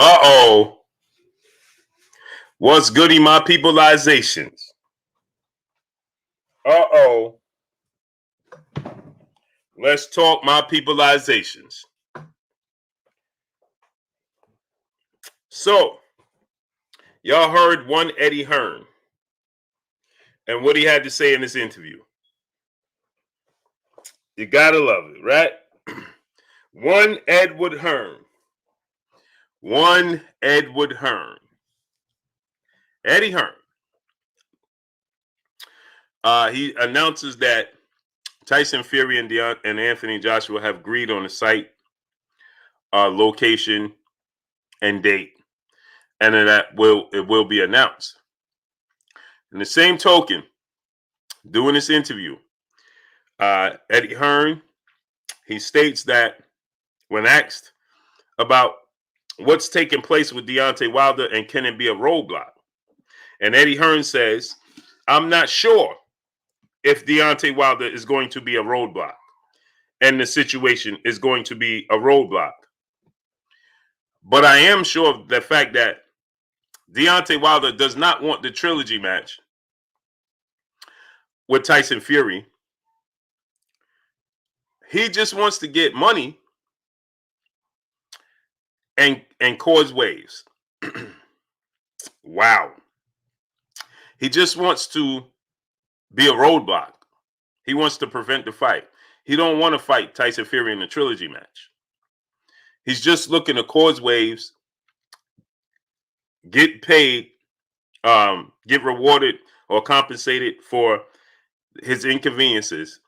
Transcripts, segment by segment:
Uh-oh. What's goody, my peopleizations? Uh-oh. Let's talk my peopleizations. So, y'all heard one Eddie Hearn and what he had to say in this interview. You gotta love it, right? One Edward Hearn. One Edward Hearn. Eddie Hearn. He announces that Tyson Fury and Anthony Joshua have agreed on a site, location, and date, and that it will be announced. In the same token, doing this interview, Eddie Hearn, he states that when asked about what's taking place with Deontay Wilder and can it be a roadblock, and Eddie Hearn says, "I'm not sure if Deontay Wilder is going to be a roadblock and the situation is going to be a roadblock. But I am sure of the fact that Deontay Wilder does not want the trilogy match with Tyson Fury. He just wants to get money and cause waves." Wow. He just wants to be a roadblock. He wants to prevent the fight. He don't want to fight Tyson Fury in the trilogy match. He's just looking to cause waves, get paid, get rewarded or compensated for his inconveniences,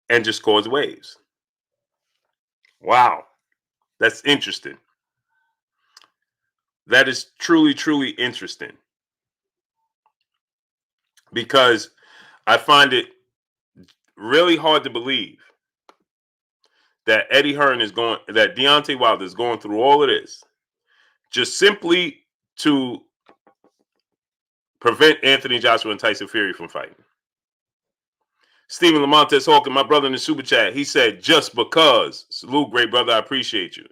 and just cause waves. Wow. That's interesting. That is truly, truly interesting. Because I find it really hard to believe that that Deontay Wilder is going through all of this just simply to prevent Anthony Joshua and Tyson Fury from fighting. Stephen Lamontes Hawking, my brother in the super chat, he said, "Just because." Salute, great brother. I appreciate you.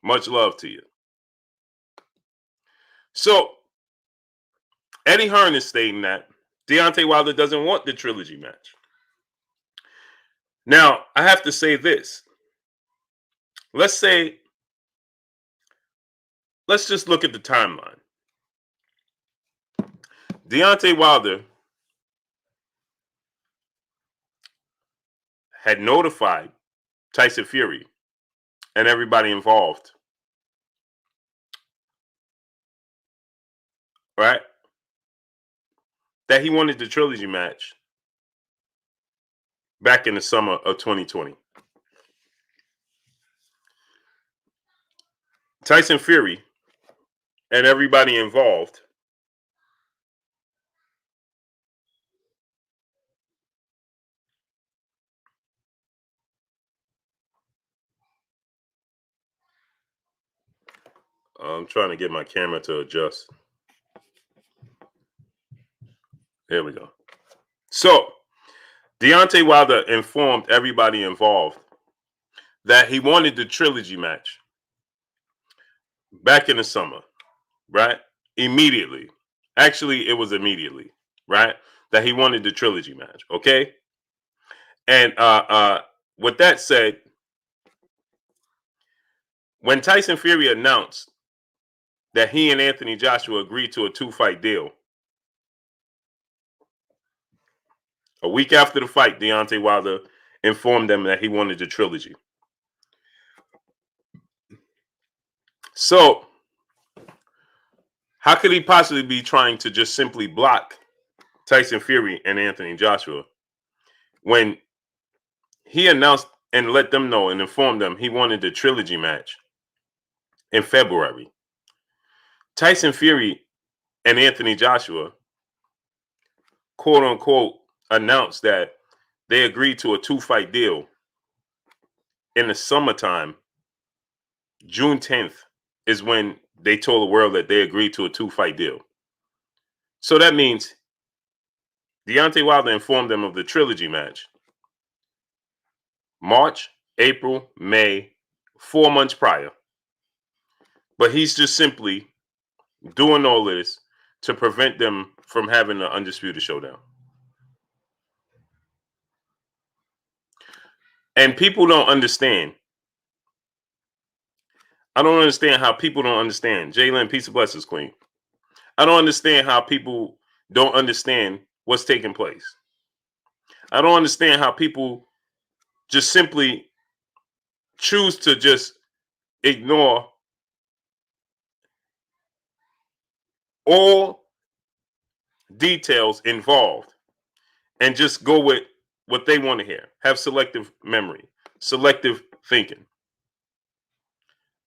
Much love to you. So, Eddie Hearn is stating that Deontay Wilder doesn't want the trilogy match. Now, I have to say this. Let's just look at the timeline. Deontay Wilder had notified Tyson Fury and everybody involved, right, that he wanted the trilogy match back in the summer of 2020. Tyson Fury and everybody involved I'm trying to get my camera to adjust. There we go. So, Deontay Wilder informed everybody involved that he wanted the trilogy match back in the summer, right? Immediately. Actually, it was immediately, right? That he wanted the trilogy match, okay? And with that said, when Tyson Fury announced that he and Anthony Joshua agreed to a 2-fight deal, a week after the fight, Deontay Wilder informed them that he wanted the trilogy. So, how could he possibly be trying to just simply block Tyson Fury and Anthony Joshua when he announced and let them know and informed them he wanted the trilogy match in February? Tyson Fury and Anthony Joshua, quote unquote, announced that they agreed to a 2-fight deal in the summertime. June 10th is when they told the world that they agreed to a 2-fight deal. So that means Deontay Wilder informed them of the trilogy match March, April, May 4 months prior. But he's just simply doing all this to prevent them from having an undisputed showdown. And people don't understand. I don't understand how people don't understand. Jalen, peace and blessings, Queen. I don't understand how people don't understand what's taking place. I don't understand how people just simply choose to just ignore all details involved and just go with what they want to hear. Have selective memory, selective thinking.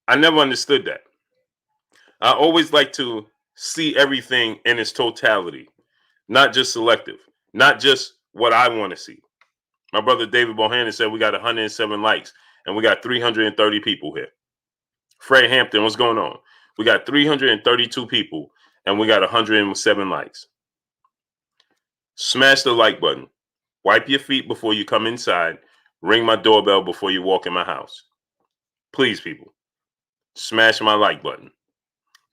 I never understood that. I always like to see everything in its totality, not just selective, not just what I want to see. My brother David Bohannon said we got 107 likes and we got 330 people here. Fred Hampton, what's going on? We got 332 people and we got 107 likes. Smash the like button. Wipe your feet before you come inside. Ring my doorbell before you walk in my house. Please, people, smash my like button.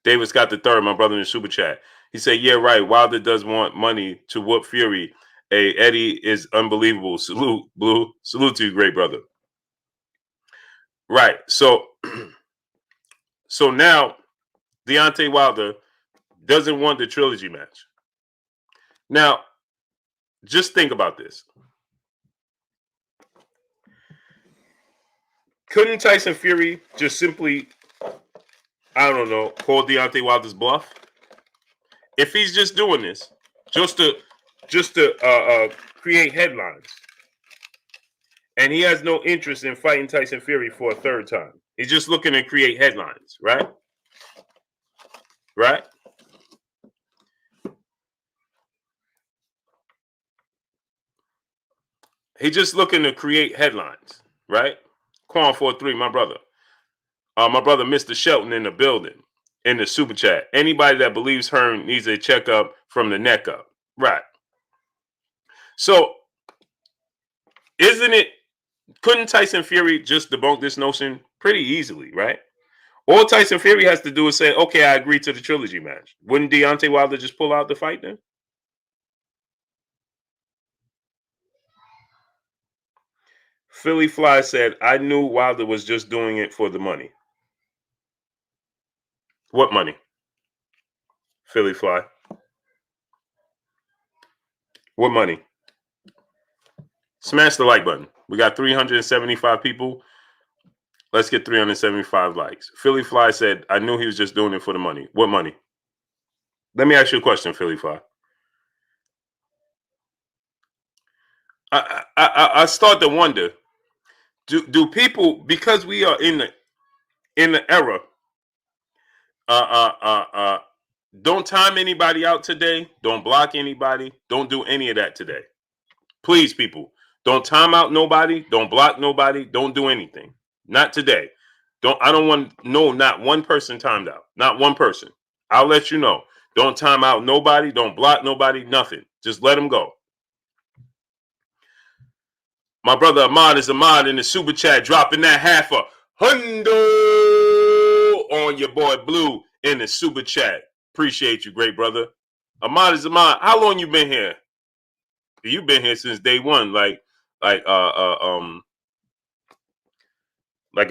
David Scott III, my brother in the super chat. He said, yeah, right. Wilder does want money to whoop Fury. Hey, Eddie is unbelievable. Salute, Blue. Salute to you, great brother. Right. So now Deontay Wilder doesn't want the trilogy match. Now, just think about this. Couldn't Tyson Fury just simply, I don't know, call Deontay Wilder's bluff? If he's just doing this just to create headlines, and he has no interest in fighting Tyson Fury for a third time, he's just looking to create headlines, right? Right? He's just looking to create headlines, right? Quan 43, my brother. My brother, Mr. Shelton, in the building, in the super chat. Anybody that believes Hearn needs a checkup from the neck up. Right. So, couldn't Tyson Fury just debunk this notion pretty easily, right? All Tyson Fury has to do is say, okay, I agree to the trilogy match. Wouldn't Deontay Wilder just pull out the fight then? Philly Fly said, I knew Wilder was just doing it for the money. What money? Philly Fly. What money? Smash the like button. We got 375 people. Let's get 375 likes. Philly Fly said, I knew he was just doing it for the money. What money? Let me ask you a question, Philly Fly. I start to wonder, do people, because we are in the era, don't time anybody out today, don't block anybody, don't do any of that today. Please, people, don't time out nobody, don't block nobody, don't do anything. Not today. I don't want not one person timed out. Not one person. I'll let you know. Don't time out nobody, don't block nobody, nothing. Just let them go. My brother Ahmad is Ahmad in the super chat, dropping that $500 on your boy Blue in the super chat. Appreciate you, great brother. Ahmad is Ahmad. How long you been here? You've been here since day one, like a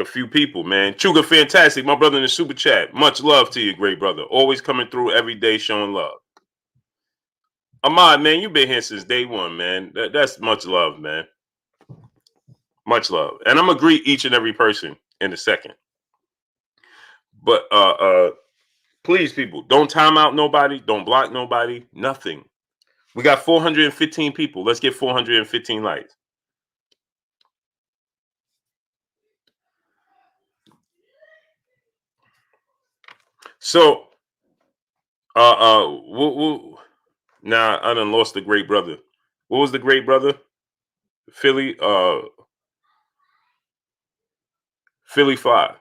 few people, man. Chuga Fantastic, my brother in the super chat. Much love to you, great brother. Always coming through every day, showing love. Ahmad, man, you've been here since day one, man. That's much love, man. Much love. And I'm gonna greet each and every person in a second. But please, people, don't time out nobody, don't block nobody, nothing. We got 415 people. Let's get 415 likes. So, now I done lost the great brother. What was the great brother? Philly Fly.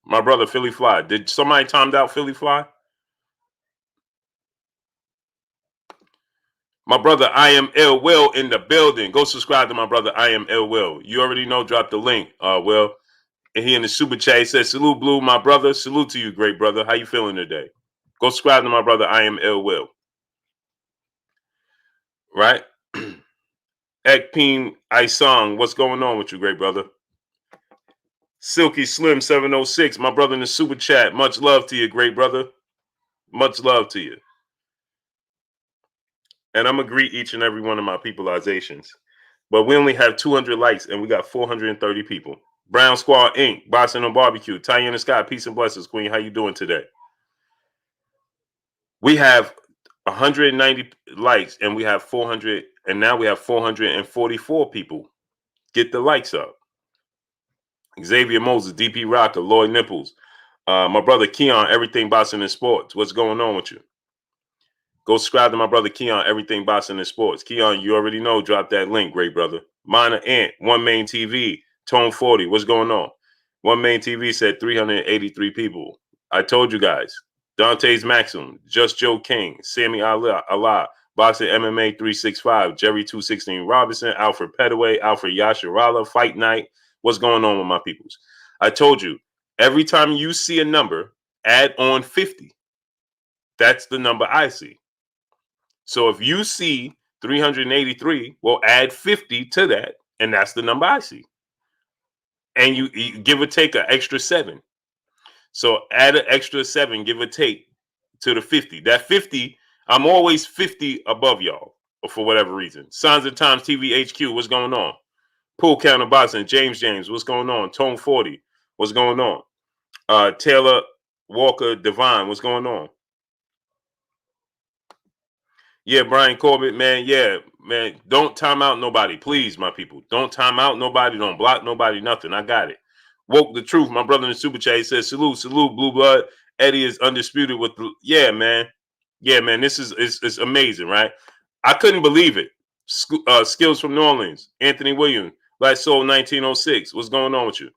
My brother Philly Fly. Did somebody timed out Philly Fly? My brother I Am Ill Will in the building. Go subscribe to my brother I Am Ill Will. You already know, drop the link. Will. And he in the super chat, he says, salute, Blue, my brother. Salute to you, great brother. How you feeling today? Go subscribe to my brother, I am ill will. Right? Ekpeen Isong, what's going on with you, great brother? Silky Slim 706, my brother in the super chat. Much love to you, great brother. Much love to you. And I'm going to greet each and every one of my peopleizations. But we only have 200 likes and we got 430 people. Brown Squad Inc., Boston on Barbecue, Tiana Scott, peace and blessings, Queen. How you doing today? We have 190 likes and we have 400, and now we have 444 people. Get the likes up. Xavier Moses, DP Rocker, Lloyd Nipples, my brother Keon, Everything Boxing and Sports. What's going on with you? Go subscribe to my brother Keon, Everything Boxing and Sports. Keon, you already know, drop that link, great brother. Minor Ant, One Main TV, Tone 40. What's going on? One Main TV said 383 people. I told you guys. Dante's Maxim, Just Joe King, Sammy Allah, Boxing MMA 365, Jerry 216 Robinson, Alfred Petaway, Alfred Yasharala, Fight Night. What's going on with my peoples? I told you, every time you see a number, add on 50. That's the number I see. So if you see 383, well, add 50 to that, and that's the number I see. And you give or take an extra 7. So add an extra 7, give or take, to the 50. That 50, I'm always 50 above y'all, for whatever reason. Signs of Times TV HQ, what's going on? Pool Counter Boxing, James, what's going on? Tone 40, what's going on? Taylor Walker Divine, what's going on? Yeah, Brian Corbett, man. Yeah, man. Don't time out nobody, please, my people. Don't time out nobody. Don't block nobody. Nothing. I got it. Woke the truth. My brother in the super chat, he says, salute, Blue Blood. Eddie is undisputed with the. Yeah, man. Yeah, man. This is it's amazing, right? I couldn't believe it. Skills from New Orleans. Anthony Williams. Black Soul 1906. What's going on with you?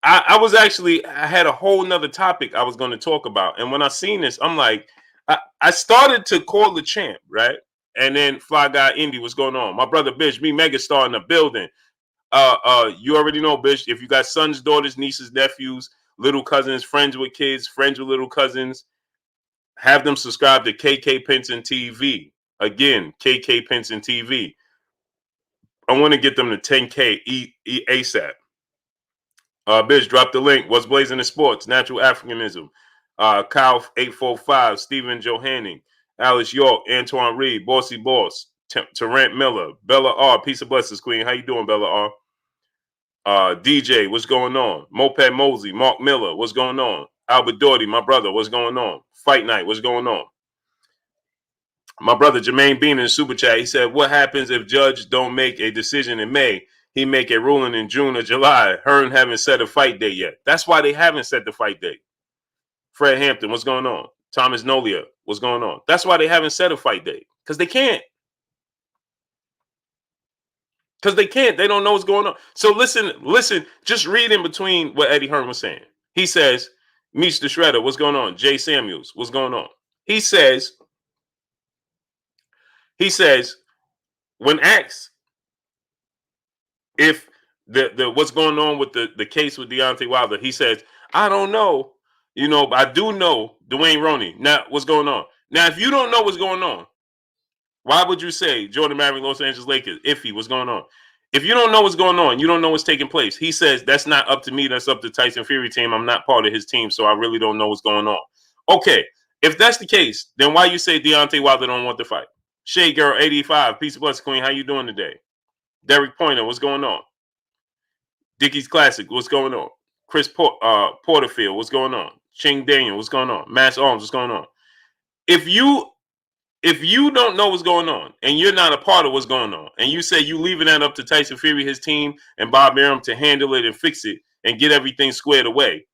I had a whole nother topic I was going to talk about. And when I seen this, I'm like, I started to call the champ, right? And then Fly Guy Indy, what's going on? My brother Bish, me Megastar in the building. You already know, Bish, if you got sons, daughters, nieces, nephews, little cousins, friends with kids, friends with little cousins, have them subscribe to KK Pinson TV. Again, KK Pinson TV. I want to get them to 10K ASAP. Bish, drop the link. What's blazing in sports? Natural Africanism. Kyle 845, Stephen Johanning, Alice York, Antoine Reed, Bossy Boss, Terrant Miller, Bella R. Peace of blessings, Queen. How you doing, Bella R? DJ, what's going on? Moped Mosley, Mark Miller, what's going on? Albert Doherty, my brother, what's going on? Fight Night, what's going on? My brother Jermaine Bean in the super chat, he said, what happens if judge don't make a decision in May? He make a ruling in June or July. Hearn haven't set a fight date yet. That's why they haven't set the fight date. Fred Hampton, what's going on? Thomas Nolia, what's going on? That's why they haven't set a fight date. Because they can't. Because they can't. They don't know what's going on. So listen, just read in between what Eddie Hearn was saying. He says, Meech the Shredder, what's going on? Jay Samuels, what's going on? He says, when asked if the what's going on with the case with Deontay Wilder, he says, I don't know. You know, but I do know Dwayne Roney. Now, what's going on? Now, if you don't know what's going on, why would you say Jordan Maverick, Los Angeles Lakers, iffy, what's going on? If you don't know what's going on, you don't know what's taking place. He says, that's not up to me. That's up to Tyson Fury team. I'm not part of his team, so I really don't know what's going on. Okay, if that's the case, then why you say Deontay Wilder don't want to fight? Shea Girl 85, Peace of Blessing Queen, how you doing today? Derek Pointer, what's going on? Dickie's Classic, what's going on? Chris Porterfield, what's going on? Ching Daniel, what's going on? Mass Arms, what's going on? If you don't know what's going on and you're not a part of what's going on, and you say you leaving that up to Tyson Fury, his team, and Bob Arum to handle it and fix it and get everything squared away,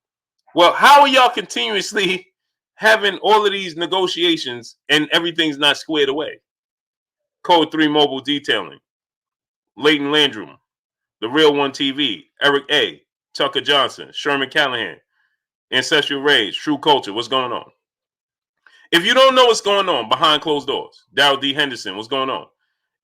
well, how are y'all continuously having all of these negotiations and everything's not squared away? Code 3 Mobile Detailing, Leighton Landrum, The Real One TV, Eric A., Tucker Johnson, Sherman Callahan, Ancestral Rage, True Culture, what's going on? If you don't know what's going on behind closed doors, Darryl D. Henderson, what's going on?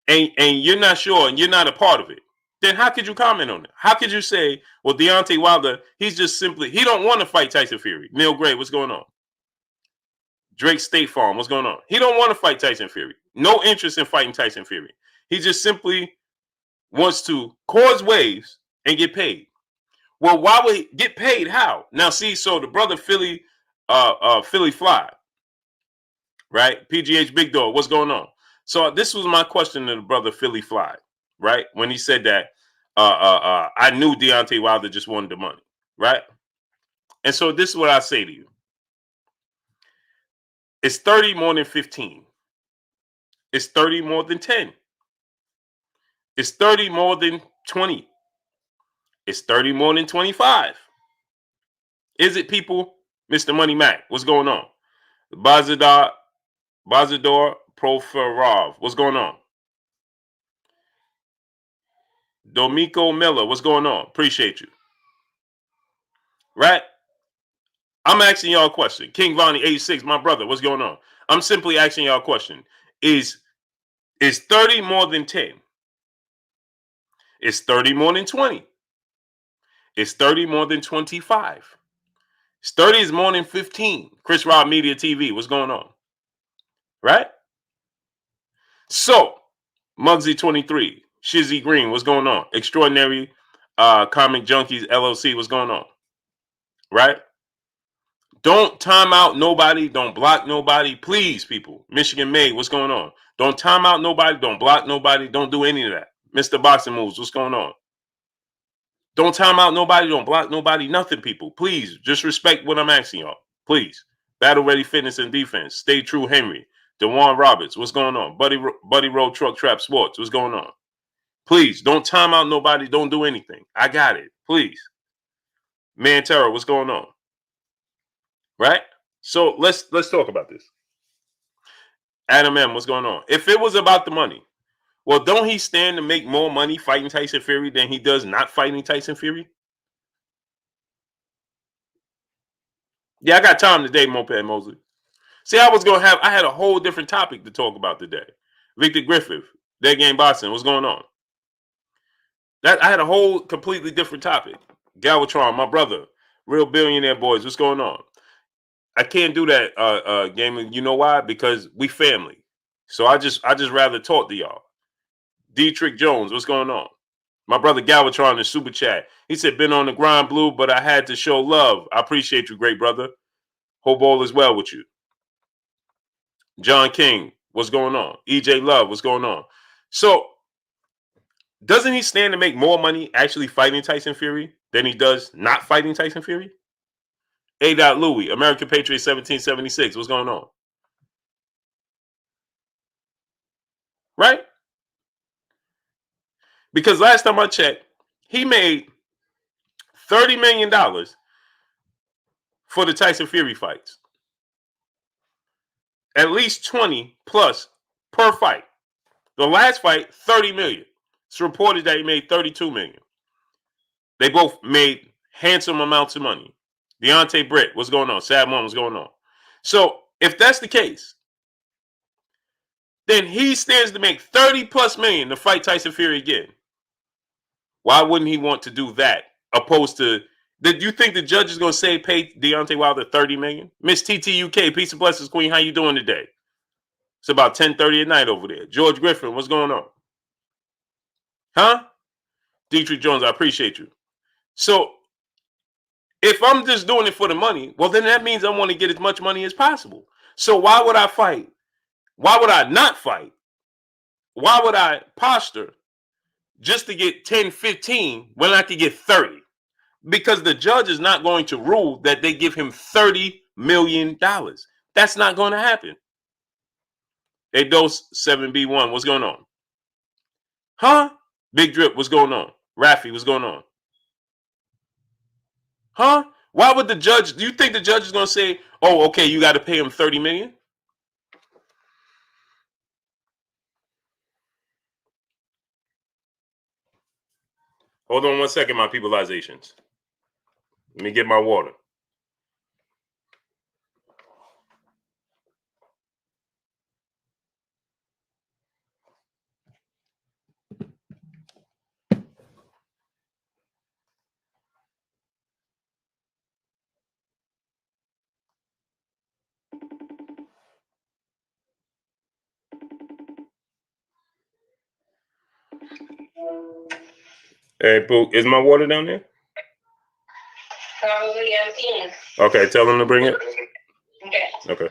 And you're not sure and you're not a part of it, then how could you comment on it? How could you say, well, Deontay Wilder, he don't want to fight Tyson Fury. Neil Gray, what's going on? Drake State Farm, what's going on? He don't want to fight Tyson Fury. No interest in fighting Tyson Fury. He just simply wants to cause waves and get paid. Well, why would he get paid? How? Now, see, so the brother Philly Fly, right? PGH Big Dog, what's going on? So this was my question to the brother Philly Fly, right? When he said that I knew Deontay Wilder just wanted the money, right? And so this is what I say to you. It's 30 more than 15. It's 30 more than 10. It's 30 more than 20. It's 30 more than 25. Is it, people? Mr. Money Mac, what's going on? Bazador Proferov, what's going on? Domiko Miller, what's going on? Appreciate you. Right? I'm asking y'all a question. King Vonnie 86, my brother, what's going on? I'm simply asking y'all a question. Is 30 more than 10? Is 30 more than 20? Is 30 more than 25? Is 30 is more than 15? Chris Rob Media TV, what's going on? Right? So, Muggsy 23, Shizzy Green, what's going on? Extraordinary Comic Junkies LLC, what's going on? Right? Don't time out nobody. Don't block nobody. Please, people. Michigan Made, what's going on? Don't time out nobody. Don't block nobody. Don't do any of that. Mr. Boxing Moves, what's going on? Don't time out nobody. Don't block nobody. Nothing, people. Please, just respect what I'm asking y'all. Please. Battle Ready Fitness and Defense. Stay True Henry. DeJuan Roberts, what's going on? Buddy Road Truck Trap Sports, what's going on? Please, don't time out nobody. Don't do anything. I got it. Please. Man Terror, what's going on? Right? So let's talk about this. Adam M, what's going on? If it was about the money, well, don't he stand to make more money fighting Tyson Fury than he does not fighting Tyson Fury? Yeah, I got time today, Moped Mosley. See, I had a whole different topic to talk about today. Victor Griffith, Dead Game Boxing, what's going on? I had a whole completely different topic. Galvatron, my brother, Real Billionaire Boys, what's going on? I can't do that, gaming. You know why? Because we family. So I just rather talk to y'all. Dietrich Jones, what's going on? My brother Galvatron in Super Chat. He said, been on the grind, Blue, but I had to show love. I appreciate you, great brother. Hope all is well with you. John King, what's going on? EJ Love, what's going on? So, doesn't he stand to make more money actually fighting Tyson Fury than he does not fighting Tyson Fury? A. Louis, American Patriot 1776, what's going on? Right? Because last time I checked, he made $30 million for the Tyson Fury fights. At least 20 plus per fight. The last fight, 30 million. It's reported that he made 32 million. They both made handsome amounts of money. Deontay Britt, what's going on? Sad Mom, what's going on? So if that's the case, then he stands to make 30 plus million to fight Tyson Fury again. Why wouldn't he want to do that? Opposed to, did you think the judge is going to say pay Deontay Wilder 30 million? Miss TTUK, peace and blessings, Queen. How you doing today? It's about 10:30 at night over there. George Griffin, what's going on? Huh? Dietrich Jones, I appreciate you. So if I'm just doing it for the money, well, then that means I want to get as much money as possible. So why would I fight? Why would I not fight? Why would I posture just to get 10, 15 when I could get 30? Because the judge is not going to rule that they give him $30 million. That's not going to happen. Hey, Dose 7B1, what's going on? Huh? Big Drip, what's going on? Rafi, what's going on? Huh? Why would the judge, do you think the judge is going to say, oh, okay, you got to pay him 30 million? Hold on 1 second, my peopleizations. Let me get my water. Hey, Pooh, is my water down there? Probably empty. Okay, tell them to bring it. Okay.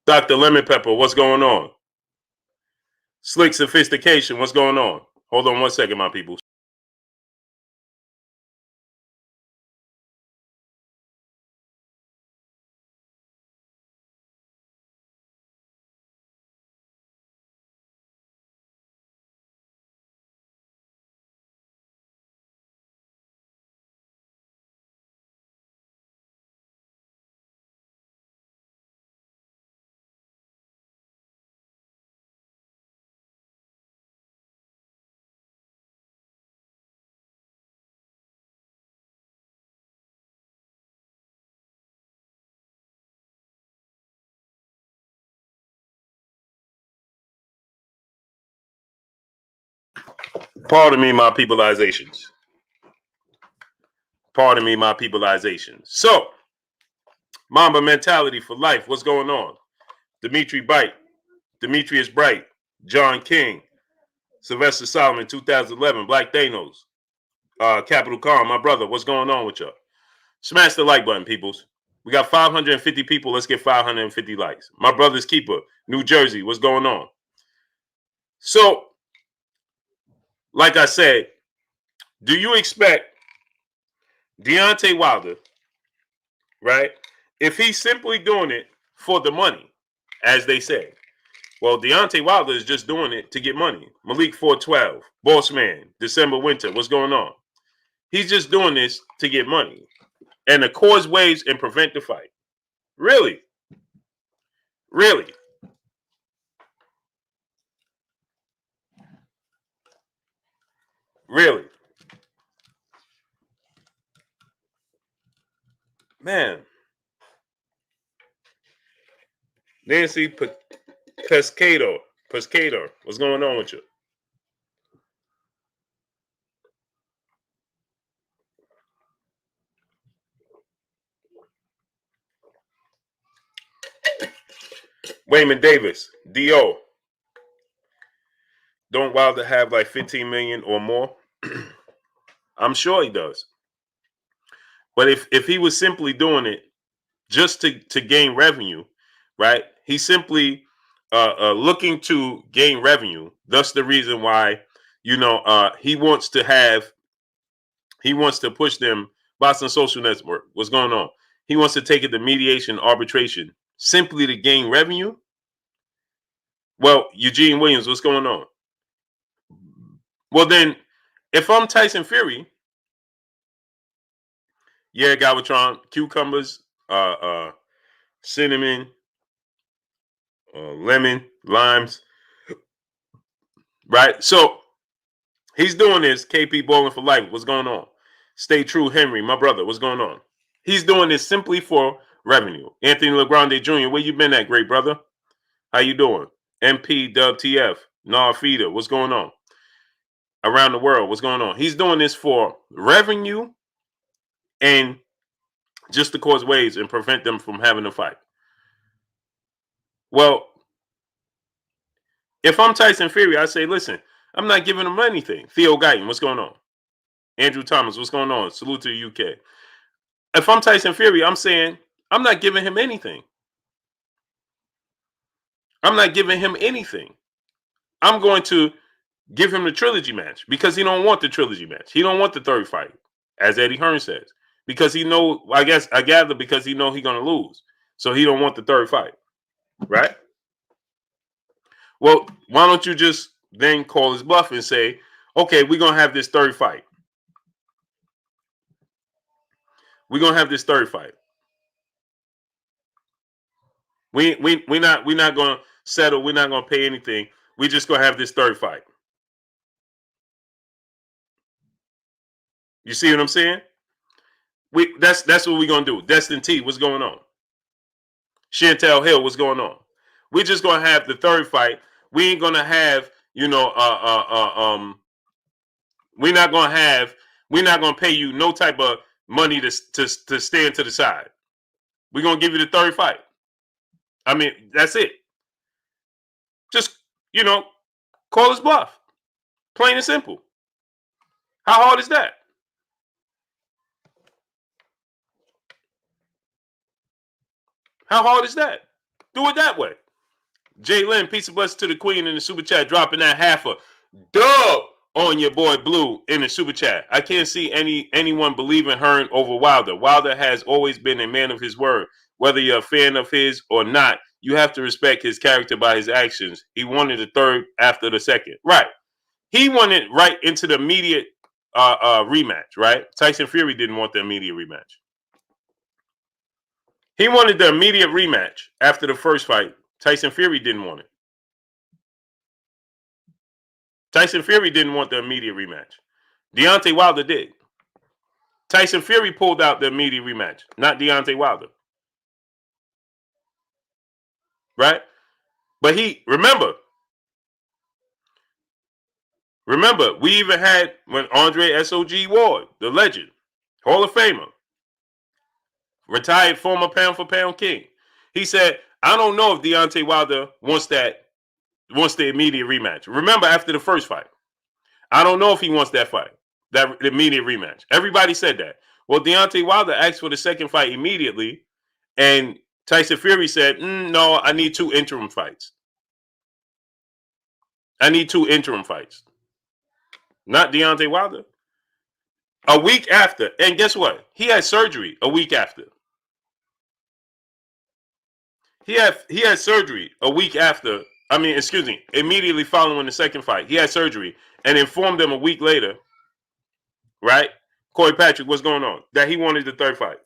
Dr. Lemon Pepper, what's going on? Slick Sophistication, what's going on? Hold on one second, my people. Pardon me, my peopleizations. Pardon me, my peopleizations. So, Mamba mentality for life. What's going on? Dimitri Bite, Demetrius Bright, John King, Sylvester Solomon, 2011, Black Thanos, Capital Calm, my brother. What's going on with y'all? Smash the like button, peoples. We got 550 people. Let's get 550 likes. My brother's keeper, New Jersey. What's going on? So, like I said, do you expect Deontay Wilder, right? If he's simply doing it for the money, as they say. Well, Deontay Wilder is just doing it to get money. Malik 412, Boss Man, December Winter, what's going on? He's just doing this to get money and to cause waves and prevent the fight. Really? Really? Really? Man. Nancy Pescator, what's going on with you? Wayman Davis, D.O. Don't Wilder have like 15 million or more? I'm sure he does. But if he was simply doing it just to gain revenue, right? He's simply looking to gain revenue. That's the reason why, he wants to push them. Boston Social Network, what's going on? He wants to take it to mediation, arbitration, simply to gain revenue. Well, Eugene Williams, what's going on? Well, then, if I'm Tyson Fury, yeah, Galvatron, cucumbers, cinnamon, lemon, limes, right? So he's doing this. KP Bowling for Life, what's going on? Stay True Henry, my brother, what's going on? He's doing this simply for revenue. Anthony LeGrande Jr., where you been at, great brother? How you doing? MP Dub TF, Nar Feeder, what's going on? Around the world, what's going on? He's doing this for revenue and just to cause waves and prevent them from having a fight. Well, if I'm Tyson Fury, I say, listen, I'm not giving him anything. Theo Guyton, what's going on? Andrew Thomas, what's going on? Salute to the UK. If I'm Tyson Fury, I'm saying I'm not giving him anything. I'm not giving him anything. I'm going to give him the trilogy match because he don't want the trilogy match. He don't want the third fight, as Eddie Hearn says, because he know. I gather because he know he's gonna lose, so he don't want the third fight, right? Well, why don't you just then call his bluff and say, okay, we're gonna have this third fight. We're gonna have this third fight. We're not gonna settle. We're not gonna pay anything. We're just gonna have this third fight. You see what I'm saying? That's what we're gonna do. Destin T, what's going on? Chantel Hill, what's going on? We're just gonna have the third fight. We ain't gonna have, we're not gonna pay you no type of money to stand to the side. We're going to give you the third fight. I mean, that's it. Just, call his bluff. Plain and simple. How hard is that? How hard is that? Do it that way. Jay Lynn, peace and blessings to the queen in the super chat, dropping that half a dub on your boy Blue in the super chat. I can't see anyone believing Hearn over Wilder. Wilder has always been a man of his word. Whether you're a fan of his or not, you have to respect his character by his actions. He wanted the third after the second. Right. He wanted right into the immediate rematch, right? Tyson Fury didn't want the immediate rematch. He wanted the immediate rematch after the first fight. Tyson Fury didn't want it. Tyson Fury didn't want the immediate rematch. Deontay Wilder did. Tyson Fury pulled out the immediate rematch, not Deontay Wilder. Right? But remember, we even had when Andre SOG Ward, the legend, Hall of Famer, retired former pound for pound king. He said, I don't know if Deontay Wilder wants the immediate rematch. Remember, after the first fight, I don't know if he wants that fight, that immediate rematch. Everybody said that. Well, Deontay Wilder asked for the second fight immediately, and Tyson Fury said, no, I need 2 interim fights. I need 2 interim fights. Not Deontay Wilder. A week after, and guess what? He had surgery a week after. He had surgery a week after. Immediately following the second fight. He had surgery and informed them a week later, right? Corey Patrick, what's going on? That he wanted the third fight.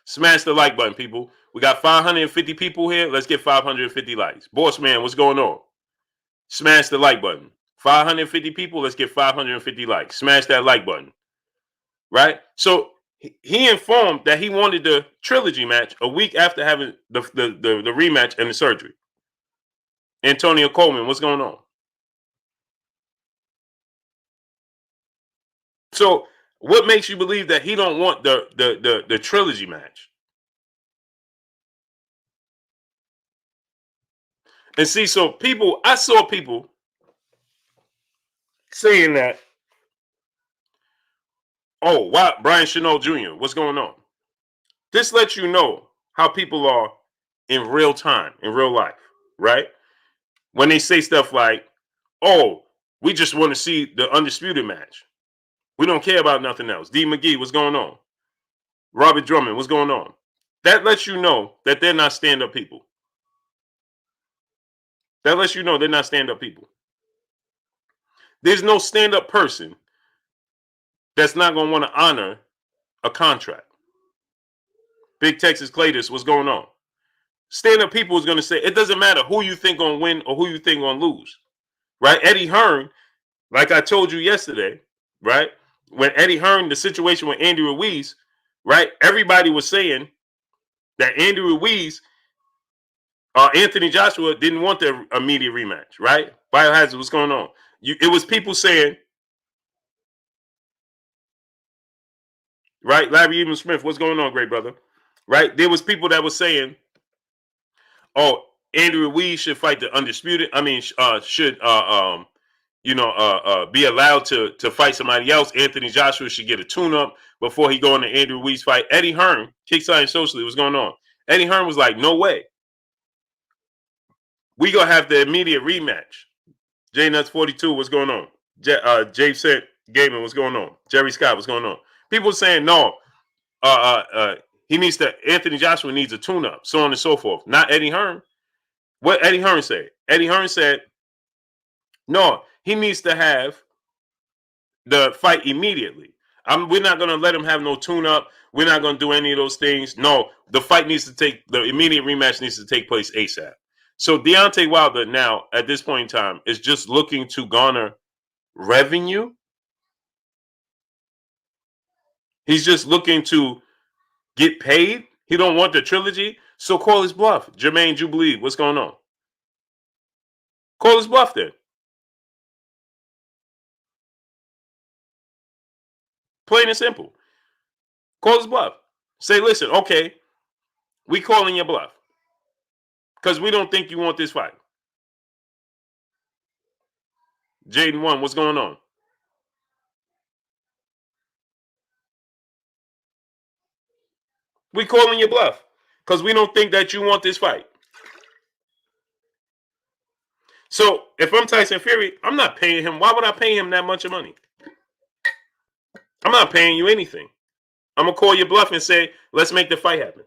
Smash the like button, people. We got 550 people here. Let's get 550 likes. Boss man, what's going on? Smash the like button. 550 people. Let's get 550 likes. Smash that like button. Right? So he informed that he wanted the trilogy match a week after having the rematch and the surgery. Antonio Coleman, what's going on? So what makes you believe that he don't want the trilogy match? And see, so I saw people saying that, oh, wow, Brian Chenault Jr., what's going on? This lets you know how people are in real time, in real life, right? When they say stuff like, oh, we just want to see the undisputed match. We don't care about nothing else. D. McGee, what's going on? Robert Drummond, what's going on? That lets you know that they're not stand-up people. That lets you know they're not stand-up people. There's no stand-up person that's not going to want to honor a contract. Big Texas Claytis, what's going on? Stand-up people is going to say, it doesn't matter who you think going to win or who you think going to lose. Right? Eddie Hearn, like I told you yesterday, right? When Eddie Hearn, the situation with Andy Ruiz, right? Everybody was saying that Andy Ruiz, Anthony Joshua didn't want the immediate rematch, right? Biohazard, what's going on? It was people saying, right? Larry Even Smith, what's going on, great brother? Right? There was people that were saying, oh, Andy Ruiz should fight the undisputed. Should be allowed to fight somebody else. Anthony Joshua should get a tune-up before he go in the Andy Ruiz fight. Eddie Hearn, Kickstarting Socially, what's going on? Eddie Hearn was like, no way. We gonna have the immediate rematch. J Nuts 42, what's going on? Jay Sent Gaming, what's going on? Jerry Scott, what's going on? People saying no. Anthony Joshua needs a tune-up, so on and so forth. Not Eddie Hearn. What Eddie Hearn said? Eddie Hearn said, no, he needs to have the fight immediately. We're not going to let him have no tune-up. We're not going to do any of those things. No, the immediate rematch needs to take place ASAP. So Deontay Wilder now, at this point in time, is just looking to garner revenue. He's just looking to get paid. He don't want the trilogy. So call his bluff. Jermaine Jubilee, what's going on? Call his bluff then. Plain and simple. Call his bluff. Say, listen, okay, we calling your bluff because we don't think you want this fight. Jaden 1, what's going on? We calling your bluff because we don't think that you want this fight. So if I'm Tyson Fury, I'm not paying him. Why would I pay him that much of money? I'm not paying you anything. I'm going to call your bluff and say, let's make the fight happen.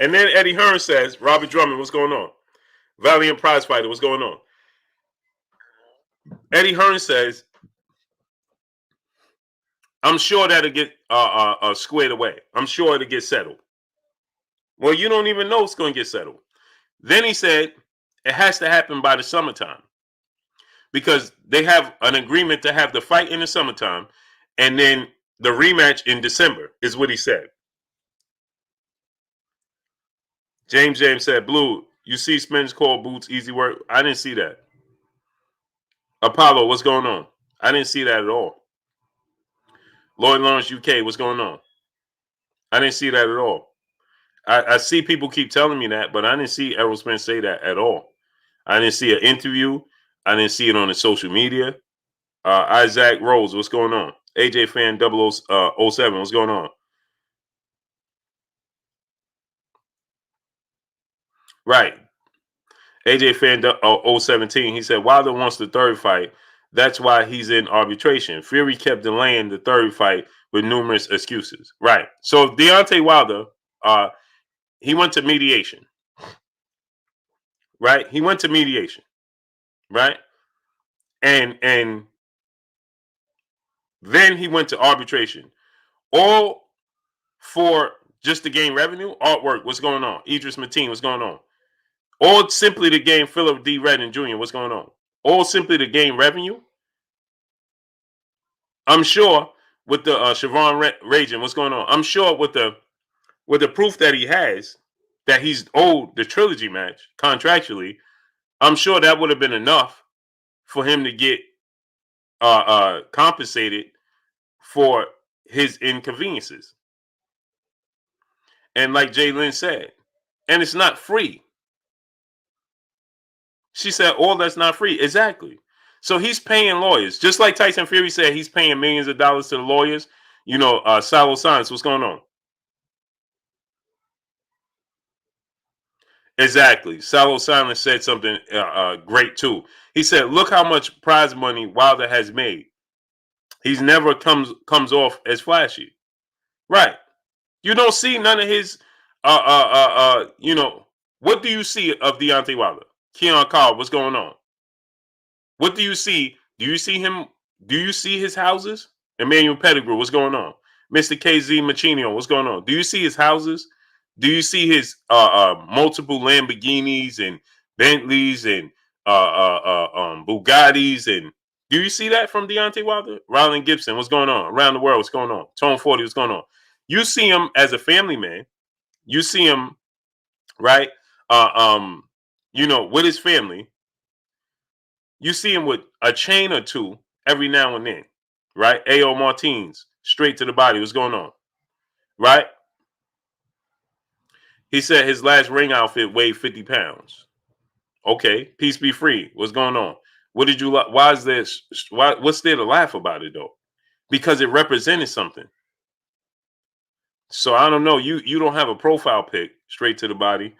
And then Eddie Hearn says, Robert Drummond, what's going on? Valiant prize fighter, what's going on? Eddie Hearn says, I'm sure that'll get squared away. I'm sure it'll get settled. Well, you don't even know it's going to get settled. Then he said, it has to happen by the summertime because they have an agreement to have the fight in the summertime and then the rematch in December is what he said. James said, Blue, you see Spence call boots easy work? I didn't see that. Apollo, what's going on? I didn't see that at all. Lloyd Lawrence UK, what's going on? I didn't see that at all. I see people keep telling me that, but I didn't see Errol Spence say that at all. I didn't see an interview. I didn't see it on the social media. Isaac Rose, what's going on? AJ Fan 007, what's going on? Right. AJ Fan 017, he said Wilder wants the third fight. That's why he's in arbitration. Fury kept delaying the third fight with numerous excuses. Right. So Deontay Wilder, he went to mediation. Right? He went to mediation. Right? And then he went to arbitration. All for just to gain revenue, artwork, what's going on? Idris Mateen, what's going on? All simply to gain Philip D. Redden Jr., what's going on? All simply to gain revenue. I'm sure with the Siobhan Rajan, what's going on? I'm sure with the proof that he has that he's owed the trilogy match contractually, I'm sure that would have been enough for him to get compensated for his inconveniences. And like Jay Lynn said, and it's not free. She said, all that's not free. Exactly. So he's paying lawyers. Just like Tyson Fury said, he's paying millions of dollars to the lawyers. You know, Salo Science, what's going on? Exactly. Salo Silence said something great too. He said, look how much prize money Wilder has made. He's never comes off as flashy. Right. You don't see none of his you know, what do you see of Deontay Wilder? Keon Carl, what's going on? What do you see? Do you see him? Do you see his houses? Emmanuel Pettigrew, what's going on? Mr. KZ Machinio, what's going on? Do you see his houses? Do you see his multiple Lamborghinis and Bentleys and Bugattis? And do you see that from Deontay Wilder? Ryland Gibson, what's going on? Around the world, what's going on? Tone 40, what's going on? You see him as a family man. You see him, right? You know, with his family. You see him with a chain or two every now and then, right? A.O. Martins, straight to the body. What's going on, right? He said his last ring outfit weighed 50 pounds. Okay, peace be free. What's going on? What did you like? Why is this? What's there to laugh about it though? Because it represented something. So I don't know. You don't have a profile pic straight to the body.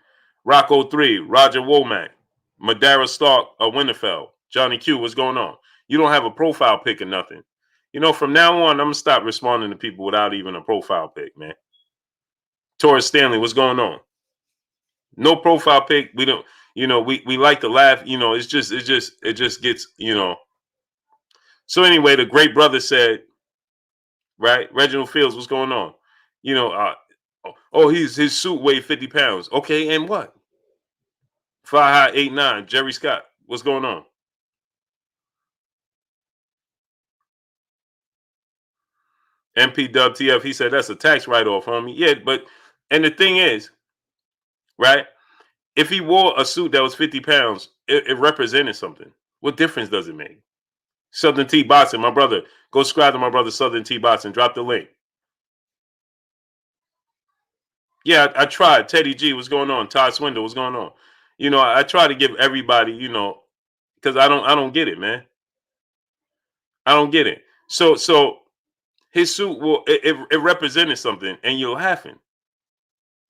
Rocco 3, Roger Womack, Madara Stark of Winterfell, Johnny Q, what's going on? You don't have a profile pic or nothing. You know, from now on, I'm gonna stop responding to people without even a profile pic, man. Taurus Stanley, what's going on? No profile pic. We don't, you know, we like to laugh, you know, it just gets, you know. So anyway, the great brother said, right? Reginald Fields, what's going on? You know, oh, his suit weighed 50 pounds. Okay, and what? Fly High 89, Jerry Scott, what's going on? MP Dub TF, he said that's a tax write-off, homie. Yeah, but and the thing is, right? If he wore a suit that was 50 pounds, it represented something. What difference does it make? Southern T Boxing, my brother. Go subscribe to my brother Southern T Boxing. Drop the link. Yeah, I tried. Teddy G, what's going on? Todd Swindle, what's going on? You know, I try to give everybody, you know, because I don't get it, man. I don't get it. So his suit will it represented something, and you're laughing.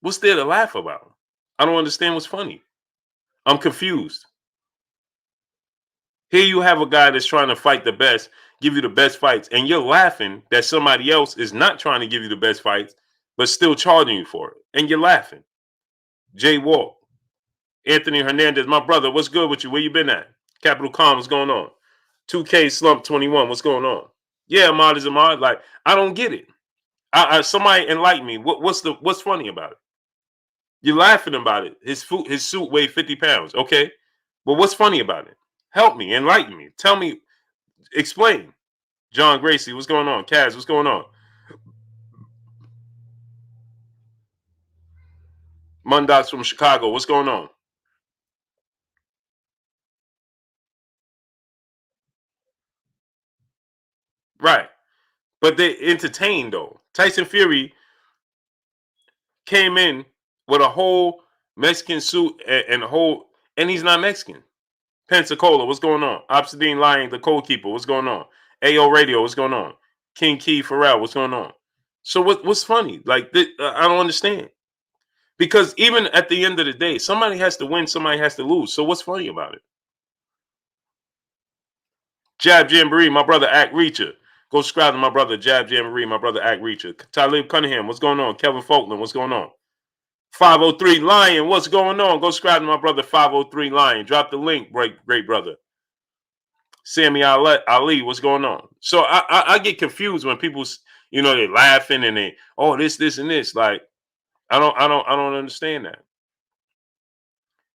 What's there to laugh about? I don't understand what's funny. I'm confused. Here you have a guy that's trying to fight the best, give you the best fights, and you're laughing that somebody else is not trying to give you the best fights, but still charging you for it. And you're laughing. Jay Walk, Anthony Hernandez, my brother, what's good with you? Where you been at? Capital Calm, what's going on? 2K Slump 21, what's going on? Yeah, Ahmad is Ahmad. Like, I don't get it. Somebody enlighten me. What's funny about it? You're laughing about it. His suit weighed 50 pounds. Okay. But what's funny about it? Help me, enlighten me. Tell me, explain. John Gracie, what's going on? Caus, what's going on? Mundox from Chicago, what's going on? Right. But they entertained though. Tyson Fury came in with a whole Mexican suit and a whole, and he's not Mexican. Pensacola, what's going on? Obsidian Lion, the Cold Keeper, what's going on? AO Radio, what's going on? King Key Pharrell, what's going on? So what's funny? Like I don't understand. Because even at the end of the day, somebody has to win, somebody has to lose. So what's funny about it? Jab Jamboree, my brother Act Reacher. Go subscribe to my brother Jab Jamboree, my brother Act Reacher. Talib Cunningham, what's going on? Kevin Faulkner, what's going on? 503 Lion, what's going on? Go subscribe to my brother 503 Lion. Drop the link, great brother. Sammy Ali, what's going on? So I get confused when people, you know, they're laughing and they, oh, this and this. Like, I don't understand that.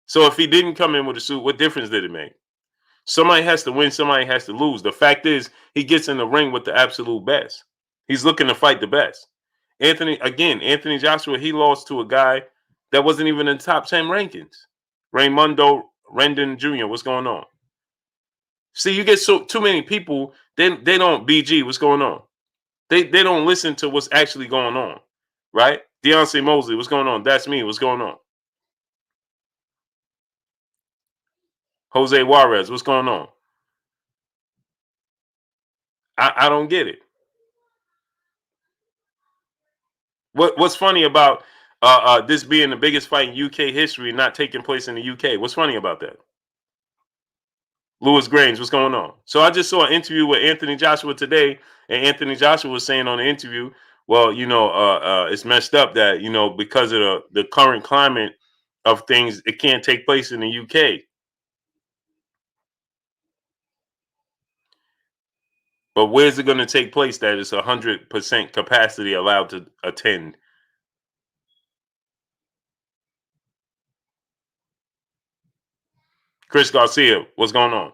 So if he didn't come in with a suit, what difference did it make? Somebody has to win, somebody has to lose. The fact is, he gets in the ring with the absolute best. He's looking to fight the best. Anthony Joshua, he lost to a guy that wasn't even in the top 10 rankings. Raymundo Rendon Jr., what's going on? See, you get too many people, they don't BG, what's going on? They don't listen to what's actually going on, right? Deontay Mosley, what's going on? That's me, what's going on? Jose Juarez, what's going on? I don't get it. What's funny about this being the biggest fight in UK history not taking place in the UK? What's funny about that? Lewis Grange, what's going on? So I just saw an interview with Anthony Joshua today, and Anthony Joshua was saying on the interview, well, you know, it's messed up that, you know, because of the current climate of things, it can't take place in the UK. But where's it going to take place that it's 100% capacity allowed to attend? Chris Garcia, what's going on?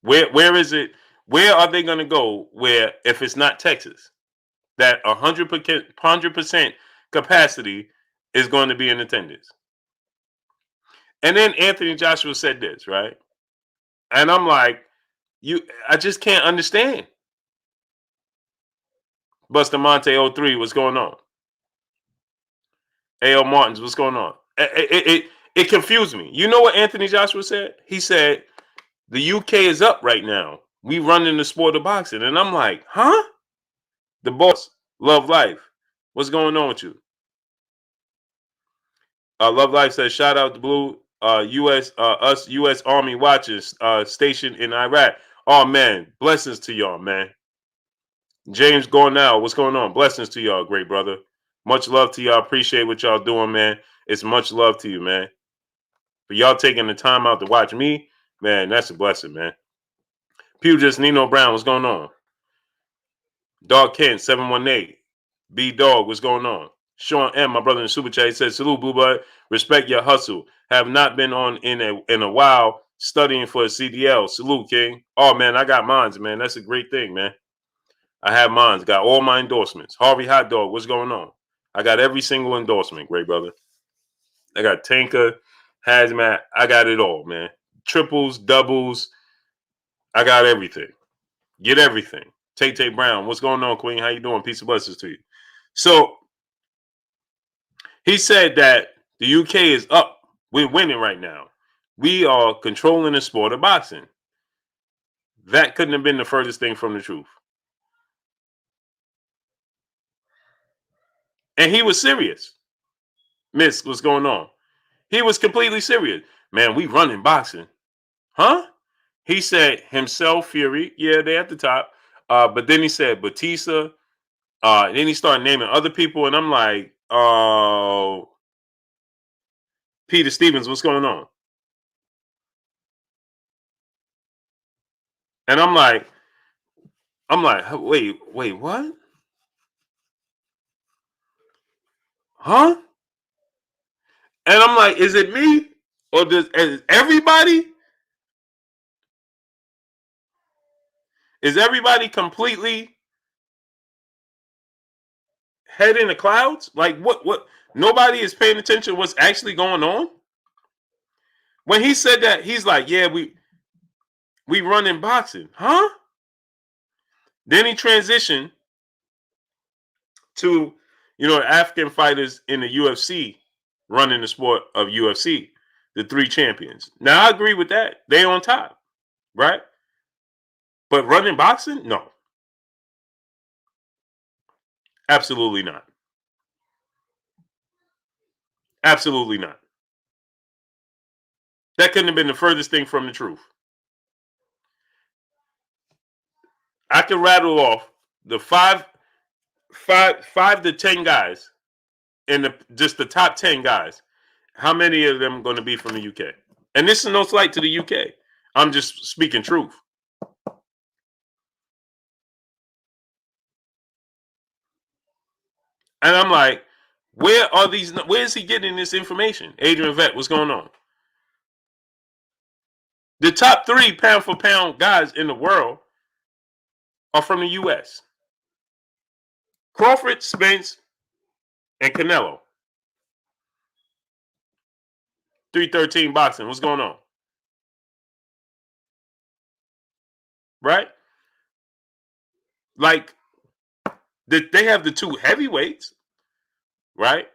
Where is it? Where are they going to go? Where if it's not Texas, that 100% capacity is going to be in attendance? And then Anthony Joshua said this, right? And I'm like, I just can't understand. Buster Monte 03, what's going on? A.L. Martins, what's going on? It confused me. You know what Anthony Joshua said? He said, the UK is up right now. We run in the sport of boxing. And I'm like, huh? The boss, Love Life. What's going on with you? Love Life says, shout out to Blue, US Army watchers stationed in Iraq. Oh man, blessings to y'all, man. James Gornell, what's going on? Blessings to y'all, great brother. Much love to y'all. Appreciate what y'all doing, man. It's much love to you, man. For y'all taking the time out to watch me, man, that's a blessing, man. Pujas Nino Brown, what's going on? Dog Kent, 718. B Dog, what's going on? Sean M, my brother in Super Chat, says, salute, Blue Bud. Respect your hustle. Have not been on in a while studying for a CDL. Salute, King. Oh, man, I got mines, man. That's a great thing, man. I have mines. Got all my endorsements. Harvey Hot Dog, what's going on? I got every single endorsement, great brother. I got Tanker, hazmat. I got it all, man. Triples, doubles. I got everything. Get everything. Tay Brown, what's going on, Queen? How you doing? Peace and blessings to you. So he said that the UK is up. We're winning right now. We are controlling the sport of boxing. That couldn't have been the furthest thing from the truth. And he was serious. Miss, what's going on? He was completely serious. Man, we running boxing. Huh? He said himself, Fury. Yeah, they at the top. But then he said Batista. Then he started naming other people. And I'm like, oh, Peter Stevens, what's going on? And I'm like, wait, what? Huh? And I'm like, is it me? Or is everybody? Is everybody completely head in the clouds? Like what nobody is paying attention to what's actually going on? When he said that, he's like, yeah, we run in boxing. Huh? Then he transitioned to, African fighters in the UFC running the sport of UFC, the 3 champions. Now I agree with that. They on top, right? But running boxing? No. Absolutely not. Absolutely not. That couldn't have been the furthest thing from the truth. I could rattle off the five to 10 guys in just the top 10 guys. How many of them are going to be from the UK? And this is no slight to the UK. I'm just speaking truth. And I'm like, where is he getting this information? Adrian Vett, what's going on? The top 3 pound for pound guys in the world are from the US. Crawford, Spence, and Canelo. 313 boxing. What's going on? Right? Like, they have the 2 heavyweights, right?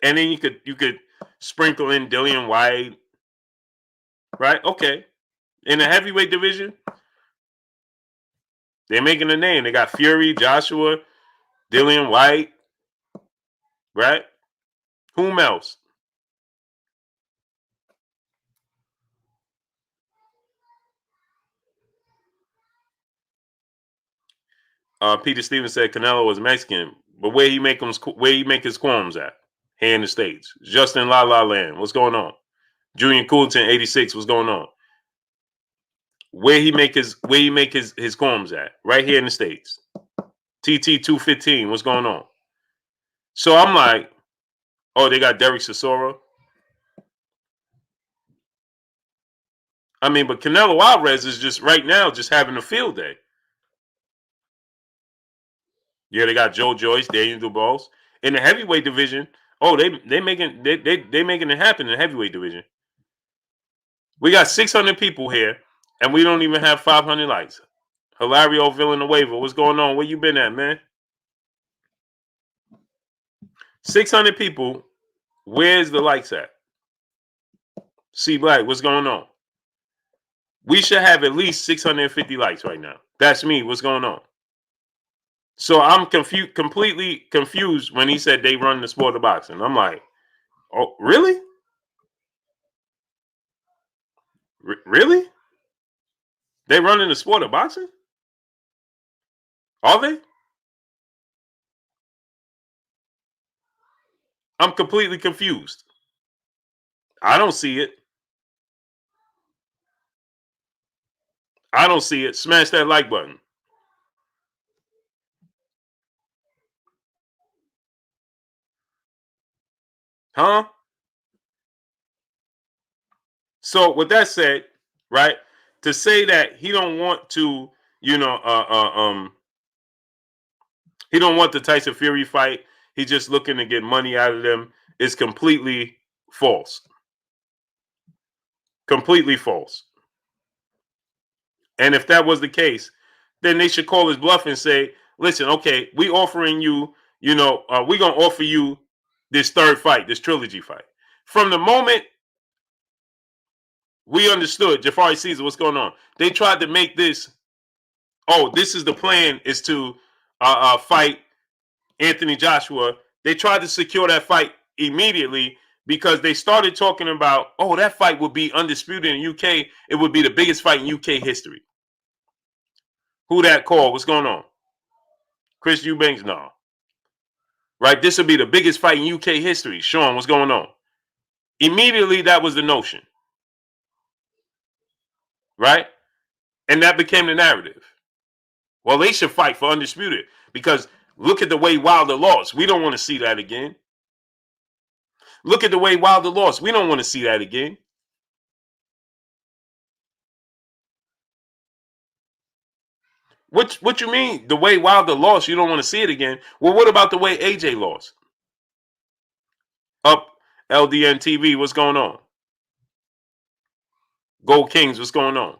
And then you could sprinkle in Dillian White, right? Okay. In the heavyweight division, they're making a name. They got Fury, Joshua, Dillian White, right? Whom else? Peter Stevens said Canelo was Mexican, but where he make his qualms at? Here in the States. Justin La La Land, what's going on? Julian Coulton, 86, what's going on? Where he make his qualms at? Right here in the States. TT 215, what's going on? So I'm like, oh, they got Derek Chisora. I mean, but Canelo Alvarez is just right now just having a field day. Yeah, they got Joe Joyce, Daniel Dubois in the heavyweight division. Oh, they making it happen in the heavyweight division. We got 600 people here, and we don't even have 500 likes. Hilario Villanueva, what's going on? Where you been at, man? 600 people. Where's the likes at? C Black, what's going on? We should have at least 650 likes right now. That's me. What's going on? So I'm completely confused when he said they run the sport of boxing. I'm like, oh, really? Really? They running the sport of boxing? Are they? I'm completely confused. I don't see it. I don't see it. Smash that like button. Huh? So with that said, right, to say that he don't want to, he don't want the Tyson Fury fight. He's just looking to get money out of them is completely false. Completely false. And if that was the case, then they should call his bluff and say, listen, okay, we offering you, we're going to offer you this third fight, this trilogy fight. From the moment we understood Jafari Caesar, what's going on, they tried to make this, this is the plan, is to fight Anthony Joshua. They tried to secure that fight immediately because they started talking about, that fight would be undisputed in UK. It would be the biggest fight in UK history. Who that call? What's going on? Chris Eubanks? No. Right? This would be the biggest fight in UK history. Sean, what's going on? Immediately, that was the notion. Right? And that became the narrative. Well, they should fight for undisputed because look at the way Wilder lost. We don't want to see that again. Look at the way Wilder lost. We don't want to see that again. What you mean? The way Wilder lost, you don't want to see it again? Well, what about the way AJ lost? Up LDN TV, what's going on? Gold Kings, what's going on?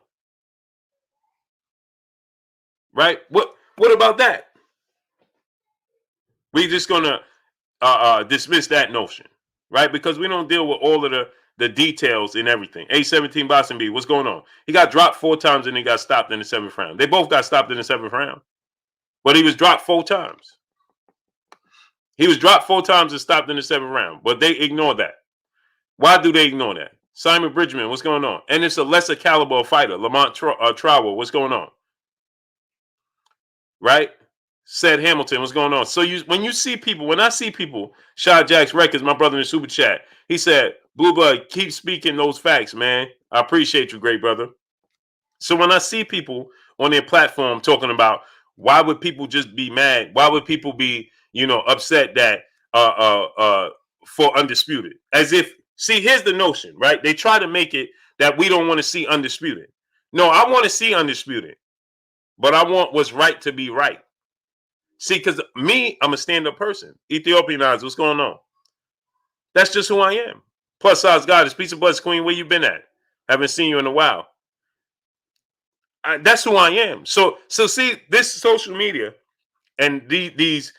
Right? What about that? We just gonna dismiss that notion, right? Because we don't deal with all of the details and everything. A17 Boston B, what's going on? He got dropped 4 times and he got stopped in the 7th round. They both got stopped in the 7th round, but he was dropped 4 times. He was dropped 4 times and stopped in the 7th round, but they ignore that. Why do they ignore that? Simon Bridgman, what's going on? And it's a lesser caliber fighter. Lamont Trowell, what's going on? Right? Said Hamilton, what's going on? So when I see people, Shad Jacks Records, my brother in the super chat, he said, Blue Blood, keep speaking those facts, man. I appreciate you, great brother. So when I see people on their platform talking about why would people just be mad? Why would people be, upset that for undisputed? As if, see, here's the notion, right? They try to make it that we don't want to see undisputed. No, I want to see undisputed, but I want what's right to be right. See, because I'm a stand-up person. Ethiopian eyes, what's going on? That's just who I am. Plus size goddess, peace and blessings, queen. Where you been at? Haven't seen you in a while. That's who I am. So see, this social media and these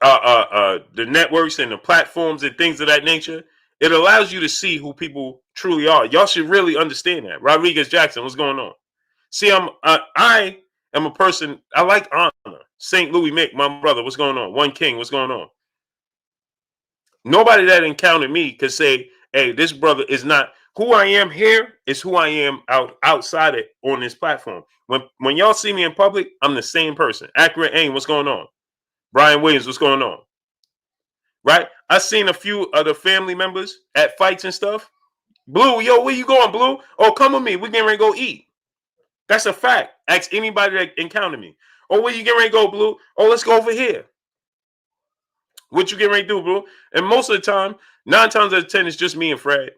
the networks and the platforms and things of that nature, it allows you to see who people truly are. Y'all should really understand that. Rodriguez Jackson, what's going on? See, I am a person, I like honor. St. Louis Mick, my brother, what's going on? One King, what's going on? Nobody that encountered me could say, hey, this brother is not who I am here, is who I am outside it on this platform. When y'all see me in public, I'm the same person. Accurate Aim, what's going on? Brian Williams, what's going on? Right? I seen a few other family members at fights and stuff. Blue, yo, where you going, Blue? Oh, come with me. We're getting ready to go eat. That's a fact. Ask anybody that encountered me. Oh, where you getting ready to go, Blue? Oh, let's go over here. What you getting ready to do, Blue? And most of the time, 9 times out of 10, it's just me and Fred.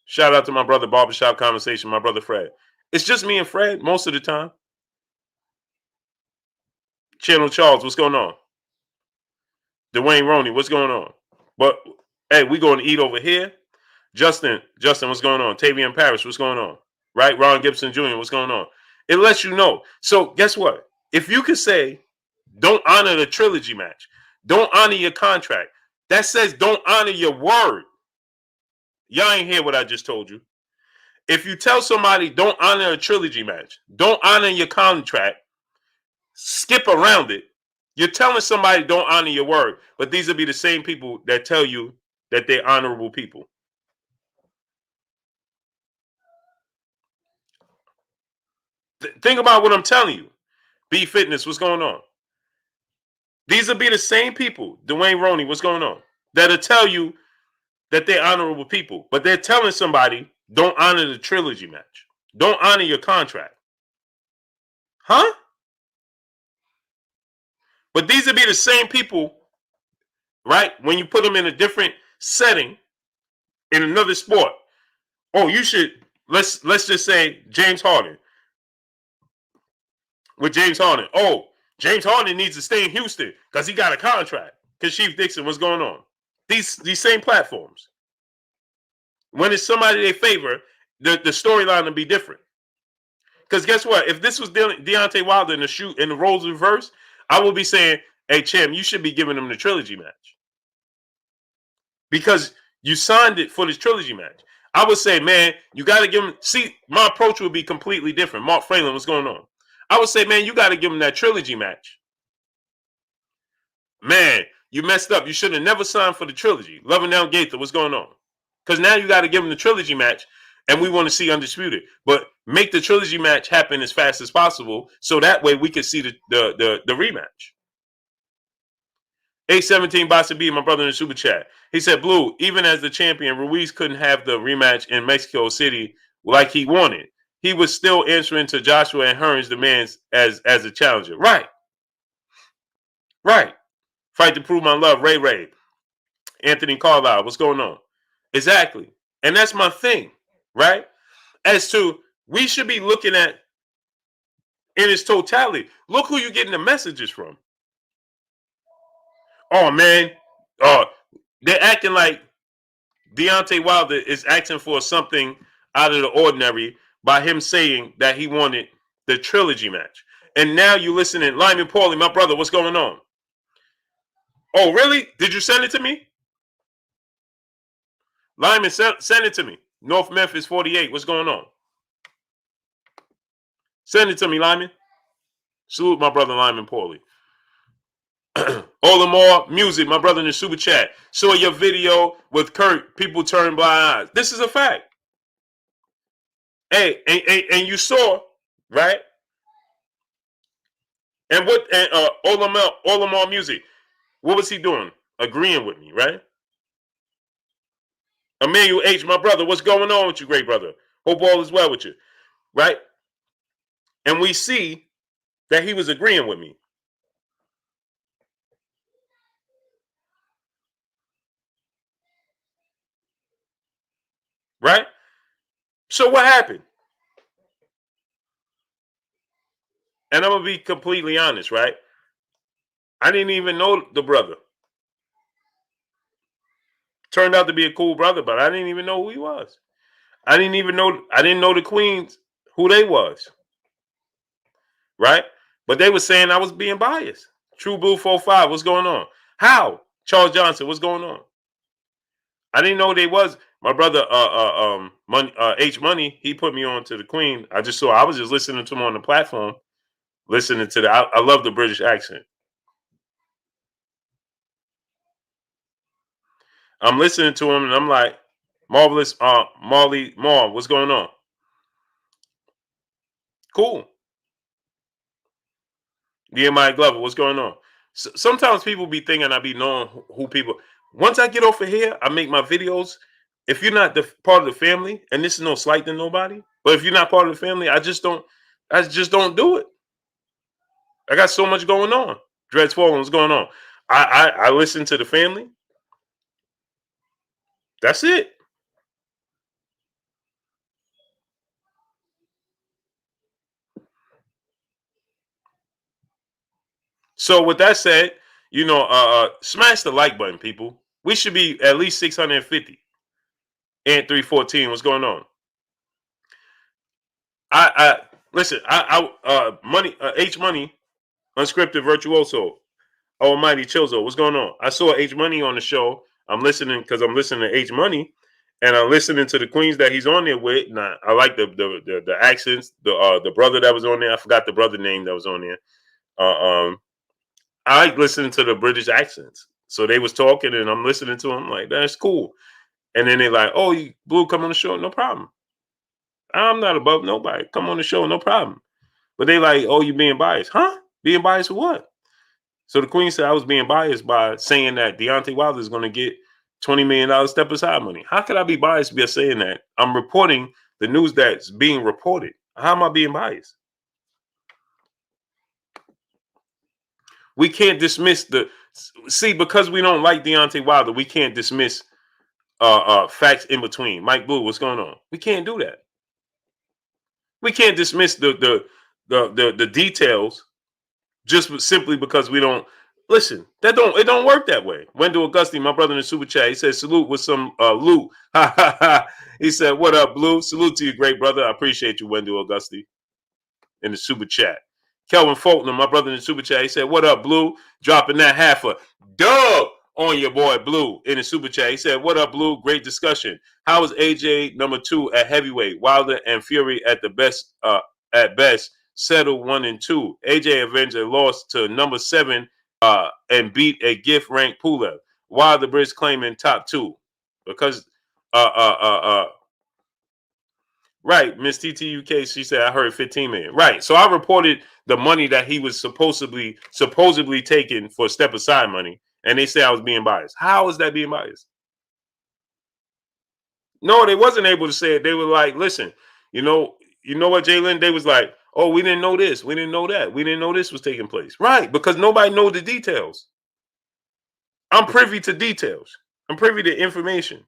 Shout out to my brother, Barbershop Conversation, my brother Fred. It's just me and Fred most of the time. Channel Charles, what's going on? Dwayne Roney, what's going on? But, hey, we going to eat over here. Justin, what's going on? Tavian Parrish, what's going on? Right? Ron Gibson Jr., what's going on? It lets you know. So guess what? If you could say, don't honor the trilogy match, don't honor your contract, that says don't honor your word. Y'all ain't hear what I just told you. If you tell somebody don't honor a trilogy match, don't honor your contract, skip around it, you're telling somebody don't honor your word. But these will be the same people that tell you that they're honorable people. Think about what I'm telling you. B Fitness, what's going on? These will be the same people, Dwayne Roney, what's going on? That'll tell you that they're honorable people. But they're telling somebody, don't honor the trilogy match. Don't honor your contract. Huh? But these will be the same people, right? When you put them in a different setting, in another sport. Oh, you should, let's just say James Harden. With James Harden. Oh, James Harden needs to stay in Houston because he got a contract. Because Chief Dixon, what's going on? These same platforms. When it's somebody they favor, the storyline will be different. Because guess what? If this was Deontay Wilder in the roles reversed, I will be saying, "Hey, champ, you should be giving him the trilogy match because you signed it for this trilogy match." I would say, man, you got to give him. See, my approach would be completely different. Mark Franklin, what's going on? I would say, man, you got to give him that trilogy match. Man, you messed up. You should have never signed for the trilogy. Loving Down Gaither, what's going on? Because now you got to give him the trilogy match, and we want to see Undisputed. But make the trilogy match happen as fast as possible, so that way we can see the rematch. 817 Bossa B, my brother in the super chat. He said, Blue, even as the champion, Ruiz couldn't have the rematch in Mexico City like he wanted. He was still answering to Joshua and Hearn's demands as a challenger. Right. Right. Fight to prove my love. Ray Ray. Anthony Carlisle. What's going on? Exactly. And that's my thing. Right? As to, we should be looking at in its totality. Look who you're getting the messages from. Oh, man. They're acting like Deontay Wilder is asking for something out of the ordinary by him saying that he wanted the trilogy match. And now you listening, Lyman Paulie, my brother, what's going on? Oh, really? Did you send it to me? Lyman, send it to me. North Memphis 48, what's going on? Send it to me, Lyman. Salute my brother, Lyman Paulie. Olamore Music, my brother in the super chat. Saw your video with Kurt, people turn blind eyes. This is a fact. Hey, and you saw, right? And what Olamore Music, what was he doing? Agreeing with me, right? Emmanuel H, my brother, what's going on with you, great brother? Hope all is well with you, right? And we see that he was agreeing with me. Right? So what happened? And I'm going to be completely honest, right? I didn't even know the brother. Turned out to be a cool brother, but I didn't even know who he was. I didn't know the Queens, who they was. Right? But they were saying I was being biased. True Blue 45, what's going on? How? Charles Johnson, what's going on? I didn't know they was. My brother H-Money, he put me on to the Queen. I was just listening to him on the platform, listening to I love the British accent. I'm listening to him and I'm like, Marvelous Marley Mar, what's going on? Cool. Nehemiah Glover, what's going on? Sometimes people be thinking I be knowing who people. Once I get off of here, I make my videos. If you're not part of the family, and this is no slight to nobody, but if you're not part of the family, I just don't do it. I got so much going on. Dreads Fallen, what's going on? I listen to the family. That's it. So with that said, smash the like button, people. We should be at least 650. And 314, what's going on? I listen. Money H-Money, unscripted virtuoso, Almighty Chilzo. What's going on? I saw H-Money on the show. I'm listening because I'm listening to H-Money, and I'm listening to the queens that he's on there with. And I like the accents. The brother that was on there. I forgot the brother name that was on there. I like listening to the British accents. So they was talking, and I'm listening to them like that's cool. And then they're like, "Oh, you Blue, come on the show, no problem. I'm not above nobody. Come on the show, no problem." But they like, "Oh, you being biased, huh? Being biased for what?" So the Queen said I was being biased by saying that Deontay Wilder is going to get $20 million step aside money. How could I be biased by saying that? I'm reporting the news that's being reported. How am I being biased? We can't dismiss because we don't like Deontay Wilder, we can't dismiss facts in between. Mike Blue, what's going on? We can't do that. We can't dismiss the details just simply because we don't Listen, it don't work that way. Wendell Auguste, my brother in the super chat, he said salute with some loot. Ha ha ha. He said, what up, Blue? Salute to you, great brother. I appreciate you, Wendell Auguste, in the super chat. Kelvin Faulkner, my brother in the super chat, he said, what up, Blue? Dropping that half a dub on your boy Blue in the super chat. He said, what up, Blue? Great discussion. How is AJ number 2 at heavyweight? Wilder and Fury at best settle 1 and 2. AJ Avenger lost to number 7 and beat a gift ranked Pulev. Wilder Bridge claiming top 2 because right, Miss TTUK, she said I heard 15 million. Right. So I reported the money that he was supposedly taking for step aside money, and they say I was being biased. How is that being biased? No, they wasn't able to say it. They were like, listen, you know what, Jalen? They was like, oh, we didn't know this, we didn't know that, we didn't know this was taking place. Right, because nobody knows the details. I'm privy to details. I'm privy to information.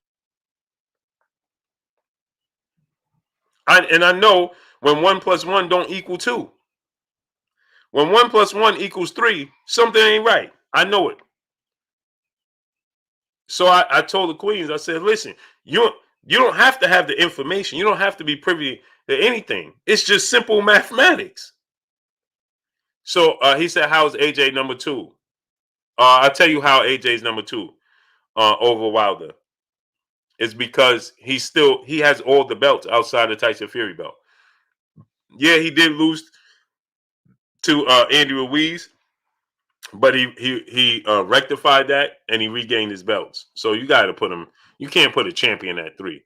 And I know when 1 + 1 don't equal 2. When 1 + 1 equals 3, something ain't right. I know it. So I told the queens, I said, listen, you don't have to have the information. You don't have to be privy to anything. It's just simple mathematics. So he said, how's AJ number 2? I'll tell you how AJ's number 2 over Wilder. It's because he has all the belts outside the Tyson Fury belt. Yeah, he did lose to Andy Ruiz, but he rectified that and he regained his belts. So you got to put him. You can't put a champion at 3,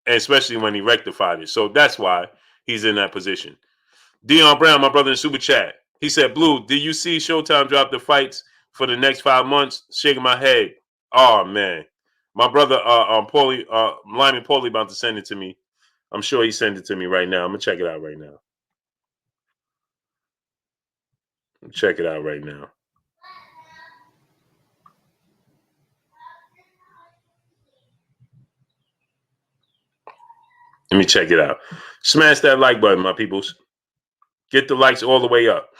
and especially when he rectified it. So that's why he's in that position. Dion Brown, my brother in super chat, he said, "Blue, did you see Showtime drop the fights for the next 5 months?" Shaking my head. Oh man, my brother Paulie Lyman Paulie about to send it to me. I'm sure he sent it to me right now. I'm gonna check it out right now. Check it out right now. Let me check it out. Smash that like button, my peoples. Get the likes all the way up.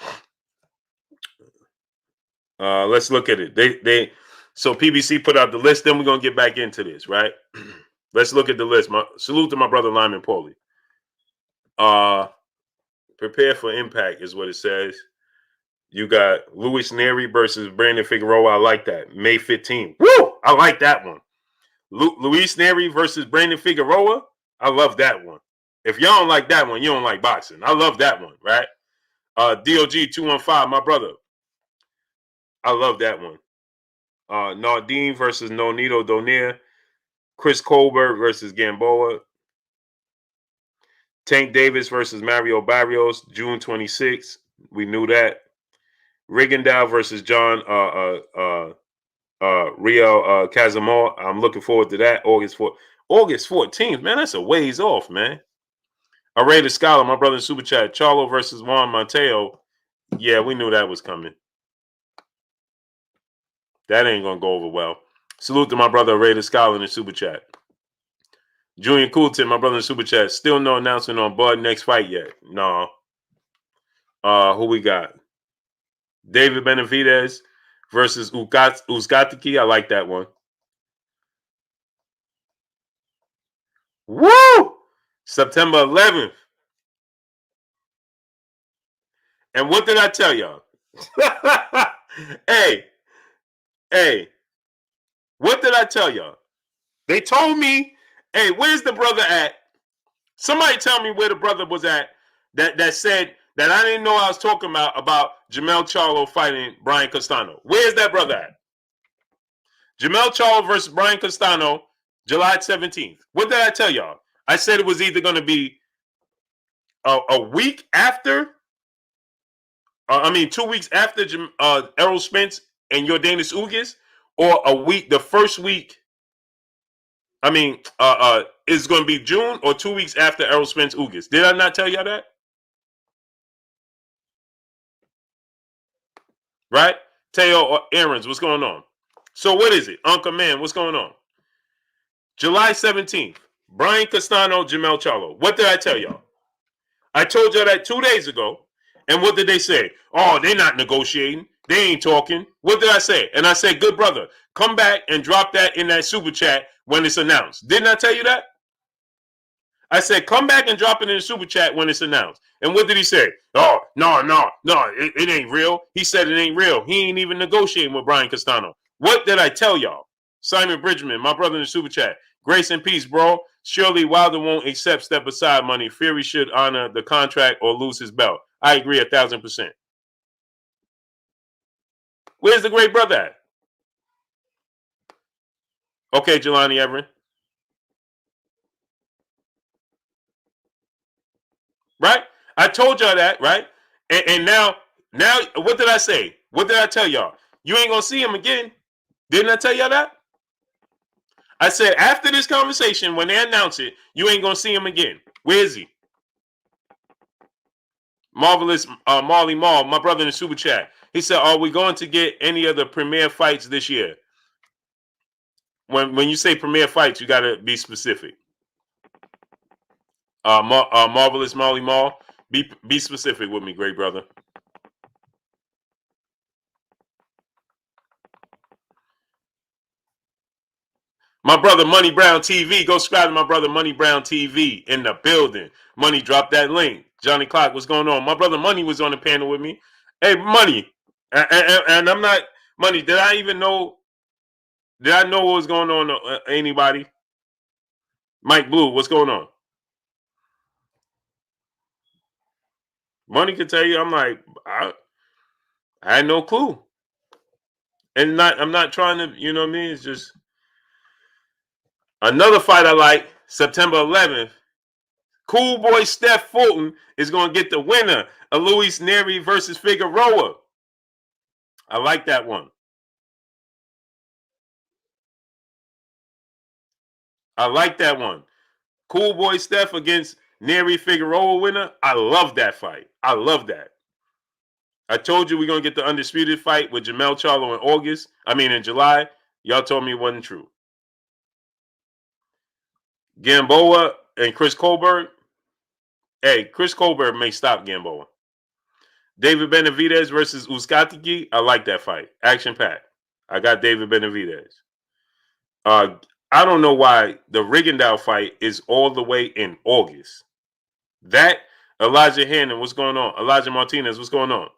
Let's look at it. So PBC put out the list. Then we're gonna get back into this, right? Let's look at the list. Salute to my brother Lyman Paulie. Prepare for impact is what it says. You got Luis Neri versus Brandon Figueroa. I like that. May 15th. Woo! I like that one. Luis Neri versus Brandon Figueroa. I love that one. If y'all don't like that one, you don't like boxing. I love that one, right? DOG 215, my brother. I love that one. Nardine versus Nonito Donaire. Chris Colbert versus Gamboa. Tank Davis versus Mario Barrios, June 26th. We knew that. Rigondeaux versus John Real Casimir. I'm looking forward to that. August 14th, man. That's a ways off, man. Array the Scholar, my brother in super chat. Charlo versus Juan Mateo. Yeah, we knew that was coming. That ain't gonna go over well. Salute to my brother Array the Scholar in the super chat. Julian Coulton, my brother in super chat. Still no announcement on Bud next fight yet. No. Who we got? David Benavidez versus Uzgatiki. I like that one. Woo! September 11th. And what did I tell y'all? Hey, what did I tell y'all? They told me, hey, where's the brother at? Somebody tell me where the brother was at that said that I didn't know I was talking about Jermell Charlo fighting Brian Castano. Where's that brother at? Jermell Charlo versus Brian Castano, July 17th. What did I tell y'all? I said it was either going to be a week after, 2 weeks after Errol Spence and Yordenis Ugas, or the first week. It's going to be June or 2 weeks after Errol Spence Ugas. Did I not tell y'all that? Right? Teo Aarons, what's going on? So what is it? Uncle Man, what's going on? July 17th, Brian Castano, Jermell Charlo. What did I tell y'all? I told y'all that 2 days ago. And what did they say? Oh, they're not negotiating. They ain't talking. What did I say? And I said, good brother, come back and drop that in that super chat when it's announced. Didn't I tell you that? I said, come back and drop it in the super chat when it's announced. And what did he say? Oh, no, it ain't real. He said it ain't real. He ain't even negotiating with Brian Castano. What did I tell y'all? Simon Bridgman, my brother in the super chat. Grace and peace, bro. Surely Wilder won't accept step aside money. Fury should honor the contract or lose his belt. I agree 1,000%. Where's the great brother at? Okay, Jelani Everett. Right? I told y'all that, right? And now, what did I say? What did I tell y'all? You ain't gonna see him again. Didn't I tell y'all that? I said after this conversation, when they announce it, you ain't gonna see him again. Where is he? Marvelous Marley Mall, my brother in the super chat. He said, "Are we going to get any of the premier fights this year?" When you say premier fights, you gotta be specific. Marvelous Marley Mall, be specific with me, great brother. My brother Money Brown TV. Go subscribe to my brother Money Brown TV in the building. Money, drop that link. Johnny Clock, what's going on? My brother Money was on the panel with me. Hey, Money. And I'm not, Money, did I know what was going on? Anybody? Mike Blue, what's going on? Money could tell you, I'm like, I had no clue. And I'm not trying to, you know what I mean? It's just another fight I like, September 11th. Cool boy Steph Fulton is going to get the winner of Luis Neri versus Figueroa. I like that one. I like that one. Cool boy Steph against Neri Figueroa winner. I love that fight. I love that. I told you we're going to get the undisputed fight with Jermell Charlo in July. Y'all told me it wasn't true. Gamboa and Chris Colbert. Hey, Chris Colbert may stop Gamboa. David Benavidez versus Uzcategui. I like that fight. Action packed. I got David Benavidez. I don't know why the Rigondeaux fight is all the way in August. That Elijah Hannon, what's going on? Elijah Martinez, what's going on?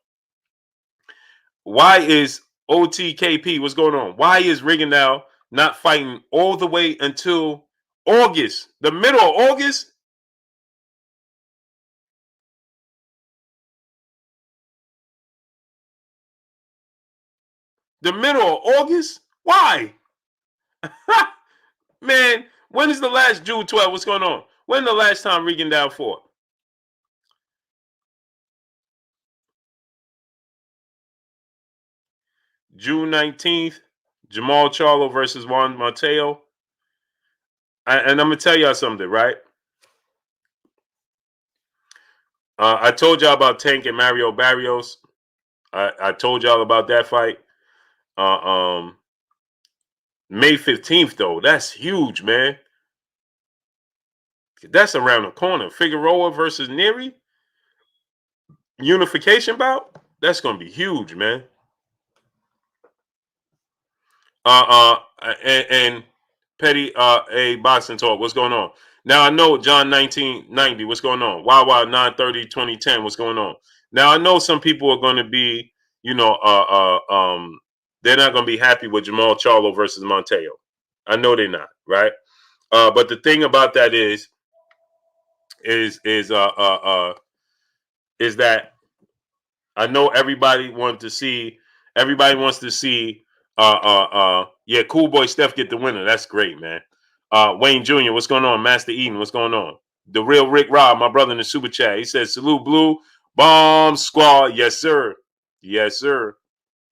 Why is OTKP, what's going on? Why is Rigondeaux not fighting all the way until August? The middle of August? The middle of August? Why? Man, when is the last June 12? What's going on? When the last time Rigondeaux fought? June 19th, Jamal Charlo versus Juan Mateo. And I'm going to tell y'all something, right? I told y'all about Tank and Mario Barrios. I told y'all about that fight. May 15th, though. That's huge, man. That's around the corner. Figueroa versus Neri. Unification bout. That's going to be huge, man. And Petty A Boxing Talk, what's going on? Now I know John 1990, what's going on? Wawa 930 2010, what's going on? Now I know some people are going to be, they're not going to be happy with Jamal Charlo versus Monteo. I know they're not, right? But the thing about that is that I know everybody wants to see, yeah, Cool Boy Steph get the winner. That's great, man. Wayne Jr., what's going on? Master Eden, what's going on? The real Rick Rob, my brother in the super chat. He says, salute Blue, Bomb Squad. Yes, sir. Yes, sir.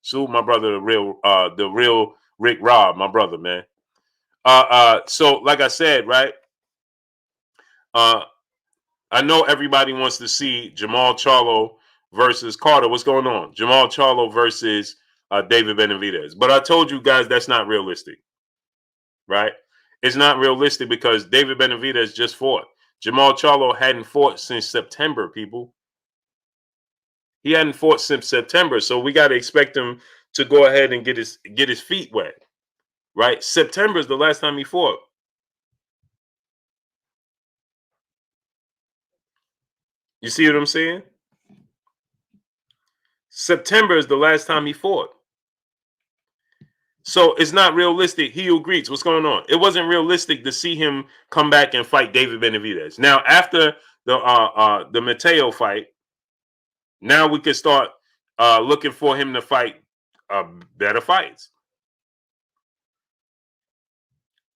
Salute my brother, the real Rick Rob, my brother, man. So like I said, right? I know everybody wants to see Jamal Charlo versus Carter. What's going on? Jamal Charlo versus David Benavidez. But I told you guys that's not realistic, right? It's not realistic because David Benavidez just fought. Jamal Charlo hadn't fought since September, people. He hadn't fought since September, so we got to expect him to go ahead and get his feet wet. Right? September is the last time he fought. You see what I'm saying? September is the last time he fought. So it's not realistic. He agrees. What's going on? It wasn't realistic to see him come back and fight David Benavidez. Now, after the Mateo fight, now we can start looking for him to fight better fights.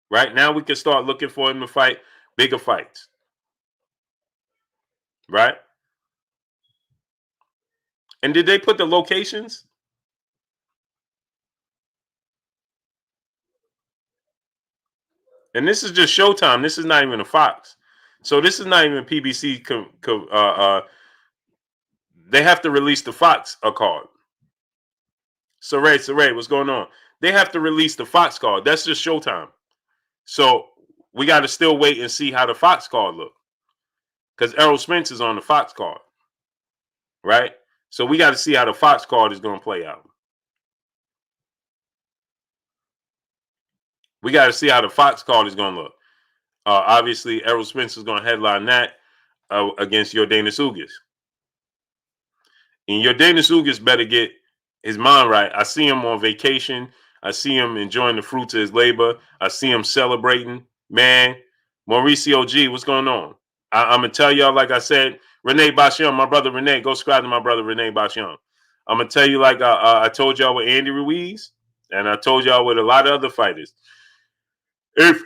Right now, we can start looking for him to fight bigger fights. Right? And did they put the locations? And this is just Showtime. This is not even a Fox. So this is not even PBC. They have to release the Fox card. Saray, what's going on? They have to release the Fox card. That's just Showtime. So we got to still wait and see how the Fox card look. Because Errol Spence is on the Fox card. Right? So we got to see how the Fox card is going to play out. We got to see how the Fox card is going to look. Obviously, Errol Spence is going to headline that against Yordenis Ugas. And Yordenis Ugas better get his mind right. I see him on vacation. I see him enjoying the fruits of his labor. I see him celebrating. Man, Mauricio G, what's going on? I'm going to tell y'all, like I said, Renee Basham, my brother Renee, go subscribe to my brother Renee Basham. I'm going to tell you like I told y'all with Andy Ruiz, and I told y'all with a lot of other fighters. If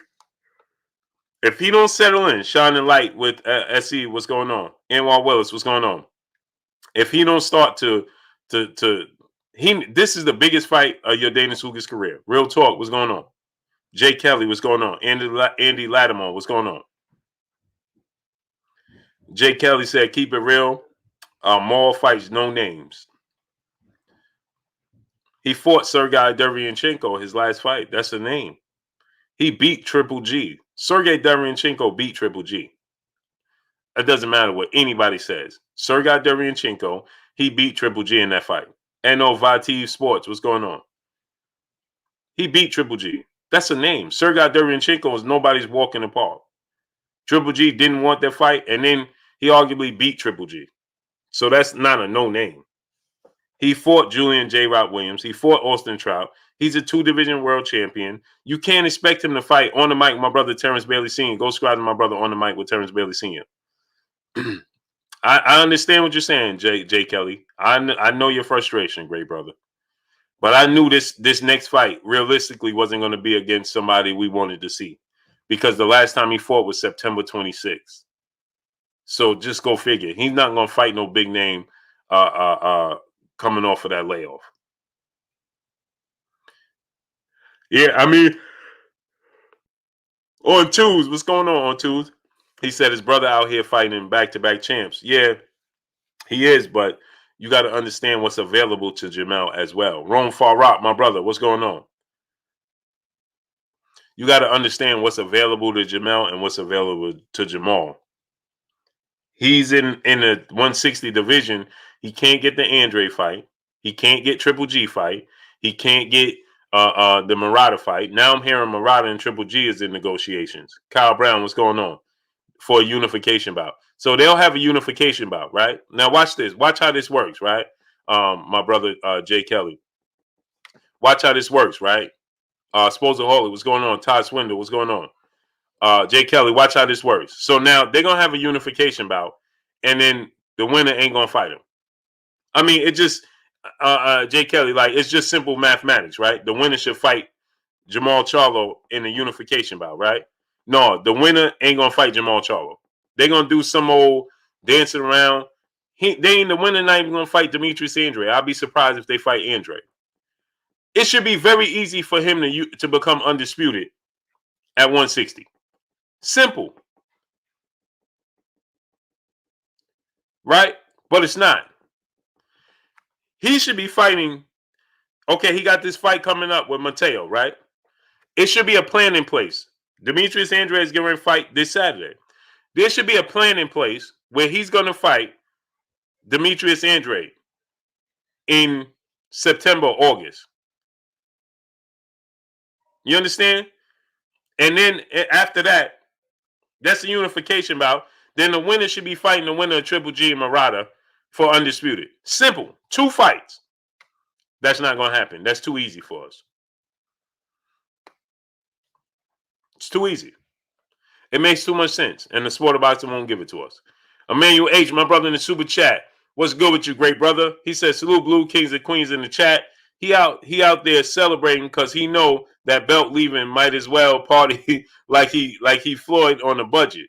he don't settle in, shining light with SE, what's going on? Anwar Willis, what's going on? If he don't start this is the biggest fight of Yordenis Ugas' career. Real talk, what's going on? Jay Kelly, what's going on? Andy Lattimore, what's going on? Jay Kelly said, keep it real. Maul fights, no names. He fought Sergey Derevyanchenko his last fight. That's a name. He beat Triple G. Sergey Derevyanchenko beat Triple G. It doesn't matter what anybody says. Sergey Derevyanchenko, he beat Triple G in that fight. NO Vativ Sports, what's going on? He beat Triple G. That's a name. Sergey Derevyanchenko is nobody's walk in the park. Triple G didn't want that fight, and then he arguably beat Triple G. So that's not a no name. He fought Julian J. Rock Williams. He fought Austin Trout. He's a 2-division world champion. You can't expect him to fight on the mic, my brother Terrence Bailey Sr. Go subscribe to my brother on the mic with Terrence Bailey Sr. I understand what you're saying, Jay Kelly. I know your frustration, great brother. But I knew this next fight realistically wasn't going to be against somebody we wanted to see, because the last time he fought was September 26th. So just go figure. He's not going to fight no big name coming off of that layoff. Yeah, I mean, on twos, what's going on twos? He said his brother out here fighting back-to-back champs. Yeah, he is, but you got to understand what's available to Jamel as well. Rome Farrock, my brother, what's going on? You got to understand what's available to Jamel and what's available to Jamal. He's in the 160 division. He can't get the Andre fight. He can't get Triple G fight. He can't get the Murata fight. Now I'm hearing Murata and Triple G is in negotiations. Kyle Brown, what's going on? For a unification bout. So they'll have a unification bout, right? Now watch this. Watch how this works, right? My brother Jay Kelly. Watch how this works, right? Sposaholy, what's going on? Todd Swindle, what's going on? Jay Kelly, watch how this works. So now they're gonna have a unification bout, and then the winner ain't gonna fight him. I mean, it just Jay Kelly, like, it's just simple mathematics, right? The winner should fight Jamal Charlo in the unification bout, right? No, the winner ain't gonna fight Jamal Charlo. They're gonna do some old dancing around. The winner not even gonna fight Demetrius Andre. I'll be surprised if they fight Andre. It should be very easy for him to become undisputed at 160. Simple. Right? But it's not. He should be fighting. Okay, he got this fight coming up with Mateo, right? It should be a plan in place. Demetrius Andre is getting ready to fight this Saturday. There should be a plan in place where he's going to fight Demetrius Andre in September, August. You understand? And then after that, that's the unification bout. Then the winner should be fighting the winner of Triple G and Murata for undisputed. Simple. 2 fights. That's not going to happen. That's too easy for us. It's too easy. It makes too much sense. And the sport of boxing won't give it to us. Emmanuel H., my brother in the super chat. What's good with you, great brother? He says, salute Blue Kings and Queens in the chat. He out there celebrating because he know that belt leaving might as well party like he Floyd on the budget.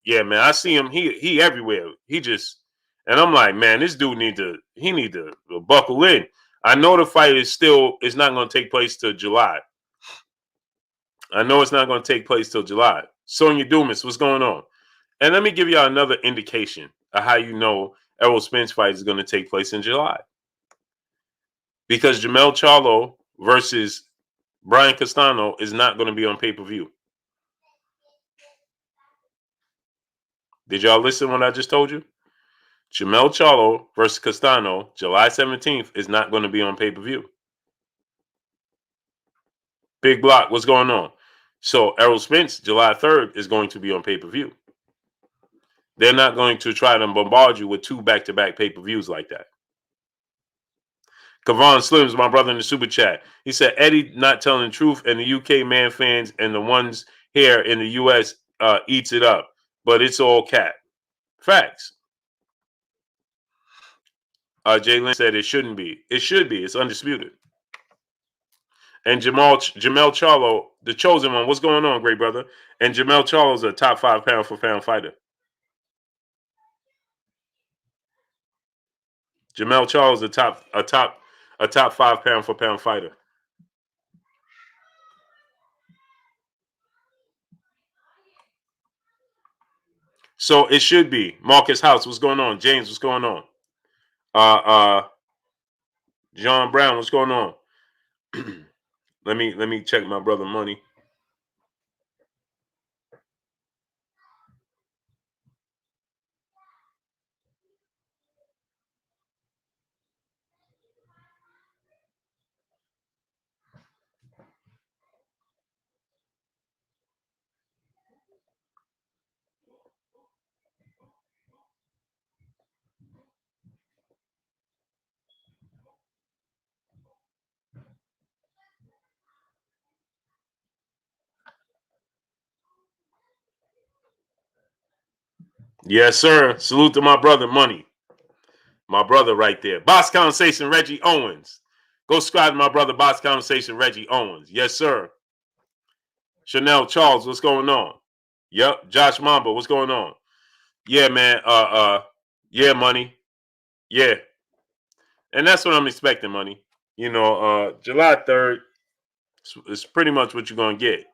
Yeah, man, I see him. He everywhere. He just, and I'm like, man, this dude need to buckle in. I know the fight is not going to take place till July. I know it's not going to take place till July. Sonya Dumas, what's going on? And let me give y'all another indication of how you know Errol Spence fight is going to take place in July. Because Jermell Charlo versus Brian Castano is not going to be on pay-per-view. Did y'all listen to what I just told you? Jermell Charlo versus Castano, July 17th, is not going to be on pay-per-view. Big Block, what's going on? So Errol Spence, July 3rd, is going to be on pay-per-view. They're not going to try to bombard you with 2 back-to-back pay-per-views like that. Kavon Slims, my brother in the super chat. He said, Eddie not telling the truth, and the UK man fans and the ones here in the US eats it up. But it's all cat. Facts. Jay Lynn said it shouldn't be. It should be. It's undisputed. And Jermell Charlo, the chosen one. What's going on, great brother? And Jermell Charlo is a top 5 pound-for-pound fighter. Jermell Charlo is a top 5 pound-for-pound fighter. So it should be. Marcus House, what's going on? James, what's going on? John Brown, what's going on? let me check my brother Money. Yes, sir. Salute to my brother Money. My brother right there. Box Conversation, Reggie Owens. Go subscribe to my brother, Box Conversation, Reggie Owens. Yes, sir. Chanel Charles, what's going on? Yep. Josh Mamba, what's going on? Yeah, man. Yeah, Money. Yeah. And that's what I'm expecting, Money. You know, July 3rd is pretty much what you're going to get.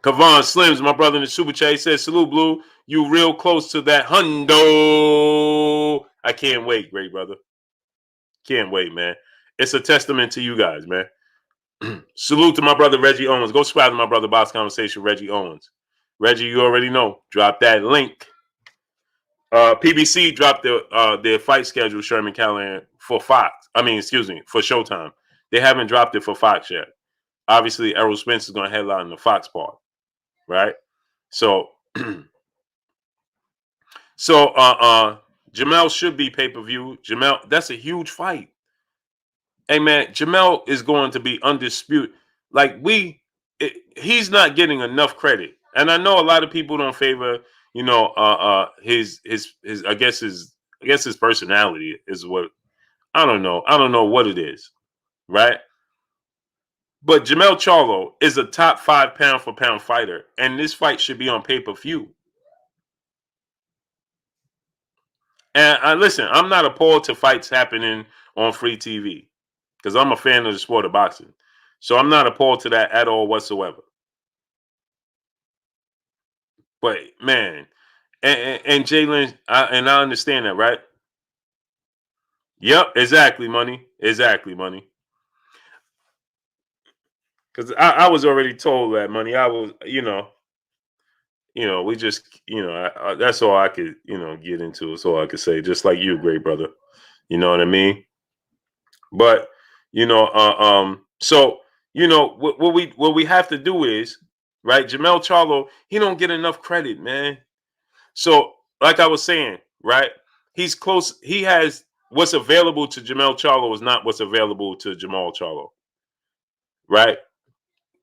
Kavon Slims, my brother in the super chat, says, salute, Blue. You real close to that hundo. I can't wait, great brother. Can't wait, man. It's a testament to you guys, man. Salute to my brother Reggie Owens. Go subscribe to my brother Box Conversation, Reggie Owens. Reggie, you already know. Drop that link. PBC dropped their fight schedule, Sherman Callahan, for Fox. For Showtime. They haven't dropped it for Fox yet. Obviously, Errol Spence is going to headline the Fox part, right? So, Jermell should be pay-per-view. Jermell, that's a huge fight. Hey, man, Jermell is going to be undisputed. Like, he's not getting enough credit. And I know a lot of people don't favor, his I guess his personality is what, I don't know. I don't know what it is, right? But Jermell Charlo is a top 5 pound-for-pound fighter, and this fight should be on pay-per-view. And listen, I'm not appalled to fights happening on free TV because I'm a fan of the sport of boxing. So I'm not appalled to that at all whatsoever. But, man, and Jalen, I understand that, right? Yep, exactly, Money. Exactly, Money. Because I was already told that, Money. I was, we just, that's all I could, get into. That's all I could say. Just like you, great brother. You know what I mean? But so what we have to do is, right, Jermell Charlo, he don't get enough credit, man. So, like I was saying, right, he's close. He has what's available to Jermell Charlo is not what's available to Jamal Charlo, right?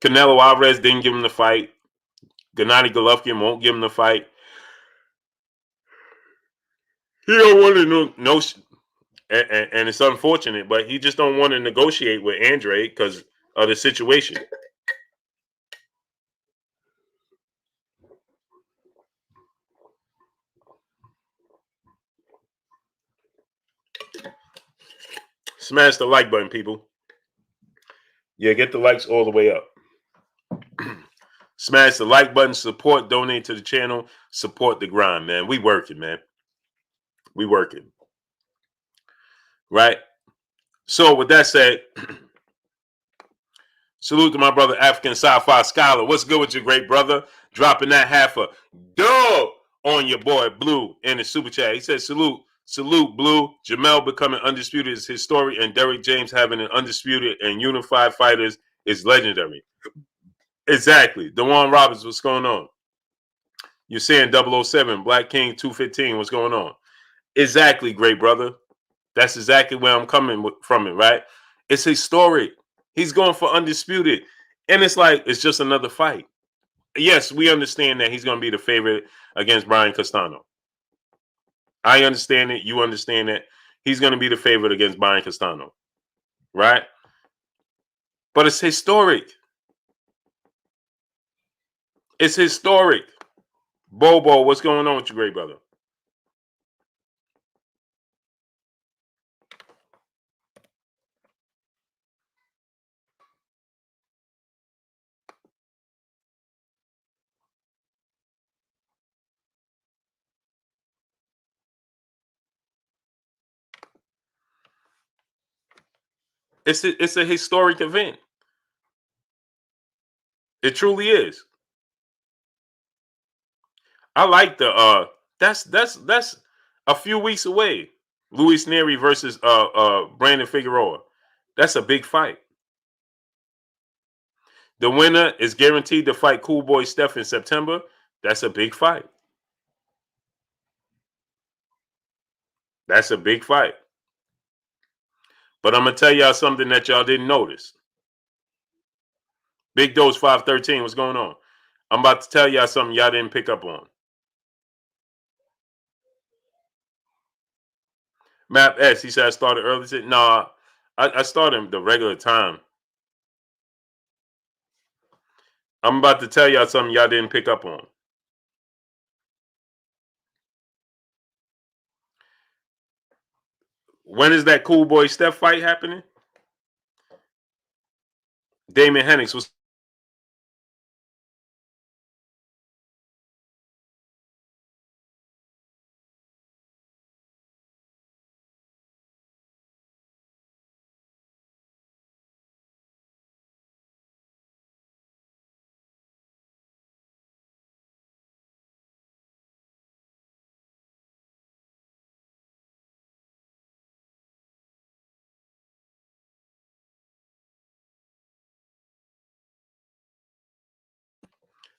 Canelo Alvarez didn't give him the fight. Gennady Golovkin won't give him the fight. He don't want to know and it's unfortunate, but he just don't want to negotiate with Andre because of the situation. Smash the like button, people. Yeah, get the likes all the way up. Smash the like button, support, donate to the channel, support the grind, man. We working, man. We working. Right? So with that said, salute to my brother African Sci-Fi Scholar. What's good with you, great brother? Dropping that half a dub on your boy Blue in the super chat. He said, salute Blue. Jamel becoming undisputed is his story, and Derrick James having an undisputed and unified fighters is legendary. Exactly. DeJuan Roberts, what's going on? You're saying 007, Black King 215, what's going on? Exactly, great brother. That's exactly where I'm coming from it, right? It's historic. He's going for undisputed. And it's like, it's just another fight. Yes, we understand that he's going to be the favorite against Brian Castano. I understand it. You understand that. He's going to be the favorite against Brian Castano. Right? But it's historic. It's historic. Bobo, what's going on with you, great brother? It's a historic event. It truly is. I like the that's a few weeks away. Luis Neri versus Brandon Figueroa. That's a big fight. The winner is guaranteed to fight Cool Boy Steph in September. That's a big fight. That's a big fight. But I'm gonna tell y'all something that y'all didn't notice. Big Dose 513, what's going on? I'm about to tell y'all something y'all didn't pick up on. Map S, he said I started early. He said, nah, I started the regular time. I'm about to tell y'all something y'all didn't pick up on. When is that Cool Boy Steph fight happening? Damon Hennix was.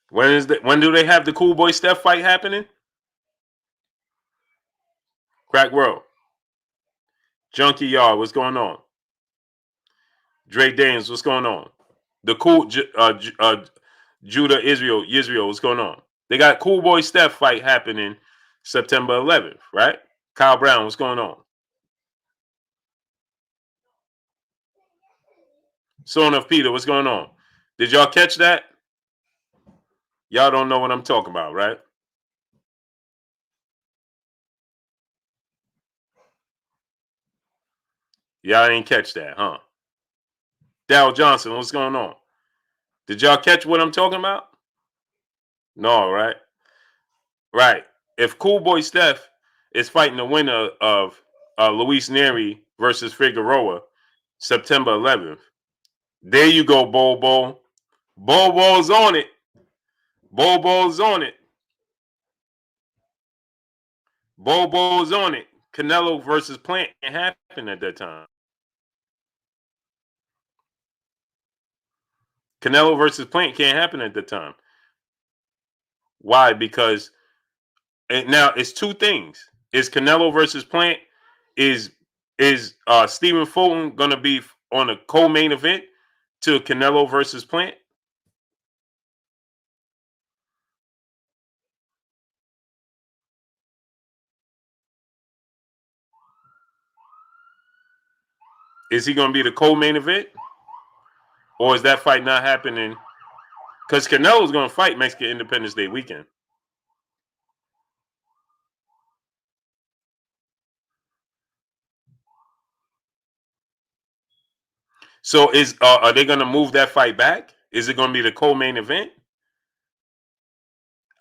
When do they have the Cool Boy Steph fight happening? Crack World. Junkie Yard, what's going on? Dre Dames, what's going on? The cool Judah Israel, what's going on? They got Cool Boy Steph fight happening September 11th, right? Kyle Brown, what's going on? Son of Peter, what's going on? Did y'all catch that? Y'all don't know what I'm talking about, right? Y'all ain't catch that, huh? Dow Johnson, what's going on? Did y'all catch what I'm talking about? No, right? Right. If Cool Boy Steph is fighting the winner of Luis Neri versus Figueroa, September 11th, there you go, Bobo. Bobo's on it. Bobo's on it. Bobo's on it. Canelo versus Plant can't happen at that time. Canelo versus Plant can't happen at the time. Why? Because now it's two things. Is Canelo versus Plant? Is Stephen Fulton gonna be on a co-main event to Canelo versus Plant? Is he gonna be the co-main event? Or is that fight not happening? Because Canelo's gonna fight Mexican Independence Day weekend. So are they gonna move that fight back? Is it gonna be the co-main event?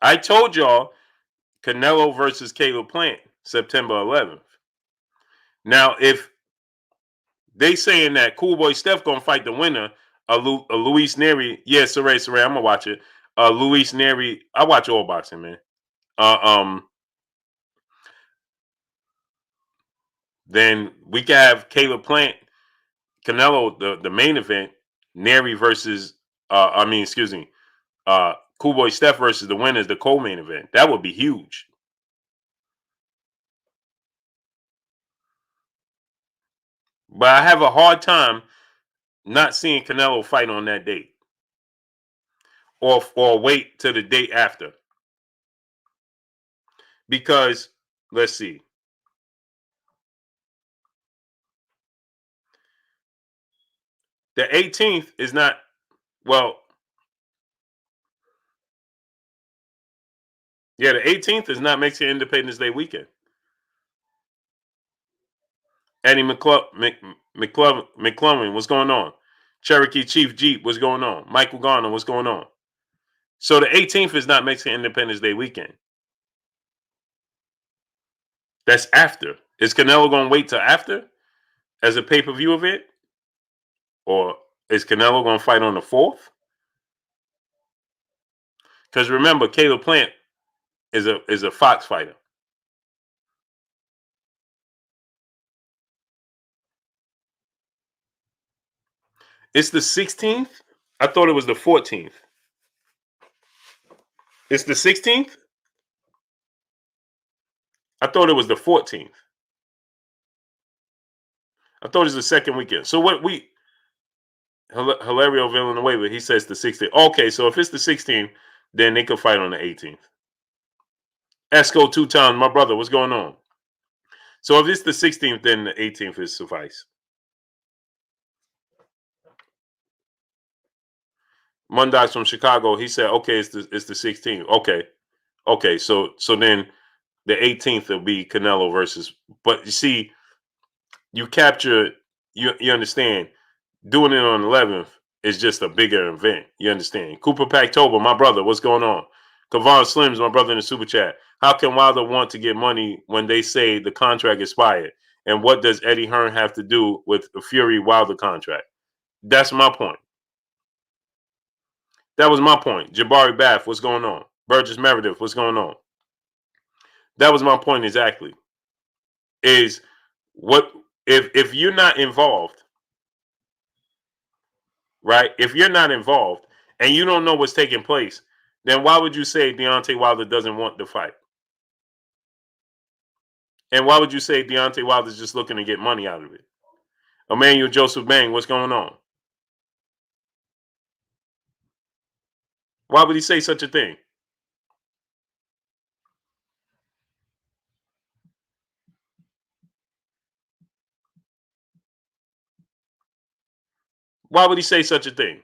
I told y'all Canelo versus Caleb Plant, September 11th. Now, if they saying that Cool Boy Steph gonna fight the winner, Luis Neri, yeah, Saray, I'm gonna watch it. Luis Neri, I watch all boxing, man. Uh, um, then we can have Caleb Plant, Canelo, the main event, Neri versus, excuse me, Cool Boy Steph versus the winners, the co-main event. That would be huge. But I have a hard time not seeing Canelo fight on that date, or wait till the date after. Because let's see, the 18th is not well. Yeah, the 18th is not Mexican Independence Day weekend. Eddie McClellan, what's going on? Cherokee Chief Jeep, what's going on? Michael Garner, what's going on? So the 18th is not Mexican Independence Day weekend. That's after. Is Canelo going to wait till after as a pay-per-view event? Or is Canelo going to fight on the 4th? Because remember, Caleb Plant is a Fox fighter. It's the 16th? I thought it was the 14th. It's the 16th? I thought it was the 14th. I thought it was the second weekend. So what Hilario Villanueva, he says the 16th. Okay, so if it's the 16th, then they could fight on the 18th. Esco 2 times, my brother, what's going on? So if it's the 16th, then the 18th is suffice. Mundox from Chicago, he said, okay, it's the 16th. Okay, so then the 18th will be Canelo versus. But you see, you understand, doing it on the 11th is just a bigger event. You understand? Cooper Pactober, my brother, what's going on? Kavon Slims, my brother in the super chat. How can Wilder want to get money when they say the contract expired? And what does Eddie Hearn have to do with the Fury Wilder contract? That's my point. That was my point. Jabari Bath, what's going on? Burgess Meredith, what's going on? That was my point exactly. Is what if you're not involved, right? If you're not involved and you don't know what's taking place, then why would you say Deontay Wilder doesn't want the fight? And why would you say Deontay Wilder's just looking to get money out of it? Emmanuel Joseph Bang, what's going on? Why would he say such a thing? Why would he say such a thing?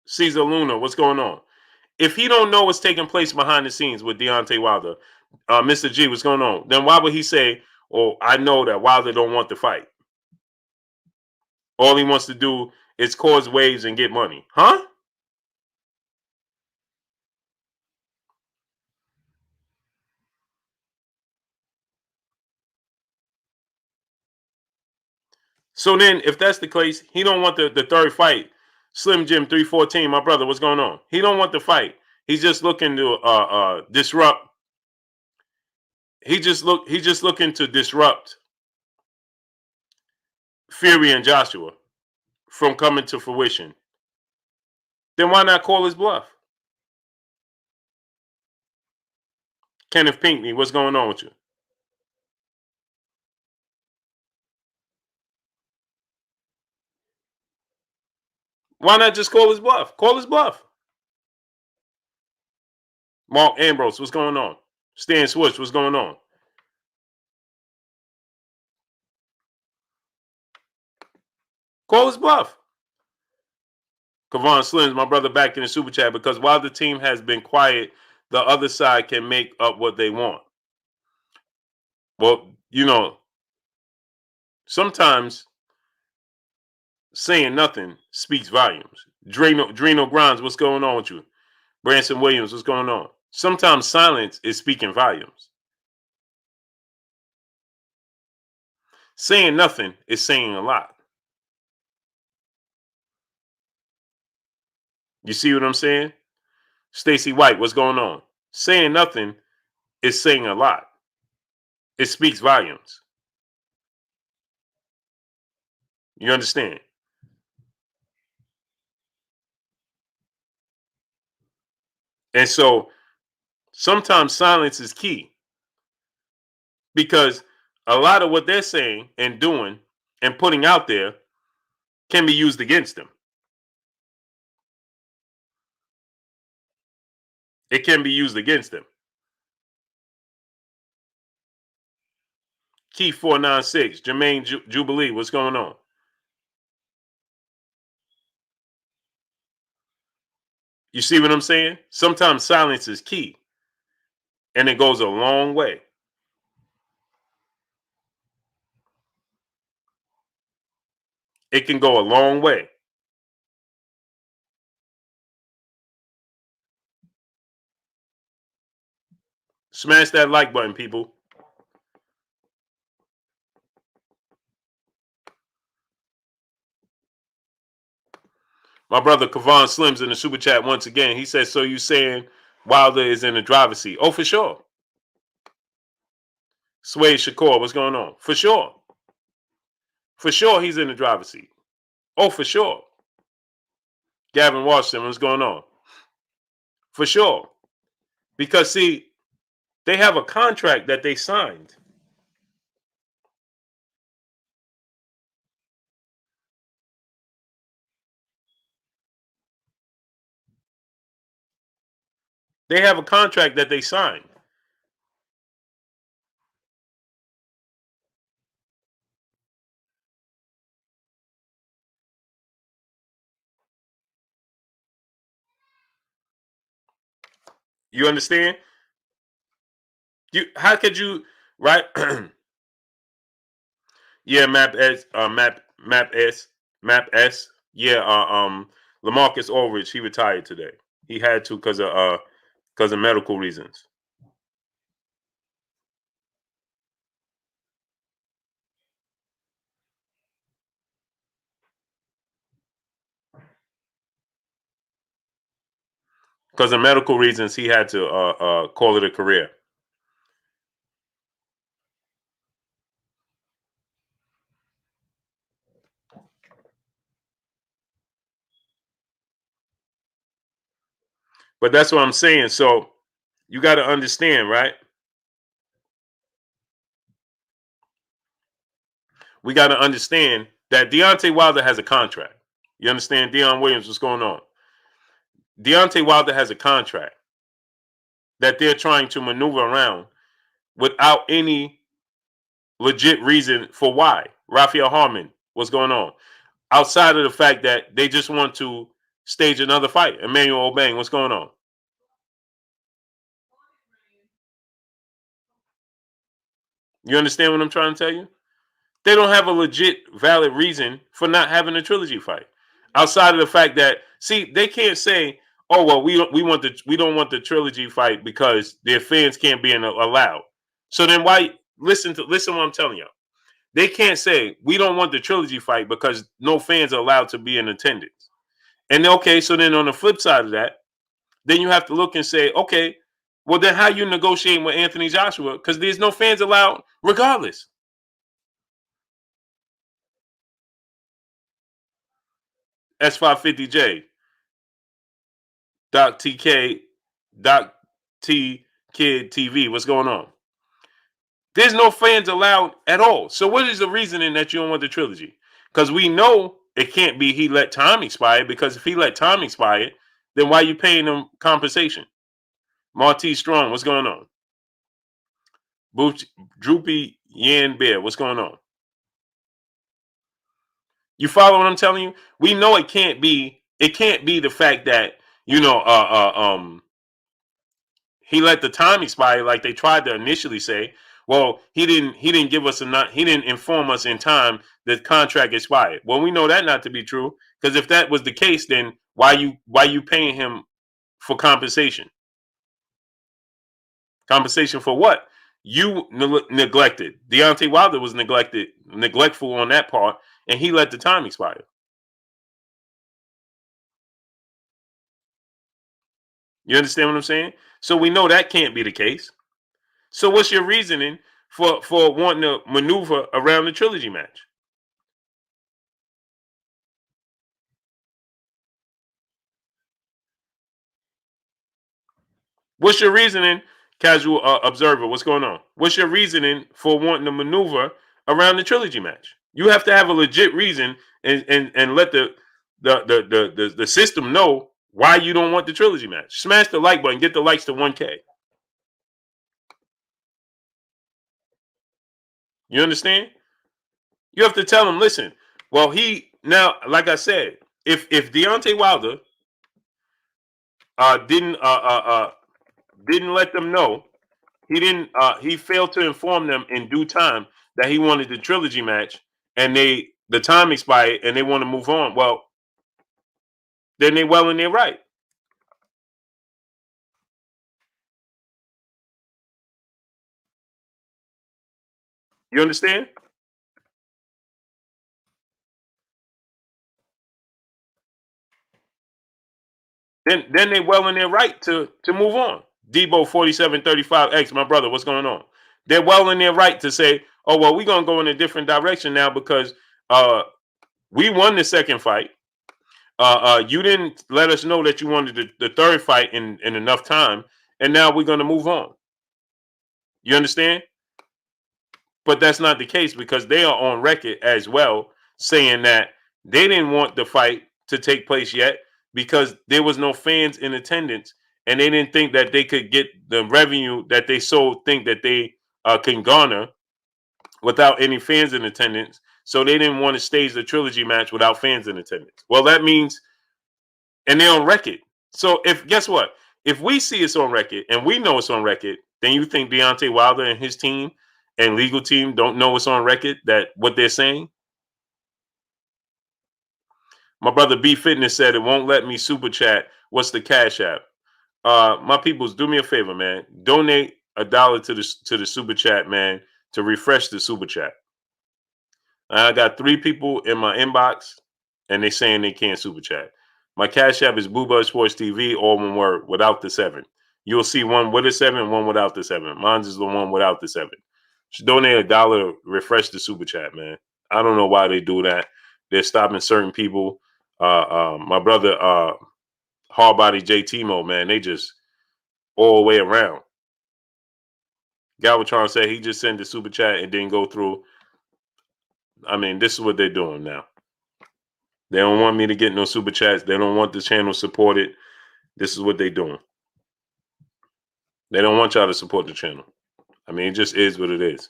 Caesar Luna, what's going on? If he don't know what's taking place behind the scenes with Deontay Wilder, Mr. G, what's going on? Then why would he say, "Oh, I know that Wilder don't want the fight. All he wants to do is cause waves and get money." Huh? So then, if that's the case, he don't want the third fight. Slim Jim 314, my brother, what's going on? He don't want the fight. He's just looking to disrupt He's just looking to disrupt Fury and Joshua from coming to fruition. Then why not call his bluff? Kenneth Pinkney, what's going on with you? Why not just call his bluff? Call his bluff. Mark Ambrose, what's going on? Stan Switch, what's going on? Call his bluff. Kavon Slims, my brother, back in the super chat, because while the team has been quiet, the other side can make up what they want. Well, sometimes saying nothing speaks volumes. Drino Grimes, what's going on with you? Branson Williams, what's going on? Sometimes silence is speaking volumes. Saying nothing is saying a lot. You see what I'm saying? Stacy White, what's going on? Saying nothing is saying a lot. It speaks volumes. You understand? And so sometimes silence is key, because a lot of what they're saying and doing and putting out there can be used against them. It can be used against them. Key 496, Jermaine Jubilee, what's going on? You see what I'm saying? Sometimes silence is key, and it goes a long way. It can go a long way. Smash that like button, people. My brother Kavon Slims in the super chat once again. He says, so you saying Wilder is in the driver's seat? Oh, for sure. Sway Shakur, what's going on? For sure. For sure he's in the driver's seat. Oh, for sure. Gavin Washington, what's going on? For sure. Because, see, they have a contract that they signed. They have a contract that they signed. You understand? How could you, right? Yeah, Map S. Yeah, LaMarcus Aldridge, he retired today. He had to because of medical reasons. Because of medical reasons, he had to call it a career. But that's what I'm saying. So you got to understand, right? We got to understand that Deontay Wilder has a contract. You understand? Deion Williams, what's going on? Deontay Wilder has a contract that they're trying to maneuver around without any legit reason for why. Raphael Harmon, what's going on? Outside of the fact that they just want to stage another fight. Emmanuel Obeng, what's going on? You understand what I'm trying to tell you? They don't have a legit, valid reason for not having a trilogy fight. Outside of the fact that, see, they can't say, "Oh well, we don't want the trilogy fight because their fans can't be allowed." So then why listen what I'm telling you? They can't say we don't want the trilogy fight because no fans are allowed to be in attendance. And okay, so then on the flip side of that, then you have to look and say, okay, Well, then how you negotiating with Anthony Joshua? Because there's no fans allowed regardless. S550J. Doc TK. Doc T Kid TV. What's going on? There's no fans allowed at all. So what is the reasoning that you don't want the trilogy? Because we know it can't be he let time expire, because if he let time expire, then why are you paying him compensation? Marty Strong, what's going on? Droopy Yan Bear, what's going on? You follow what I'm telling you? We know it can't be the fact that, he let the time expire like they tried to initially say. Well, he didn't give us he didn't inform us in time that contract expired. Well, we know that not to be true, because if that was the case, then why you paying him for compensation? Compensation for what? You neglected. Deontay Wilder was neglectful on that part, and he let the time expire. You understand what I'm saying? So we know that can't be the case. So what's your reasoning for wanting to maneuver around the trilogy match? What's your reasoning, casual observer? What's going on? What's your reasoning for wanting to maneuver around the trilogy match? You have to have a legit reason, and let the system know why you don't want the trilogy match. Smash the like button, get the likes to 1K. You understand? You have to tell him, listen. Well, now, like I said, if Deontay Wilder didn't let them know, he failed to inform them in due time that he wanted the trilogy match, and the time expired and they want to move on. Well, then they well in their right. You understand? Then they well in their right to move on. Debo 4735X, my brother, what's going on? They're well in their right to say, oh well, we're gonna go in a different direction now because we won the second fight. You didn't let us know that you wanted the third fight in enough time, and now we're gonna move on. You understand? But that's not the case, because they are on record as well saying that they didn't want the fight to take place yet because there was no fans in attendance, and they didn't think that they could get the revenue that they think that they can garner without any fans in attendance. So they didn't want to stage the trilogy match without fans in attendance. Well, that means, and they're on record. So guess what? If we see it's on record and we know it's on record, then you think Deontay Wilder and his team and legal team don't know it's on record, that what they're saying? My brother B Fitness said it won't let me super chat. What's the Cash App? My peoples, do me a favor, man. Donate $1 to the super chat, man, to refresh the super chat. I got 3 people in my inbox, and they saying they can't super chat. My Cash App is Booba Sports TV, all one word, without the 7. You'll see one with a 7, one without the 7. Mine's is the one without the 7. Just donate $1, refresh the super chat, man. I don't know why they do that. They're stopping certain people. My brother, Hardbody JT-Mo, man, they just all the way around. Galvatron said he just sent the super chat and didn't go through. I mean, this is what they're doing now. They don't want me to get no super chats. They don't want the channel supported. This is what they're doing. They don't want y'all to support the channel. I mean, it just is what it is.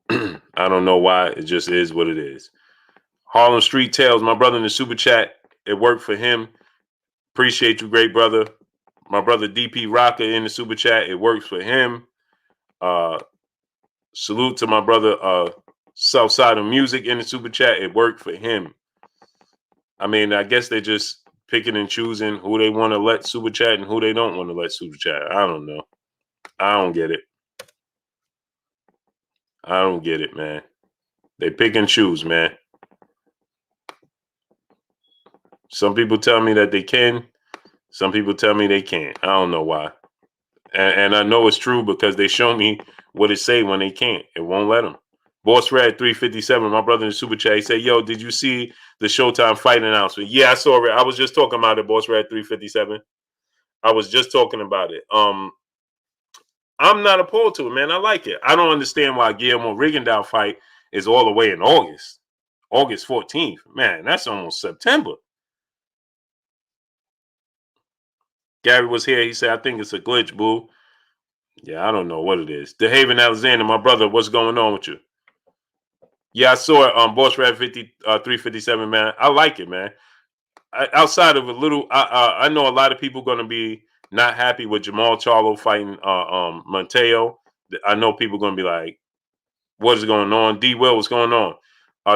I don't know why. It just is what it is. Harlem Street Tales, my brother in the super chat. It worked for him. Appreciate you, great brother. My brother DP Rocker in the super chat. It works for him. Salute to my brother Southside of Music in the super chat. It worked for him. I mean, I guess they're just picking and choosing who they want to let super chat and who they don't want to let super chat. I don't know. I don't get it. I don't get it, man. They pick and choose, man. Some people tell me that they can. Some people tell me they can't. I don't know why. And I know it's true because they show me what it say when they can't. It won't let them. Boss Red 357, my brother in the super chat, he said, yo, did you see the Showtime fight announcement? Yeah, I saw it. I was just talking about it, Boss Red 357. I was just talking about it. I'm not opposed to it, man. I like it. I don't understand why Guillermo Rigondeaux fight is all the way in August. August 14th. Man, that's almost September. Gary was here. He said, I think it's a glitch, boo. Yeah, I don't know what it is. DeHaven Alexander, my brother, what's going on with you? Yeah, I saw it on Boss Red 357, man. I like it, man. Outside of a little, I know a lot of people going to be not happy with Jamal Charlo fighting Monteo. I know people going to be like, what is going on? D. Will, what's going on?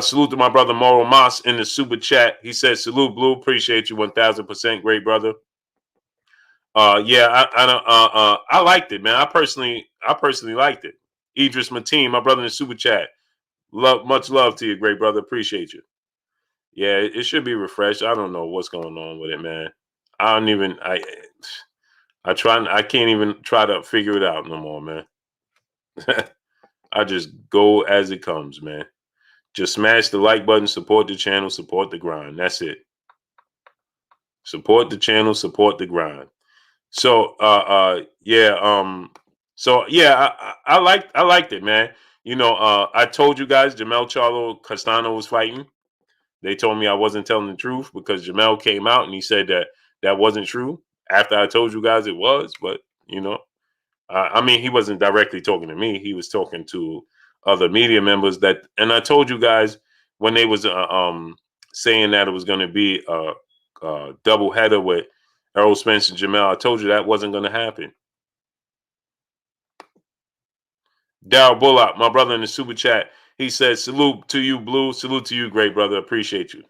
Salute to my brother Moro Moss in the super chat. He said, salute, Blue. Appreciate you 1000%. Great, brother. Yeah, I liked it, man. I personally liked it. Idris Mateen, my brother in the super chat. Much love to you, great brother. Appreciate you. Yeah, it should be refreshed. I don't know what's going on with it, man. I don't even. I can't even try to figure it out no more, man. I just go as it comes, man. Just smash the like button, support the channel, support the grind. That's it. Support the channel, support the grind. So I liked it, man. You know, I told you guys Jamel Charlo Castano was fighting. They told me I wasn't telling the truth because Jamel came out and he said that wasn't true after I told you guys it was. But you know, I mean, he wasn't directly talking to me. He was talking to other media members and I told you guys when they was saying that it was going to be a double header with Errol Spence and Jamel. I told you that wasn't going to happen. Daryl Bullock, my brother in the super chat, he said, salute to you, Blue. Salute to you, great brother. Appreciate you.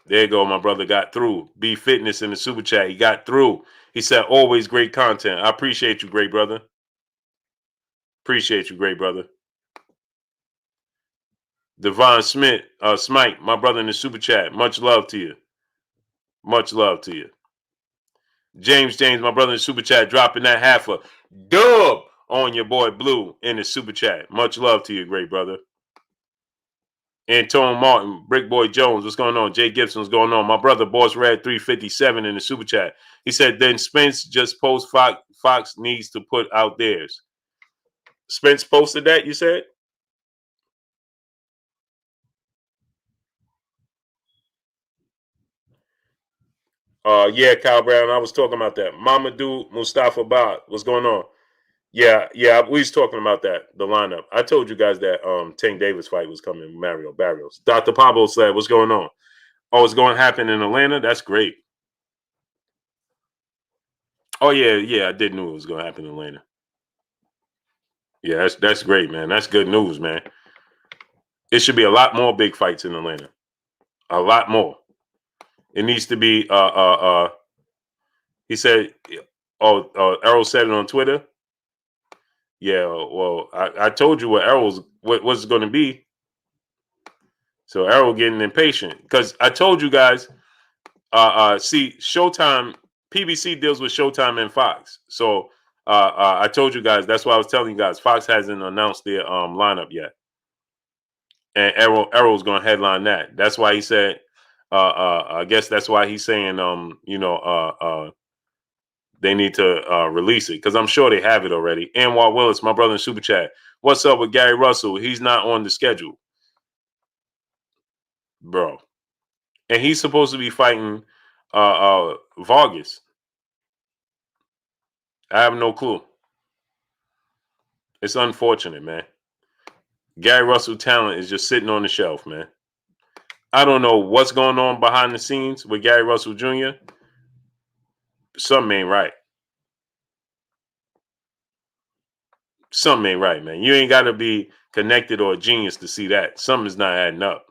There you go. My brother got through. B Fitness in the super chat. He got through. He said, always great content. I appreciate you, great brother. Appreciate you, great brother. Devon Smith, Smite, my brother in the super chat. Much love to you. Much love to you. James, my brother in the super chat, dropping that half a dub on your boy Blue in the super chat. Much love to you, great brother. Antone Martin, Brick Boy Jones, what's going on? Jay Gibson, what's going on? My brother, Boss Red 357 in the super chat. He said, then Spence just post Fox needs to put out theirs. Spence posted that, you said? Yeah, Kyle Brown, I was talking about that. Mamadou Mustafa Ba, what's going on? Yeah, we was talking about that, the lineup. I told you guys that Tank Davis fight was coming, Mario Barrios. Dr. Pablo said, what's going on? Oh, it's going to happen in Atlanta? That's great. Oh, yeah, I did know it was going to happen in Atlanta. Yeah, that's great, man. That's good news, man. It should be a lot more big fights in Atlanta. A lot more. It needs to be he said Errol said it on Twitter. Yeah, well, I told you what was going to be. So Errol getting impatient because I told you guys see Showtime PBC deals with Showtime and Fox. So I told you guys that's why I was telling you guys Fox hasn't announced their lineup yet. And Errol's going to headline that. That's why he said. I guess that's why he's saying, they need to release it because I'm sure they have it already. Anwar Willis, my brother in super chat. What's up with Gary Russell? He's not on the schedule, bro, and he's supposed to be fighting Vargas. I have no clue. It's unfortunate, man. Gary Russell talent is just sitting on the shelf, man. I don't know what's going on behind the scenes with Gary Russell Jr. Something ain't right. Something ain't right, man. You ain't got to be connected or a genius to see that. Something's not adding up.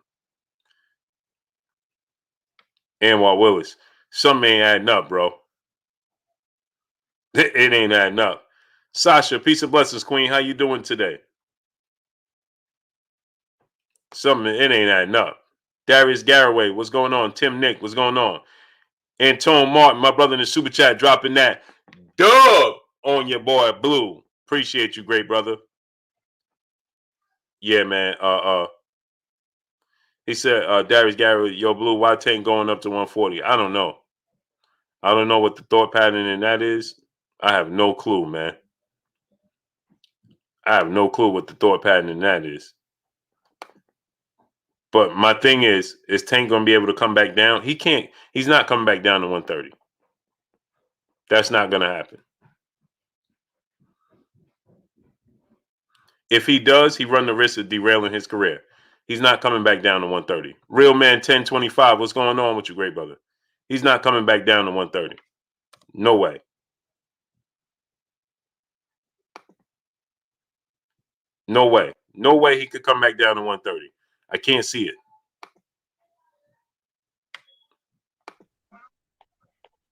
Anwar Willis. Something ain't adding up, bro. It ain't adding up. Sasha, peace and blessings, Queen. How you doing today? Something, it ain't adding up. Darius Garraway, what's going on? Tim Nick, what's going on? Antone Martin, my brother in the super chat, dropping that dub on your boy Blue. Appreciate you, great brother. Yeah, man. He said, Darius Garrett, yo, Blue, why Tank going up to 140? I don't know. I don't know what the thought pattern in that is. I have no clue, man. I have no clue what the thought pattern in that is. But my thing is Tank going to be able to come back down? He can't. He's not coming back down to 130. That's not going to happen. If he does, he run the risk of derailing his career. He's not coming back down to 130. Real man 1025, what's going on with you, great brother? He's not coming back down to 130. No way. No way. No way he could come back down to 130. I can't see it.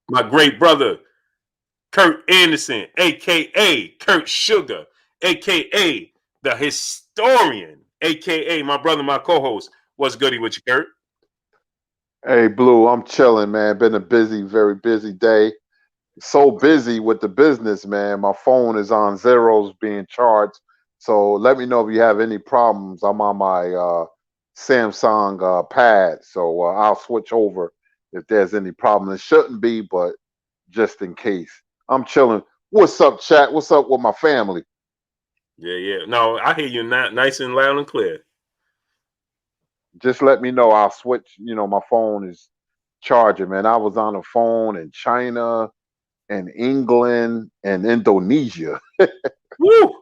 My great brother, Kurt Anderson, a.k.a. Kurt Sugar, a.k.a. the historian, a.k.a. my brother, my co-host. What's goody with you, Kurt? Hey, Blue, I'm chilling, man. Been a busy, very busy day. So busy with the business, man. My phone is on zeros being charged. So let me know if you have any problems. I'm on my Samsung pad, so I'll switch over if there's any problem. It shouldn't be, but just in case. I'm chilling. What's up, chat? What's up with my family? Yeah. No, I hear you nice and loud and clear. Just let me know. I'll switch. My phone is charging, man. I was on the phone in China and England and Indonesia. Woo!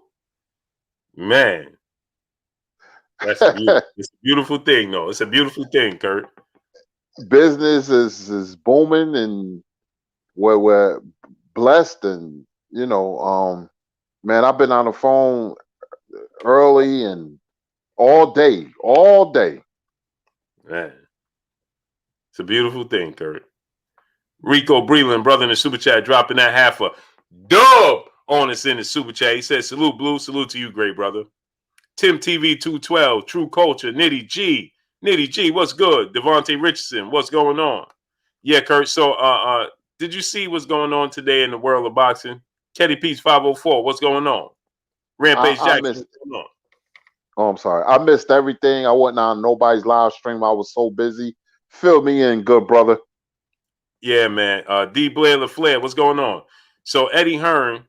Man. It's a beautiful thing, though. It's a beautiful thing, Kurt. Business is booming, and we're blessed, and man, I've been on the phone early and all day. Man. It's a beautiful thing, Kurt. Rico Breland, brother in the super chat, dropping that half a dub on us in the super chat. He says, salute, Blue. Salute to you, great brother. Tim TV 212, True Culture, Nitty G, what's good? Devontae Richardson, what's going on? Yeah, Kurt. So, did you see what's going on today in the world of boxing? Ketty Peace 504, what's going on? Rampage I Jackson, missed. what's going on? Oh, I'm sorry. I missed everything. I wasn't on nobody's live stream. I was so busy. Fill me in, good brother. Yeah, man. D. Blair LaFleur, what's going on? So Eddie Hearn,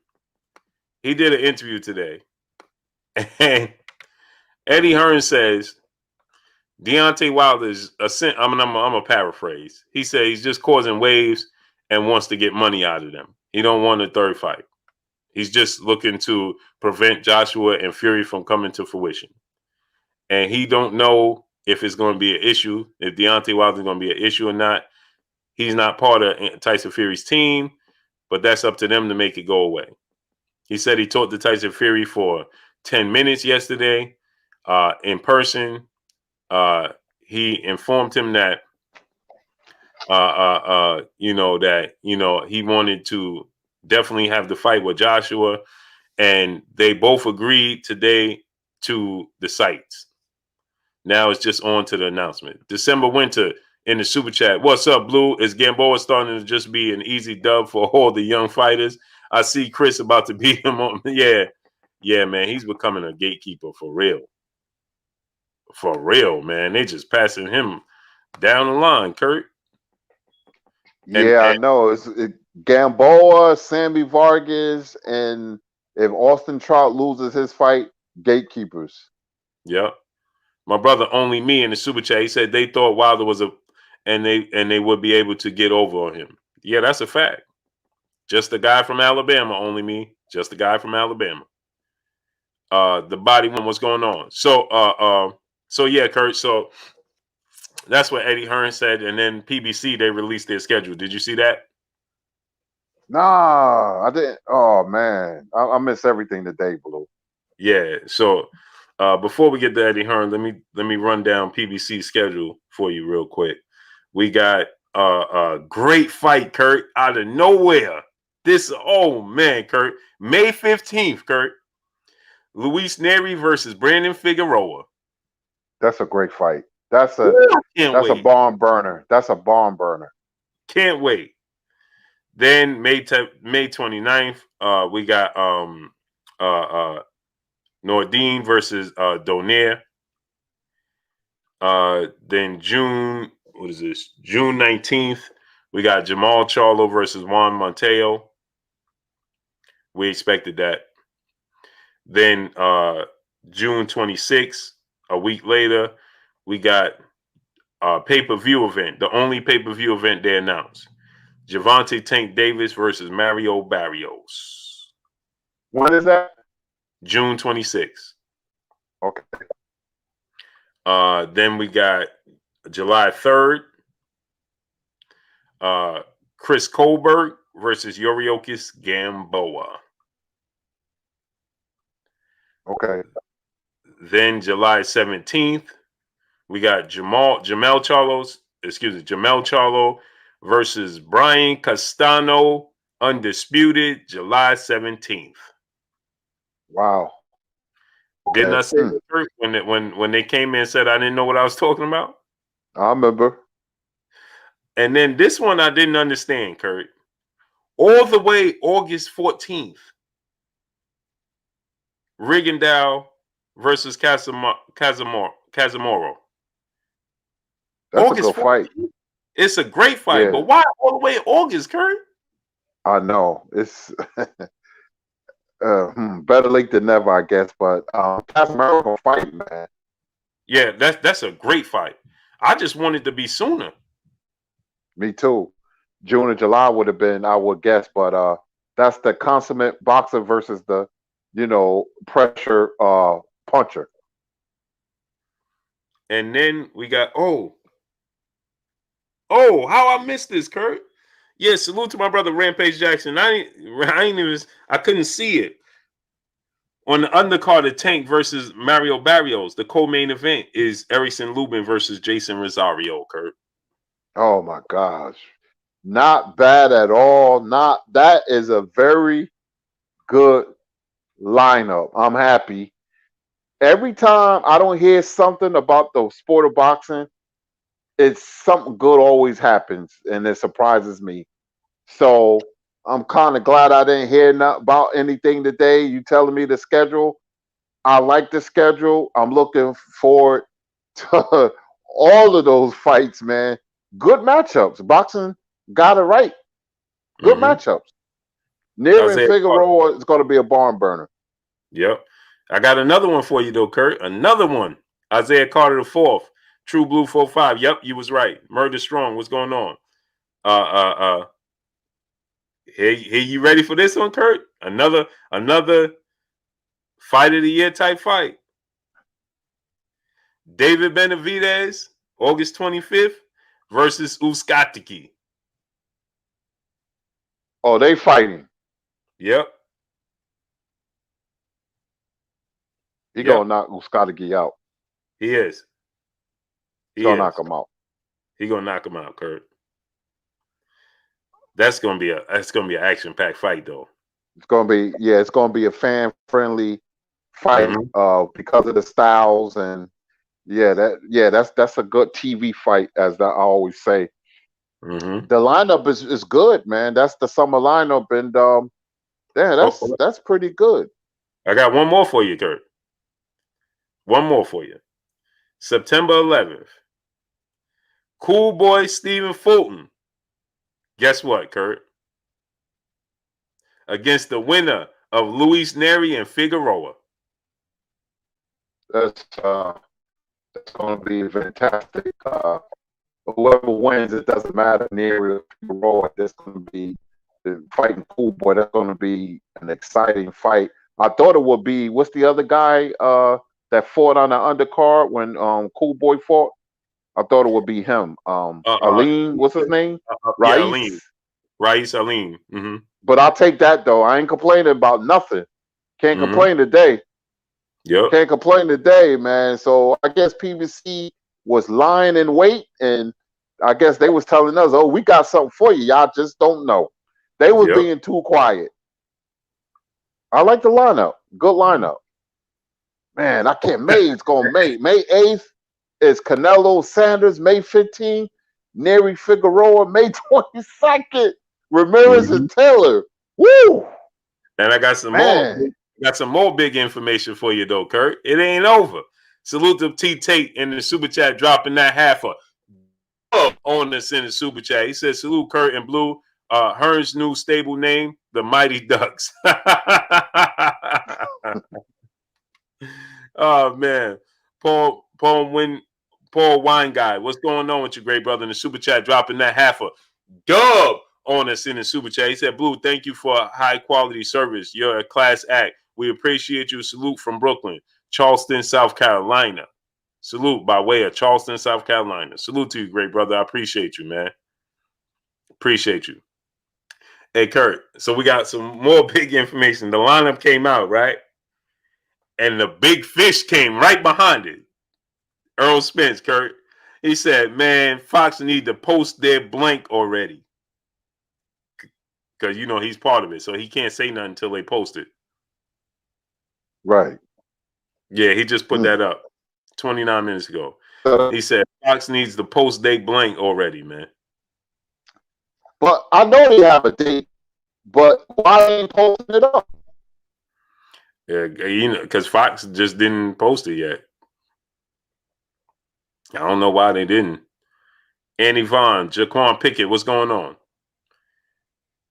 he did an interview today, and Eddie Hearn says Deontay Wilder is I'm a paraphrase. He said he's just causing waves and wants to get money out of them. He don't want a third fight. He's just looking to prevent Joshua and Fury from coming to fruition. And he don't know if it's going to be an issue, if Deontay Wilder is going to be an issue or not. He's not part of Tyson Fury's team, but that's up to them to make it go away. He said he talked to Tyson Fury for 10 minutes yesterday in person. He informed him that, he wanted to definitely have the fight with Joshua, and they both agreed today to the sites. Now it's just on to the announcement. December Winter in the super chat. What's up, Blue? Is Gamboa starting to just be an easy dub for all the young fighters? I see Chris about to beat him on. Yeah, man. He's becoming a gatekeeper for real. For real, man. They just passing him down the line, Kurt. I know. It's Gamboa, Sammy Vargas, and if Austin Trout loses his fight, gatekeepers. Yep. My brother Only Me in the super chat, he said they thought Wilder was and they would be able to get over on him. Yeah, that's a fact. Just a guy from Alabama, Only Me. Just a guy from Alabama. The body one, what's going on? So yeah, Kurt. So that's what Eddie Hearn said, and then PBC, they released their schedule. Did you see that? Nah, I didn't. Oh man, I miss everything today, Blue. Yeah. So before we get to Eddie Hearn, let me run down PBC's schedule for you real quick. We got a great fight, Kurt, out of nowhere. Kurt, May 15th, Kurt. Luis Neri versus Brandon Figueroa. That's a great fight. That's a barn burner. That's a barn burner. Can't wait. Then May 29th, we got Nordine versus Donaire. Then June 19th, we got Jamal Charlo versus Juan Monteo. We expected that. Then June 26th, a week later, we got a pay-per-view event, the only pay-per-view event they announced. Gervonta Tank Davis versus Mario Barrios. When is that? June 26th. Okay. Then we got July 3rd. Chris Colbert versus Yuriorkis Gamboa. Okay. Then July 17th, we got Jamel Charlo versus Brian Castano, undisputed, July 17th. Wow. Okay. Didn't I say it first when they came in and said I didn't know what I was talking about? I remember. And then this one I didn't understand, Kurt. All the way August 14th, Rigondeaux versus Casamoro. That's August a good fight. It's a great fight, Yeah. but why all the way August, Kurt? I know. It's better late than never, I guess. But Casamoro fight, man. Yeah, that's a great fight. I just wanted to be sooner. Me too. June or July would have been, I would guess, but that's the consummate boxer versus the, pressure puncher. And then we got how I missed this, Kurt. Yeah, salute to my brother Rampage Jackson. I couldn't see it. On the undercard of Tank versus Mario Barrios, the co-main event is Erickson Lubin versus Jason Rosario, Kurt. Oh my gosh. Not bad at all. That is a very good lineup. I'm happy. Every time I don't hear something about the sport of boxing, it's something good always happens, and it surprises me. So I'm kind of glad I didn't hear about anything today. You telling me the schedule? I like the schedule. I'm looking forward to all of those fights, man. Good matchups. Boxing got it right. Good matchups. Near and Figueroa is going to be a barn burner. Yep. I got another one for you, though, Kurt. Another one. Isaiah Carter IV. True Blue 4-5. Yep, you was right. Murder Strong. What's going on? Hey, you ready for this one, Kurt? Another fight of the year type fight. David Benavidez, August 25th, versus Uskatiki. Oh, they fighting. Yep. He gonna knock Uskatiki out. He is. He's gonna knock him out. He gonna knock him out, Kurt. That's gonna be an action-packed fight, though. It's gonna be a fan-friendly fight because of the styles, and that's a good TV fight, as I always say. The lineup is good, man. That's the summer lineup, and that's pretty good. I got one more for you, Kurt. One more for you. September 11th. Cool boy Stephen Fulton. Guess what, Kurt? Against the winner of Luis Neri and Figueroa. That's going to be fantastic. Whoever wins, it doesn't matter. Neri or Figueroa, that's going to be fighting Cool Boy. That's going to be an exciting fight. I thought it would be, what's the other guy that fought on the undercard when Cool Boy fought? I thought it would be him. Aline, what's his name? Rais. Rais Aline. But I'll take that, though. I ain't complaining about nothing. Can't complain today. Yep. Can't complain today, man. So I guess PBC was lying in wait, and I guess they was telling us, oh, we got something for you. Y'all just don't know. They was being too quiet. I like the lineup. Good lineup. Man, I can't. May 8th is Canelo Sanders. May 15th. Neri Figueroa, May 22nd. Ramirez and Taylor. Woo! And I got some Man. more. Got some more big information for you though, Kurt. It ain't over. Salute to T Tate in the super chat, dropping that half a on this in the super chat. He said, "Salute Kurt and Blue. Hearn's new stable name, the Mighty Ducks." Oh man, Paul Wine Guy, what's going on with you, great brother? In the super chat, dropping that half a dub on us in the super chat. He said, "Blue, thank you for a high quality service. You're a class act. We appreciate you. Salute from Brooklyn, Charleston, South Carolina. Salute by way of Charleston, South Carolina. Salute to you, great brother. I appreciate you, man. Appreciate you." Hey, Kurt. So we got some more big information. The lineup came out, right? And the big fish came right behind it. Earl Spence, Kurt. He said, "Man, Fox need to post their blank already." Because, you know, he's part of it. So he can't say nothing until they post it. Right. Yeah, he just put that up 29 minutes ago. He said, "Fox needs to post their blank already, man." But I know they have a date, but why ain't posting it up? Yeah, you know, because Fox just didn't post it yet. I don't know why they didn't. Annie Vaughn, Jaquan Pickett, what's going on?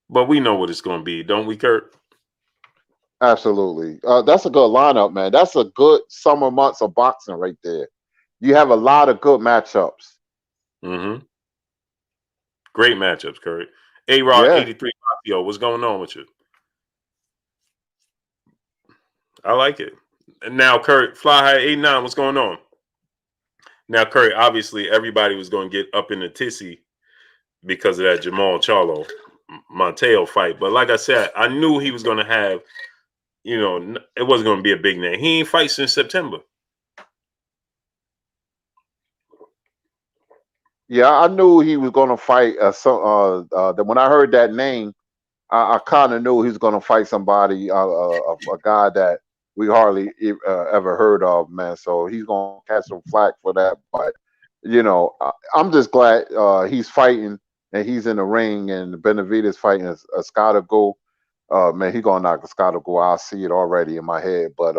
But we know what it's going to be, don't we, Kurt? Absolutely. That's a good lineup, man. That's a good summer months of boxing right there. You have a lot of good matchups. Mm-hmm. Great matchups, Kurt. A-Rod, 83 Mafio, what's going on with you? I like it. And now, Kurt, Fly High 89, what's going on? Now, Kurt, obviously, everybody was going to get up in the tissy because of that Jamal Charlo Monteo fight. But like I said, I knew he was going to have, you know, it wasn't going to be a big name. He ain't fight since September. Yeah, I knew he was going to fight. When I heard that name, I kind of knew he was going to fight somebody, a guy that we hardly ever heard of, man. So he's going to catch some flack for that. But, you know, I'm just glad he's fighting and he's in the ring, and Benavidez fighting Escadago. Man, he's going to knock Escadago. I see it already in my head. But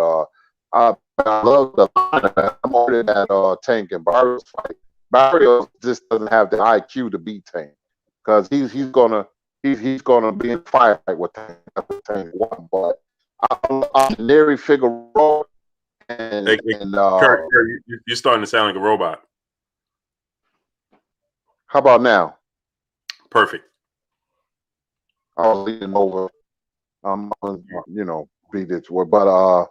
I love the lineup. I'm more than that Tank and Barrios fight. Barrios just doesn't have the IQ to beat Tank, because he's gonna be in fight with Tank. But I'm Neri Figueroa and Kurt, you're starting to sound like a robot. How about now? Perfect. I was leaning over. You know, beat it to it. But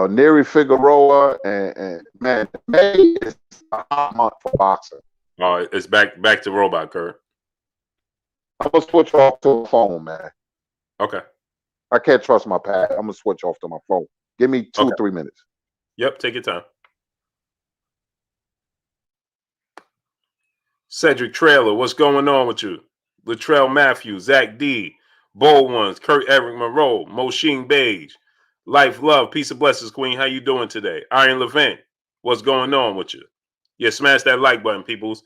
Neri Figueroa and man, May is a hot month for boxing. It's back to robot, Kurt. I'm gonna switch off to the phone, man. Okay. I can't trust my pad. I'm gonna switch off to my phone. Give me 2-3 minutes. Yep, take your time. Cedric Trailer, what's going on with you? Latrell Matthews, Zach D, Bold Ones, Kurt Eric Monroe, Moshin Beige, Life Love, Peace and Blessings, Queen. How you doing today? Iron Levent, what's going on with you? Yeah, smash that like button, peoples.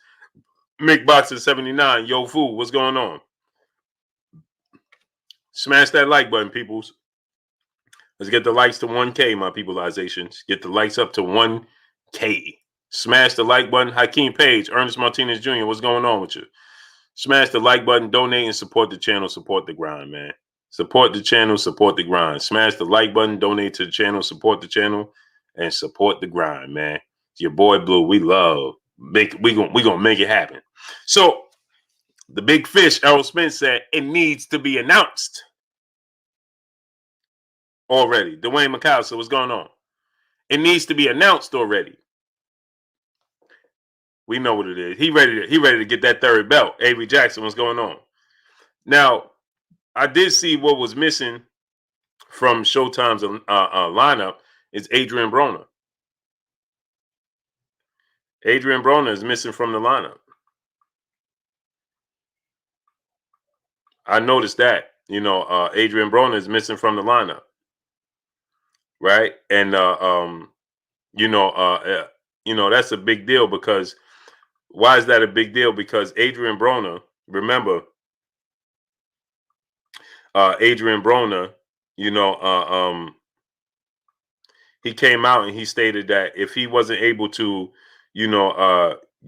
Mick Boxer 79, Yo Fu, what's going on? Smash that like button, peoples. Let's get the likes to 1K, my peopleizations. Get the likes up to 1K. Smash the like button. Hakeem Page, Ernest Martinez Jr., what's going on with you? Smash the like button, donate, and support the channel. Support the grind, man. Support the channel, support the grind. Smash the like button, donate to the channel, support the channel, and support the grind, man. It's your boy Blue. We love. We gonna make it happen. So the big fish, Errol Spence said, it needs to be announced already. Dwayne McAllister, what's going on? It needs to be announced already. We know what it is. He ready to get that third belt. Avery Jackson, what's going on? Now, I did see what was missing from Showtime's lineup is Adrian Broner. Adrian Broner is missing from the lineup. I noticed that. You know, Adrian Broner is missing from the lineup. Right? And you know, that's a big deal because Why is that a big deal? Because Adrian Broner, remember, Adrian Broner, he came out and he stated that if he wasn't able to,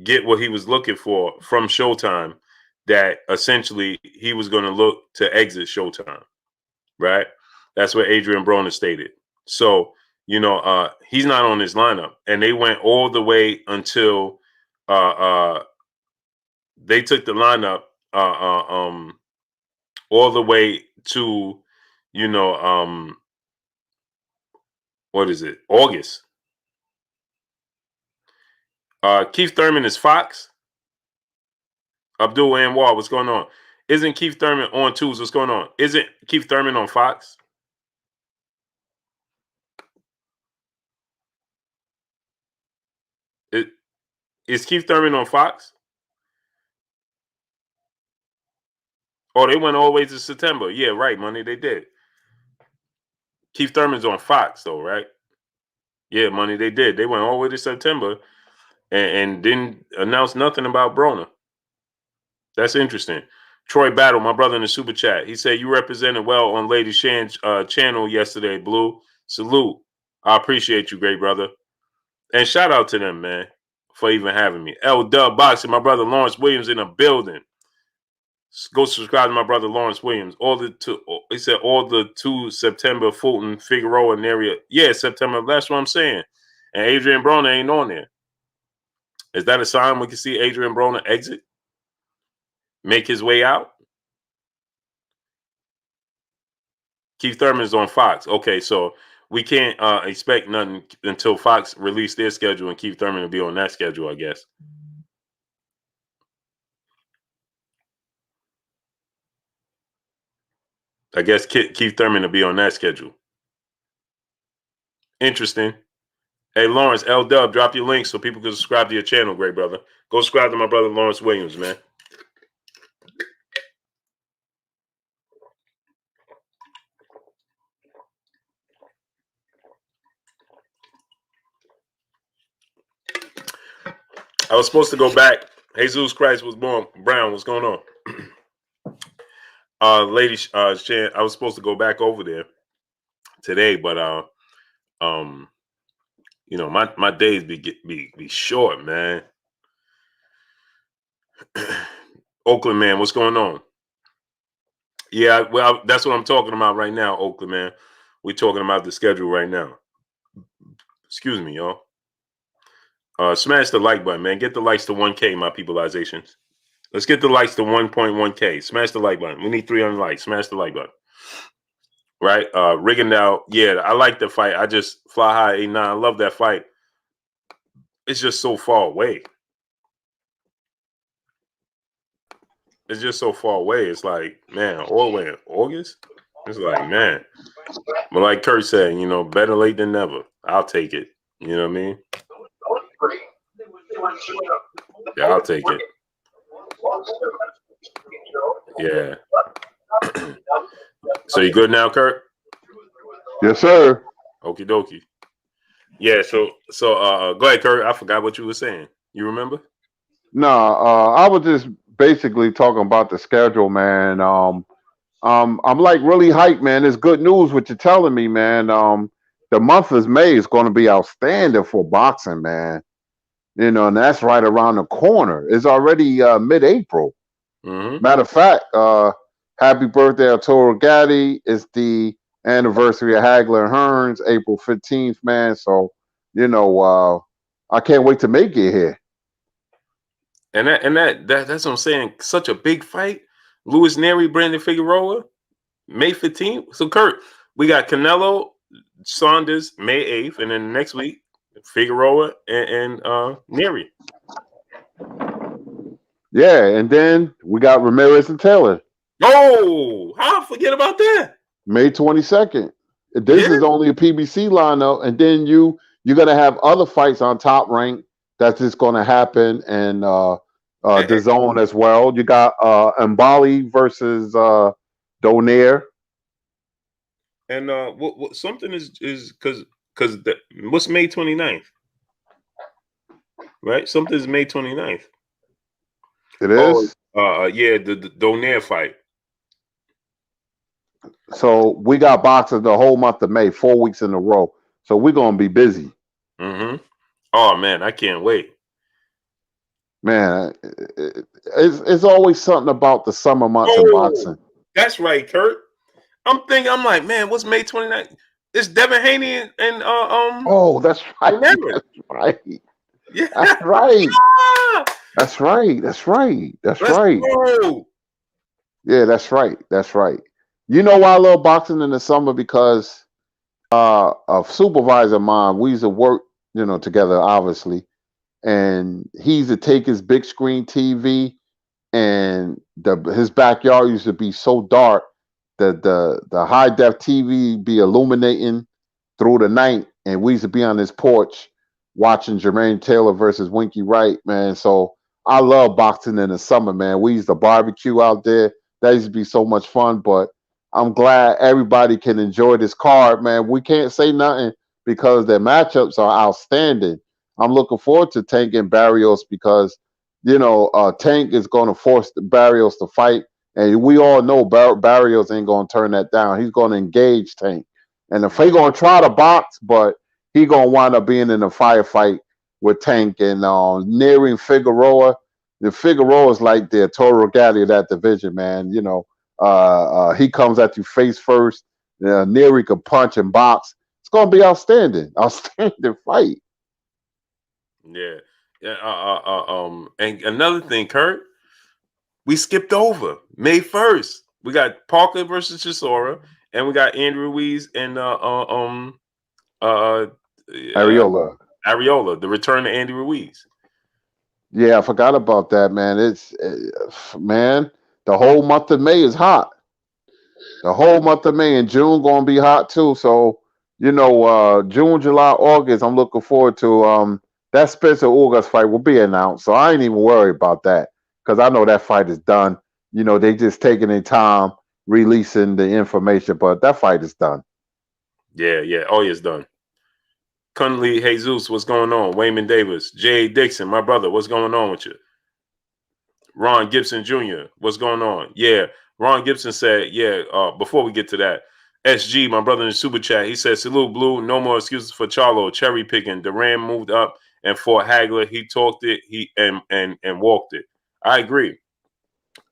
get what he was looking for from Showtime, that essentially he was going to look to exit Showtime. Right? That's what Adrian Broner stated. So, he's not on his lineup. And they went all the way until they took the lineup all the way to, what is it? August. Keith Thurman is Fox. Abdul Anwar, what's going on? Isn't Keith Thurman on twos? What's going on? Isn't Keith Thurman on Fox? Is Keith Thurman on Fox? Oh, they went all the way to September. Yeah, right, Money. They did. Keith Thurman's on Fox, though, right? Yeah, Money. They did. They went all the way to September and didn't announce nothing about Broner. That's interesting. Troy Battle, my brother in the super chat, he said you represented well on Lady Shan's channel yesterday, Blue. Salute. I appreciate you, great brother. And shout out to them, man, for even having me. L Dub Boxing, my brother Lawrence Williams in the building. Go subscribe to my brother Lawrence Williams. He said all the 2 September Fulton, Figueroa and area. Yeah, September. That's what I'm saying. And Adrian Broner ain't on there. Is that a sign we can see Adrian Broner exit? Make his way out? Keith Thurman's on Fox. Okay, so we can't expect nothing until Fox release their schedule and Keith Thurman will be on that schedule, I guess. I guess Keith Thurman will be on that schedule. Interesting. Hey, Lawrence, L Dub, drop your link so people can subscribe to your channel, great brother. Go subscribe to my brother Lawrence Williams, man. I was supposed to go back. Jesus Christ was born. Brown, what's going on? Lady Shan, I was supposed to go back over there today, but my days be short, man. Oakland man, what's going on? Yeah, well, that's what I'm talking about right now, Oakland man. We're talking about the schedule right now. Excuse me, y'all. Smash the like button, man. Get the likes to 1K, my peopleizations. Let's get the likes to 1.1K. Smash the like button. We need 300 likes. Smash the like button. Right? Rigondeaux. Yeah, I like the fight. I just fly high 89. I love that fight. It's just so far away. It's just so far away. It's like, man, all the way in August? It's like, man. But like Kurt said, better late than never. I'll take it. You know what I mean? Yeah, I'll take it. Yeah. So you good now, Kurt? Yes, sir. Okie dokie. Yeah, so go ahead, Kurt. I forgot what you were saying. You remember? No, I was just basically talking about the schedule, man. I'm like really hyped, man. It's good news what you're telling me, man. The month of May is going to be outstanding for boxing, man. And that's right around the corner. It's already mid-April. Mm-hmm. Matter of fact, happy birthday, Arturo Gatti. It's the anniversary of Hagler and Hearns, April 15th, man. So, I can't wait to make it here. And that's what I'm saying. Such a big fight. Louis Neri, Brandon Figueroa, May 15th. So, Kurt, we got Canelo, Saunders, May 8th, and then next week, Figueroa and Neri. Yeah, and then we got Ramirez and Taylor. Oh, how I forget about that? May 22nd. This is only a PBC lineup, and then you're gonna have other fights on Top Rank that's just gonna happen, and the zone as well. You got Mbali versus Donaire. And what something is because what's May 29th? Right? Something's May 29th. It Oh, is. yeah, the Donaire fight. So we got boxing the whole month of May, 4 weeks in a row. So we're gonna be busy, Oh man, I can't wait. man. It's always something about the summer months in Oh, boxing. that's right, Kurt. I'm like, man, what's May 29th? It's Devin Haney and Oh, that's right. Aaron. That's right. Yeah. That's right. That's right. That's right. That's Let's right. go. Yeah, that's right. That's right. You know why I love boxing in the summer? Because a supervisor of mine, we used to work, together, obviously, and he used to take his big screen TV, and his backyard used to be so dark that the high def TV be illuminating through the night, and we used to be on his porch watching Jermaine Taylor versus Winky Wright, man. So I love boxing in the summer, man. We used to barbecue out there. That used to be so much fun, but I'm glad everybody can enjoy this card, man. We can't say nothing because their matchups are outstanding. I'm looking forward to Tank and Barrios because Tank is going to force the Barrios to fight, and we all know Barrios ain't going to turn that down. He's going to engage Tank, and if he going to try to box, but he going to wind up being in a firefight with Tank and nearing Figueroa. The Figueroa is like the Toro Gatti of that division, man. He comes at you face first. Neary can punch and box. It's going to be outstanding, outstanding fight. Yeah. Yeah. And another thing, Kurt, we skipped over May 1st. We got Parker versus Chisora, and we got Andrew Ruiz and Ariola. Ariola, the return of Andy Ruiz. Yeah, I forgot about that, man. Man, the whole month of May is hot. The whole month of May and June gonna be hot too. So, June, July, August, I'm looking forward to that Spencer August fight will be announced. So I ain't even worried about that because I know that fight is done. They just taking their time releasing the information, but that fight is done. Yeah, yeah. Oh, yeah, it's done. Cunley Jesus, what's going on? Wayman Davis, Jay Dixon, my brother, what's going on with you? Ron Gibson Jr., what's going on? Yeah, Ron Gibson said, yeah, before we get to that, SG, my brother in the super chat, he said, salute Blue, no more excuses for Charlo, cherry picking. Duran moved up and fought Hagler. He talked it, and walked it. I agree.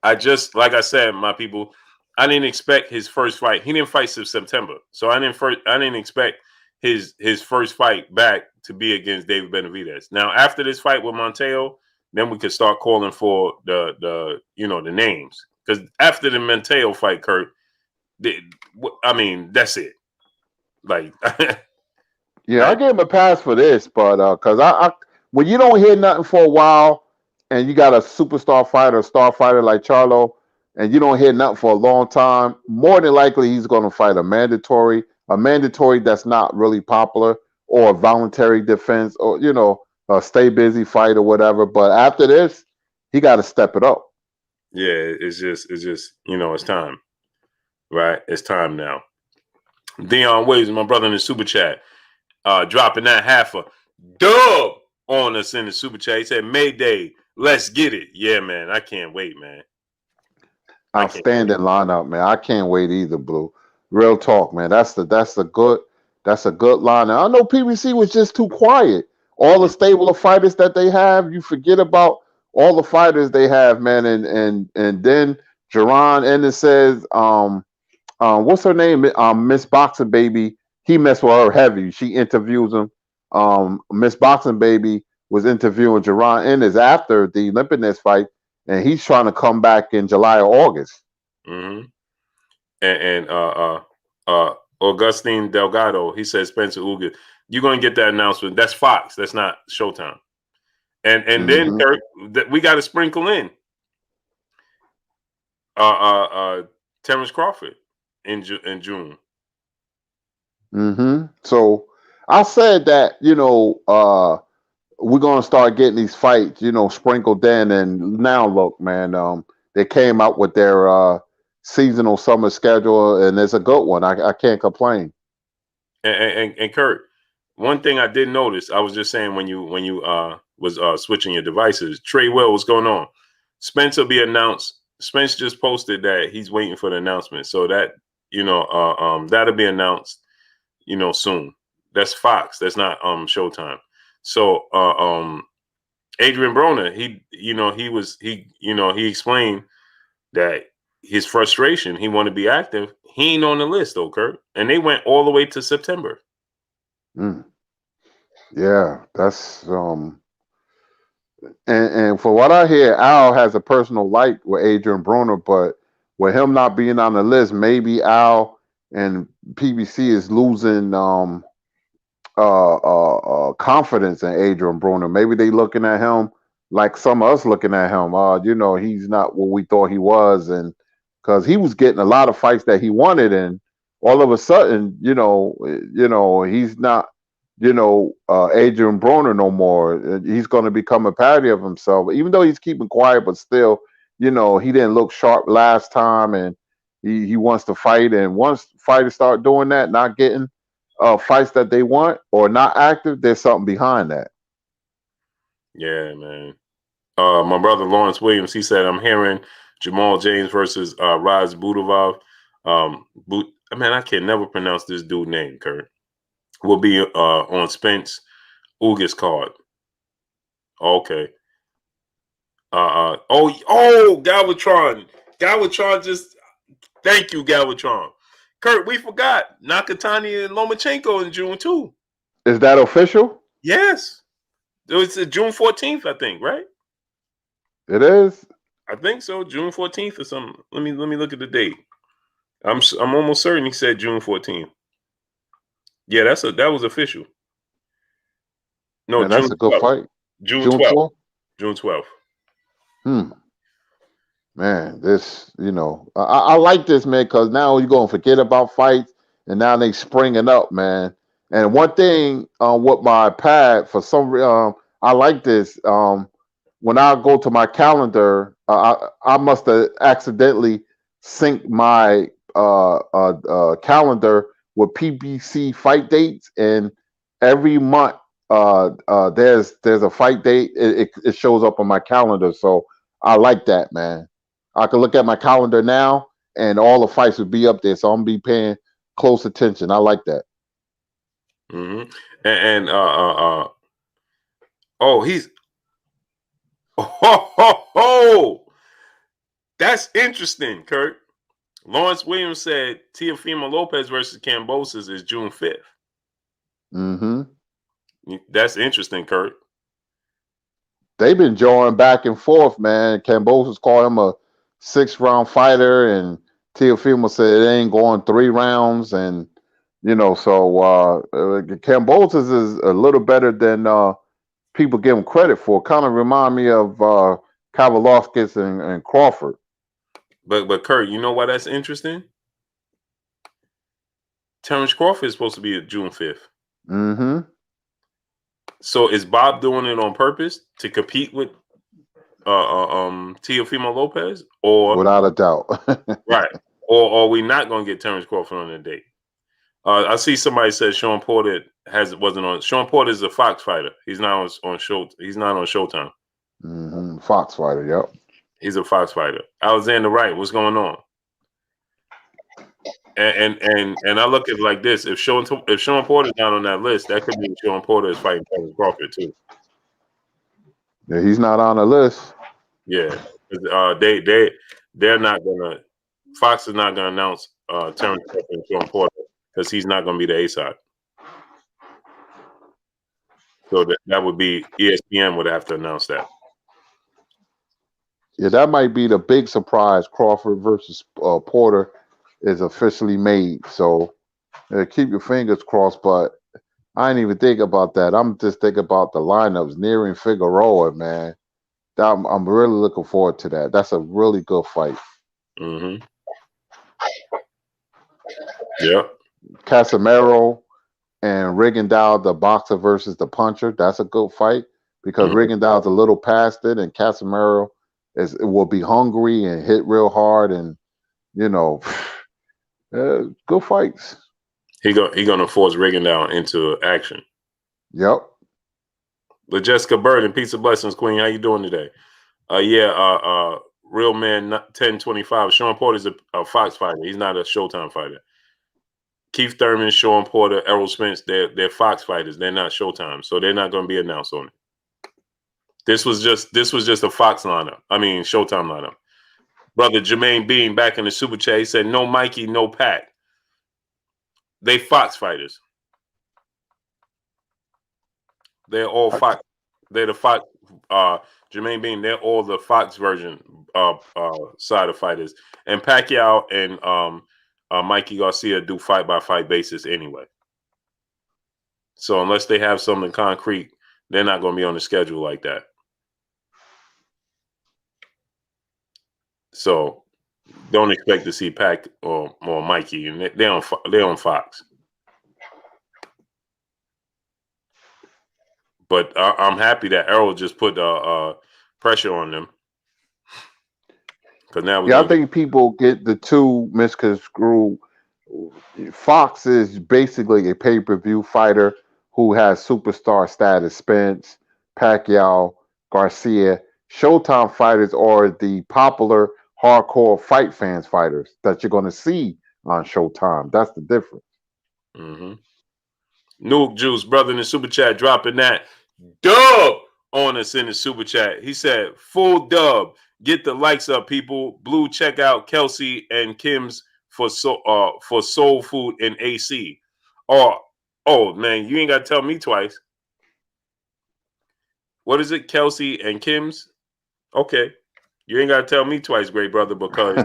Like I said, my people, I didn't expect his first fight. He didn't fight since September. So I didn't expect his first fight back to be against David Benavidez. Now, after this fight with Montejo, then we could start calling for the names. Because after the Montejo fight, Kurt, that's it. Like Yeah, I gave him a pass for this, but because I when you don't hear nothing for a while, and you got a superstar fighter, a star fighter like Charlo, and you don't hear nothing for a long time, more than likely he's going to fight a mandatory that's not really popular, or a voluntary defense, or a stay busy fight or whatever. But after this, he got to step it up. yeah, it's just it's time, right? It's time now. Dion Waves, my brother in the super chat, dropping that half a dub on us in the super chat. He said, Mayday, let's get it. Yeah, man. I can't wait, man. Outstanding lineup, man. I can't wait either, Blue. Real talk, man. That's a good lineup. I know PBC was just too quiet. All the stable of fighters that they have, you forget about all the fighters they have, man. And then Jerron Ennis says, what's her name? Miss Boxing Baby. He messed with her heavy. She interviews him. Miss Boxing Baby was interviewing Jerron Ennis after the Olympiness fight, and he's trying to come back in July or August. Mm-hmm. And Augustine Delgado, he says Spencer Uga, you're gonna get that announcement. That's Fox. That's not Showtime. And then we got to sprinkle in Terrence Crawford in June. Mm-hmm. So I said that we're gonna start getting these fights, sprinkled in, and now look, man, they came out with their seasonal summer schedule, and it's a good one. I can't complain. And Kurt, one thing I did notice, I was just saying when you was switching your devices, Trey Will, what's going on? Spence will be announced. Spence just posted that he's waiting for the announcement, so that that'll be announced, soon. That's Fox. That's not Showtime. So Adrian Broner, he explained that his frustration, he want to be active. He ain't on the list though, Kurt. And they went all the way to September. Yeah, that's and for what I hear, Al has a personal like with Adrian Broner, but with him not being on the list, maybe Al and PBC is losing confidence in Adrian Broner. Maybe they looking at him like some of us looking at him. He's not what we thought he was, and because he was getting a lot of fights that he wanted, and all of a sudden, he's not, Adrian Broner no more. He's going to become a parody of himself, even though he's keeping quiet, but still, he didn't look sharp last time, and he wants to fight. And once fighters start doing that, not getting fights that they want or not active, there's something behind that. Yeah, man. My brother Lawrence Williams, he said, I'm hearing Jamal James versus Raz Budovov. I can never pronounce this dude's name, Kurt. Will be on Spence Ugas card. Okay. Galvatron. Galvatron just thank you, Galvatron. Kurt, we forgot Nakatani and Lomachenko in June too. Is that official? Yes. It's June 14th, I think, right? It is. I think so. June 14th or something. Let me look at the date. I'm almost certain he said June 14th. Yeah, that was official. No, Man, that's a good 12th. fight. June 12th. 12th? June 12th. Man, this, I like this, man, because now you're going to forget about fights, and now they springing up, man. And one thing with my pad, for some reason, I like this. When I go to my calendar, I must have accidentally synced my calendar with PBC fight dates, and every month there's a fight date. It shows up on my calendar, so I like that, man. I can look at my calendar now, and all the fights would be up there, so I'm gonna be paying close attention. I like that. Mm-hmm. He's that's interesting, Kurt. Lawrence Williams said Teofimo Lopez versus Kambosos is June 5th. Mm-hmm. That's interesting, Kurt. They've been joining back and forth, man. Kambosos called him a 6-round fighter, and Teofimo said it ain't going 3 rounds, and so Kambosos is a little better than people give him credit for. Kind of remind me of Kavalovskis and Crawford. But Kurt, you know why that's interesting? Terrence Crawford is supposed to be at June 5th. Mm-hmm. So is Bob doing it on purpose to compete with Teofimo Lopez, or without a doubt, right? Or are we not going to get Terrence Crawford on the date? I see somebody said Sean Porter wasn't on. Sean Porter is a Fox fighter. He's not on show. He's not on Showtime. Mm-hmm. Fox fighter. Yep. He's a Fox fighter. Alexander Wright, what's going on? And I look at it like this: if Sean Porter's not on that list, that could mean Sean Porter is fighting Terrence Crawford too. Yeah, he's not on the list. Yeah, they're not gonna. Fox is not gonna announce Terrence Crawford and Sean Porter because he's not gonna be the A side. So that would be ESPN would have to announce that. Yeah, that might be the big surprise. Crawford versus Porter is officially made. So keep your fingers crossed. But I ain't even think about that. I'm just thinking about the lineups nearing Figueroa, man. I'm really looking forward to that. That's a really good fight. Mm-hmm. Yep. Casemiro and Rigondeaux, the boxer versus the puncher. That's a good fight because Rigondeaux's a little past it, and Casemiro will be hungry and hit real hard, and good fights. He gonna force Rigondeaux into action. Yep. But Jessica Bird and Pizza Blessings Queen, how you doing today? Real Man 1025. Sean Porter's a Fox fighter. He's not a Showtime fighter. Keith Thurman, Sean Porter, Errol Spence, they're Fox fighters. They're not Showtime, so they're not going to be announced on it. This was just a Fox lineup. I mean, Showtime lineup. Brother Jermaine Bean back in the super chat. He said, "No Mikey, no Pac. They Fox fighters. They're all Fox. They're the Fox. Jermaine Bean. They're all the Fox version side of fighters. And Pacquiao and Mikey Garcia do fight by fight basis anyway. So unless they have something concrete, they're not going to be on the schedule like that. So don't expect to see Pac or Mikey, and they're on Fox. But I'm happy that Errol just put pressure on them. Because now I think people get the two misconstrued. Fox is basically a pay-per-view fighter who has superstar status. Spence, Pacquiao, Garcia. Showtime fighters are the popular hardcore fight fans fighters that you're going to see on Showtime. That's the difference. Mm-hmm. Nuke Juice, brother in the super chat, dropping that dub on us in the super chat. He said, "Full dub. Get the likes up, people. Blue, check out Kelsey and Kim's for soul food in AC." Oh man, you ain't got to tell me twice. What is it, Kelsey and Kim's? Okay, you ain't got to tell me twice, great brother, because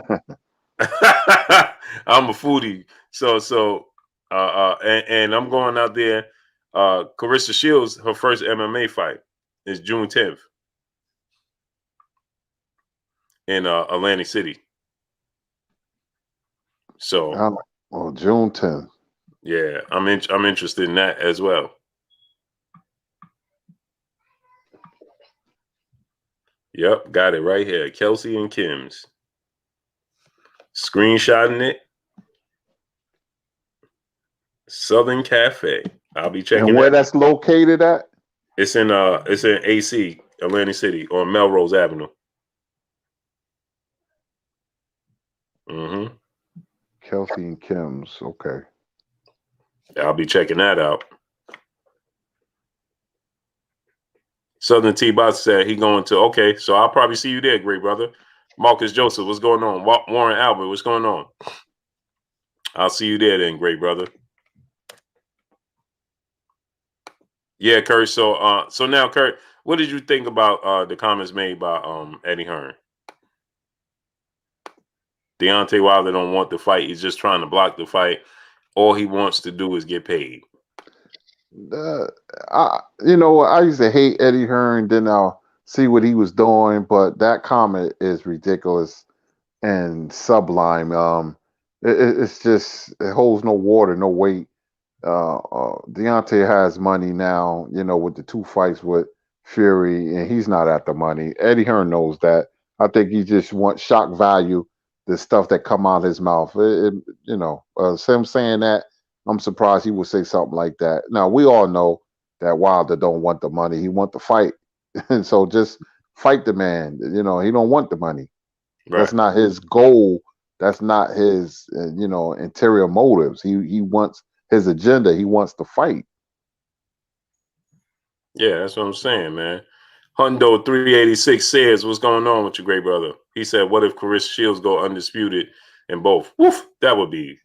I'm a foodie. And I'm going out there. Carissa Shields, her first MMA fight is June 10th in Atlantic City. So, June 10th. Yeah, I'm interested in that as well. Yep, got it right here. Kelsey and Kim's. Screenshotting it. Southern Cafe. I'll be checking. And where that's located at? It's in AC, Atlantic City, on Melrose Avenue. Mm-hmm. Kelsey and Kim's. Okay. I'll be checking that out. Southern T-Bot said he going to, okay, so I'll probably see you there, great brother. Marcus Joseph, what's going on? Warren Albert, what's going on? I'll see you there then, great brother. Yeah, Kurt. So now, Kurt, what did you think about the comments made by Eddie Hearn? Deontay Wilder don't want the fight. He's just trying to block the fight. All he wants to do is get paid. I used to hate Eddie Hearn. Then I'll see what he was doing, but that comment is ridiculous and sublime. It's just, it holds no water, no weight. Deontay has money now, with the 2 fights with Fury, and he's not at the money. Eddie Hearn knows that. I think he just wants shock value, the stuff that come out of his mouth. Him saying that, I'm surprised he would say something like that. Now, we all know that Wilder don't want the money. He want the fight. And so just fight the man. He don't want the money. Right. That's not his goal. That's not his, interior motives. He wants his agenda. He wants to fight. Yeah, that's what I'm saying, man. Hundo 386 says, "What's going on with your great brother?" He said, "What if Carissa Shields go undisputed in both?" Woof, that would be.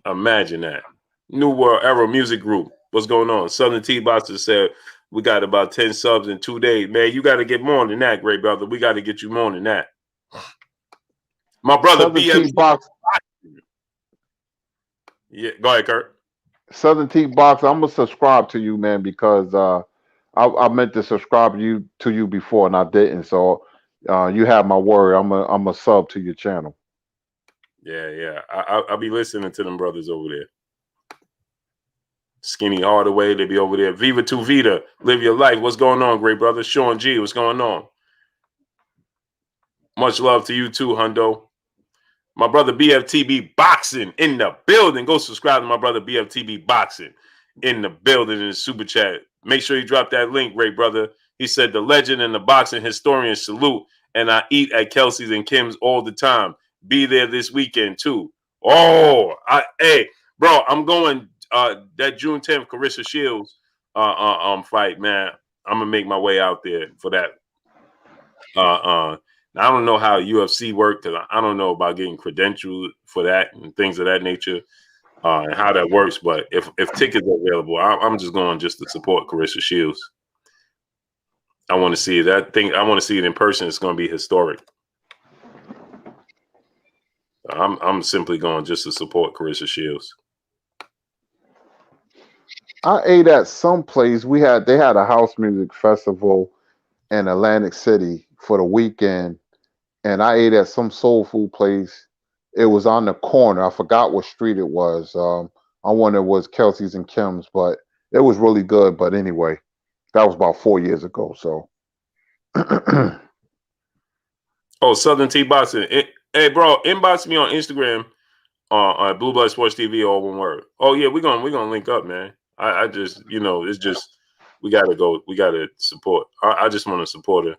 Imagine that. New World Era Music Group. What's going on? Southern T-Boxer said, "We got about 10 subs in 2 days." Man, you got to get more than that, great brother. We got to get you more than that. My brother Southern T-Box. Yeah, go ahead, Kurt. Southern T-Box, I'm gonna subscribe to you, man, because I meant to subscribe to you before and I didn't. So you have my word. I'm a sub to your channel. Yeah. I'll be listening to them brothers over there. Skinny Hardaway, they be over there. Viva Tu Vida, live your life. What's going on, great brother? Sean G, what's going on? Much love to you too, Hundo. My brother BFTB Boxing in the building. Go subscribe to my brother BFTB Boxing in the building in the super chat. Make sure you drop that link, great brother. He said, the legend and the boxing historian salute, and I eat at Kelsey's and Kim's all the time. Be there this weekend, too. Oh, hey, bro, I'm going that June 10th Carissa Shields fight, man. I'm going to make my way out there for that. I don't know how UFC work because I don't know about getting credentialed for that and things of that nature and how that works. But if tickets are available, I'm just going just to support Carissa Shields. I want to see that thing. I want to see it in person. It's going to be historic. I'm simply going just to support Carissa Shields. I ate at some place. They had a house music festival in Atlantic City for the weekend, and I ate at some soul food place. It was on the corner. I forgot what street it was. I wonder it was Kelsey's and Kim's, but it was really good. But anyway, that was about 4 years ago. So, oh, Southern T Boxing. Hey, bro, inbox me on Instagram on Blue Blood Sports TV, all one word. Oh yeah, we're gonna link up, man. I just, it's just we gotta support. I just want to support her,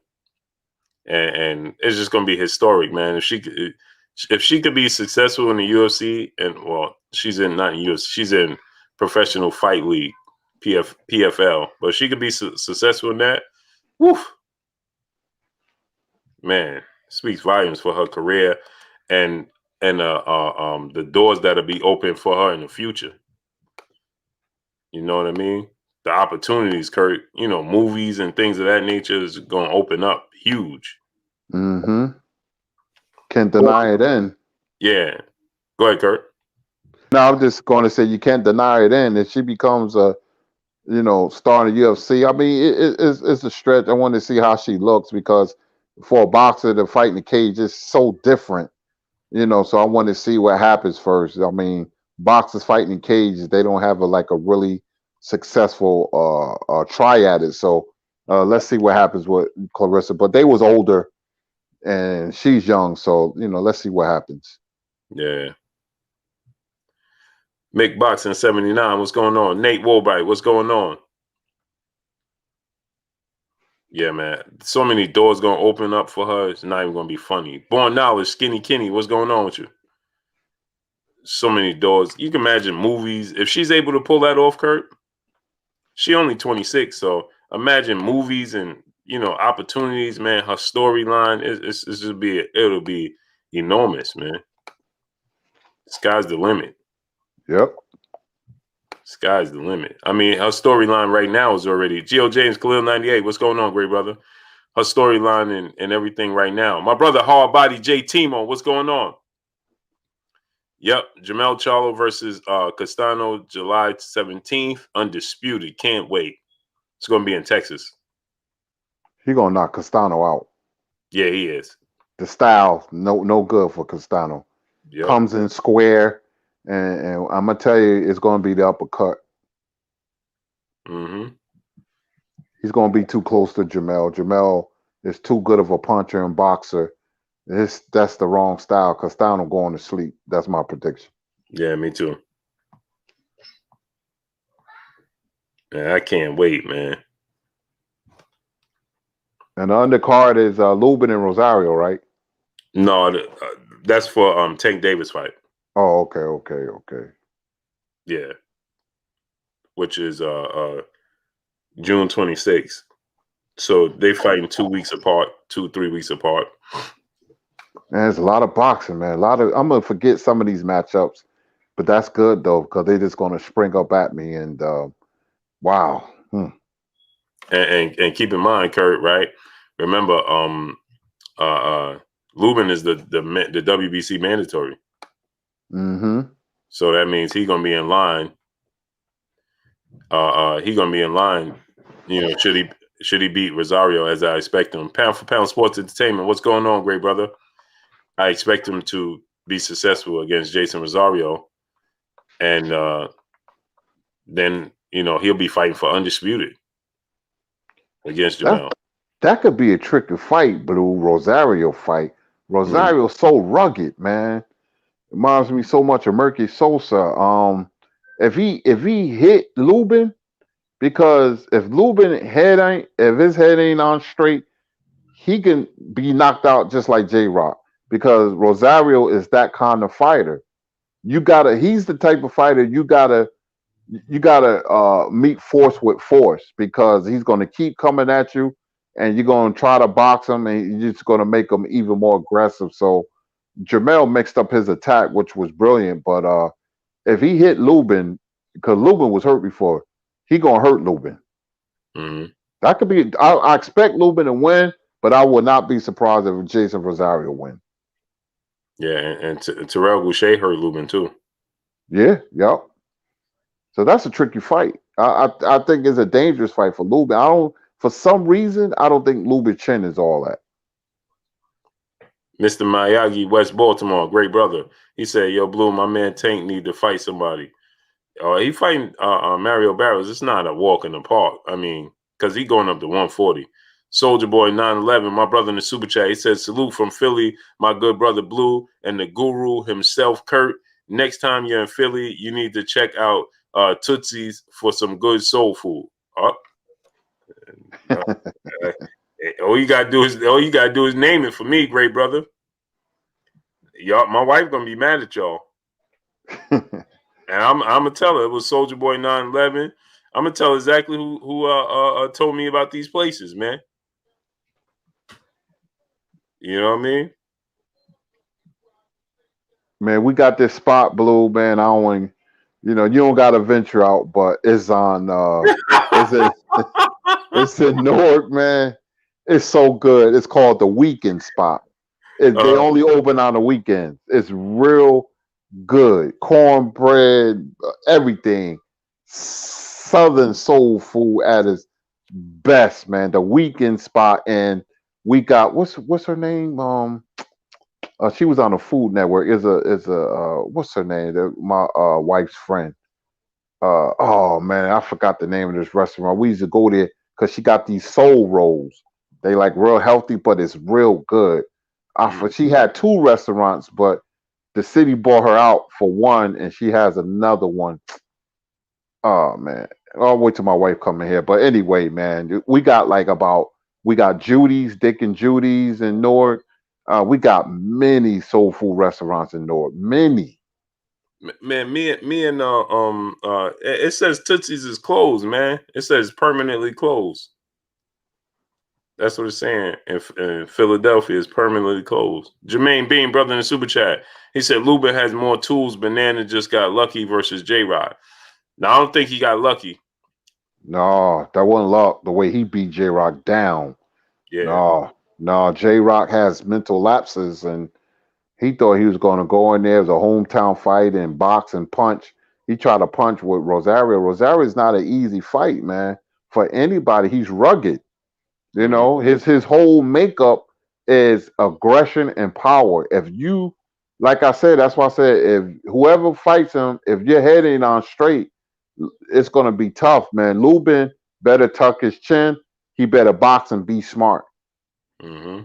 and it's just gonna be historic, man. If she could be successful in the UFC, and well, she's in not in UFC, she's in Professional Fight League, PFL, but if she could be successful in that, woof, man, speaks volumes for her career, and the doors that'll be open for her in the future. You know what I mean? The opportunities, Kurt, movies and things of that nature is going to open up huge. Mm-hmm. Can't deny it then. Yeah. Go ahead, Kurt. No, I'm just going to say you can't deny it then. If she becomes a, star in the UFC, I mean, it's a stretch. I want to see how she looks because for a boxer to fight in the cage is so different, so I want to see what happens first. I mean, boxers fighting in cages, they don't have a really successful try at it. So let's see what happens with Clarissa. But they was older and she's young, so let's see what happens. Yeah. Mick Boxing 79, what's going on? Nate Woolbright, what's going on? Yeah, man. So many doors gonna open up for her. It's not even gonna be funny. Born Knowledge, Skinny Kenny, what's going on with you? So many doors. You can imagine movies. If she's able to pull that off, Kurt, she only 26. So imagine movies and opportunities, man. Her storyline it'll be enormous, man. Sky's the limit. Yep. Sky's the limit. I mean, her storyline right now is already Geo James Khalil 98. What's going on, great brother? Her storyline and everything right now. My brother Hard Body J Timo, what's going on? Yep, Jamel Charlo versus Castano, July 17th. Undisputed. Can't wait. It's gonna be in Texas. He's gonna knock Castano out. Yeah, he is. The style, no good for Castano. Yep. Comes in square, and I'm gonna tell you, it's gonna be the uppercut. Mm-hmm. He's gonna be too close to Jamel. Jamel is too good of a puncher and boxer. That's the wrong style. Castano going to sleep. That's my prediction. Yeah, me too. Man, I can't wait, man. And the undercard is Lubin and Rosario, right? No, that's for Tank Davis fight. Oh, okay. Yeah, which is June 26th. So they fighting 2 weeks apart, 2-3 weeks apart. Man, there's a lot of boxing, man. I'm gonna forget some of these matchups, but that's good though because they're just gonna spring up at me and wow. And keep in mind, Kurt, right? Remember, Lubin is the WBC mandatory. Mm-hmm. So that means he's gonna be in line. He's gonna be in line. Should he beat Rosario as I expect him? Pound for pound sports entertainment. What's going on, great brother? I expect him to be successful against Jason Rosario, and then he'll be fighting for undisputed against Jamel. That could be a tricky fight, Blue. Rosario fight. Rosario's so rugged, man. Reminds me so much of Murky Sosa. If he hit Lubin, because if his head ain't on straight, he can be knocked out just like J Rock. Because Rosario is that kind of fighter. He's the type of fighter you gotta meet force with force, because he's gonna keep coming at you, and you're gonna try to box him, and you're just gonna make him even more aggressive. So Jamel mixed up his attack, which was brilliant. But if he hit Lubin, because Lubin was hurt before, he gonna hurt Lubin. Mm-hmm. That could be. I expect Lubin to win, but I would not be surprised if Jason Rosario win. Yeah, and Terrell Boucher hurt Lubin too. Yeah, yep. So that's a tricky fight. I think it's a dangerous fight for Lubin. For some reason, I don't think Lubin chin is all that. Mr. Miyagi, West Baltimore, great brother. He said, "Yo, Blue, my man Tank need to fight somebody." He fighting Mario Barrows. It's not a walk in the park. I mean, because he going up to 140. Soldier Boy 911, my brother in the super chat. He says, "Salute from Philly, my good brother Blue and the guru himself, Kurt. Next time you're in Philly, you need to check out Tootsie's for some good soul food." All you gotta do is name it for me, great brother. Y'all, my wife gonna be mad at y'all. And I'm gonna tell her it was Soldier Boy 911. I'm gonna tell her exactly who told me about these places, man. You know what I mean? Man, we got this spot, Blue, man. I don't want, you don't got to venture out, but it's on. It's in Newark, man. It's so good. It's called the Weekend Spot. They only open on the weekends. It's real good. Cornbread, everything. Southern soul food at its best, man. The Weekend Spot, and we got what's her name? She was on the Food Network. What's her name? My wife's friend. Oh man, I forgot the name of this restaurant. We used to go there because she got these soul rolls. They like real healthy, but it's real good. She had two restaurants, but the city bought her out for one, and she has another one. Oh man, I'll wait till my wife come in here. But anyway, man, we got Judy's, Dick and Judy's in Newark. We got many soul food restaurants in Newark. Many. Man, me and it says Tootsie's is closed, man. It says permanently closed. That's what it's saying. In Philadelphia is permanently closed. Jermaine Bean, brother in the super chat. He said Lubin has more tools. Banana just got lucky versus J-Rod. Now I don't think he got lucky. No, that wasn't luck. The way he beat J Rock down. Yeah. No, J Rock has mental lapses, and he thought he was going to go in there as a hometown fight and box and punch. He tried to punch with Rosario. Rosario's not an easy fight, man. For anybody, he's rugged. You know, his whole makeup is aggression and power. Like I said, that's why I said, if whoever fights him, if your head ain't on straight, it's gonna be tough, man. Lubin better tuck his chin. He better box and be smart. Mm-hmm.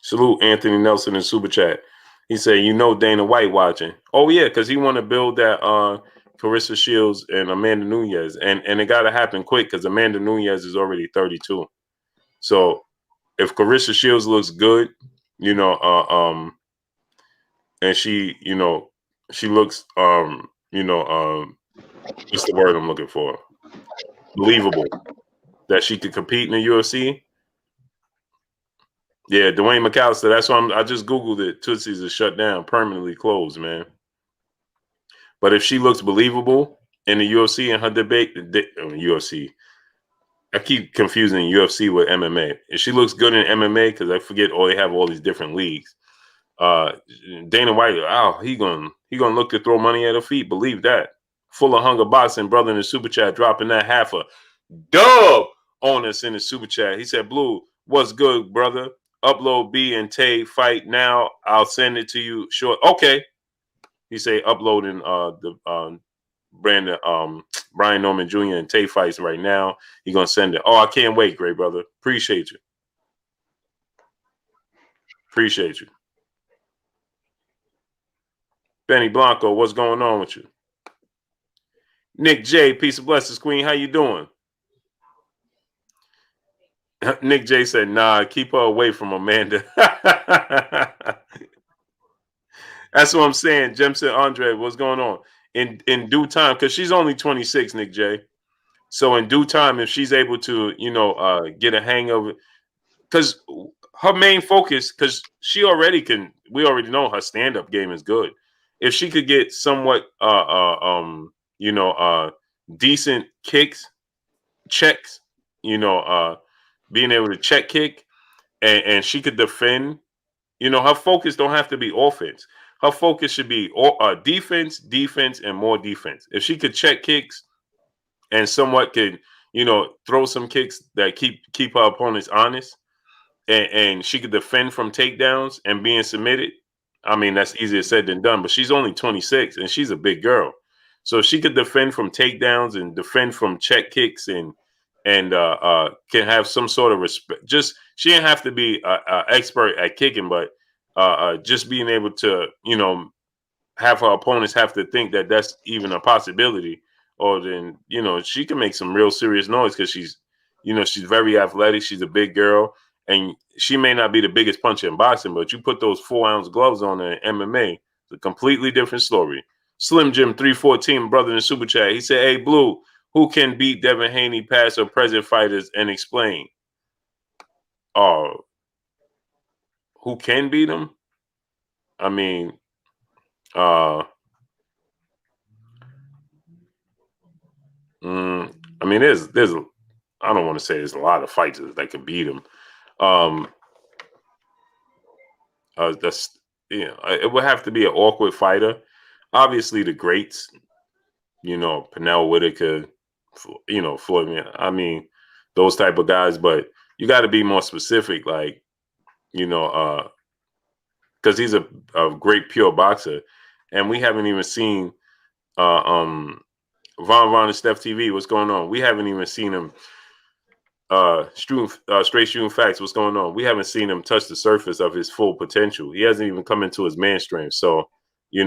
Salute Anthony Nelson in super chat. He said, Dana White watching. Oh yeah, because he want to build that Carissa Shields and Amanda Nunes, and it got to happen quick because Amanda Nunes is already 32. So if Carissa Shields looks good, and she looks what's the word I'm looking for? Believable that she could compete in the UFC. Yeah, Dwayne McAllister. That's why I just Googled it. Tootsie's is shut down, permanently closed, man. But if she looks believable in the UFC and her debate, UFC, I keep confusing UFC with MMA. If she looks good in MMA, because I forget, they have all these different leagues. Dana White, he gonna look to throw money at her feet. Believe that. Full of hunger boxing, brother in the super chat, dropping that half a dub on us in the super chat. He said, "Blue, what's good, brother? Upload B and Tay fight now. I'll send it to you short." Okay. He say uploading the Brandon Brian Norman Jr. and Tay fights right now. He gonna send it. Oh, I can't wait, great brother. Appreciate you. Appreciate you. Benny Blanco, what's going on with you? Nick J, peace and blessings, Queen. How you doing? Nick J said, "Nah, keep her away from Amanda." That's what I'm saying. Jemson Andre, what's going on? In due time, because she's only 26, Nick J. So in due time, if she's able to, get a hang of it, because her main focus, because she already can, we already know her stand-up game is good. If she could get somewhat, decent kicks, checks, being able to check kick, and she could defend. Her focus don't have to be offense. Her focus should be defense, defense, and more defense. If she could check kicks and somewhat could, throw some kicks that keep her opponents honest, and she could defend from takedowns and being submitted. I mean, that's easier said than done. But she's only 26 and she's a big girl, so if she could defend from takedowns and defend from check kicks and can have some sort of respect. Just she didn't have to be a expert at kicking, but just being able to, have her opponents have to think that that's even a possibility, or then she can make some real serious noise because she's very athletic. She's a big girl, and she may not be the biggest puncher in boxing, but you put those 4-ounce gloves on her in MMA, it's a completely different story. Slim Jim 314, brother in the super chat, he said, "Hey Blue, who can beat Devin Haney past or present fighters and explain?" Who can beat him? I mean, there's I don't want to say there's a lot of fighters that can beat him. That's it would have to be an awkward fighter. Obviously, the greats, Pernell Whitaker, Floyd. I mean, those type of guys. But you got to be more specific, like because he's a great pure boxer, and we haven't even seen Von and Steph TV. What's going on? We haven't even seen him. Straight shooting facts. What's going on? We haven't seen him touch the surface of his full potential. He hasn't even come into his man strength. So, I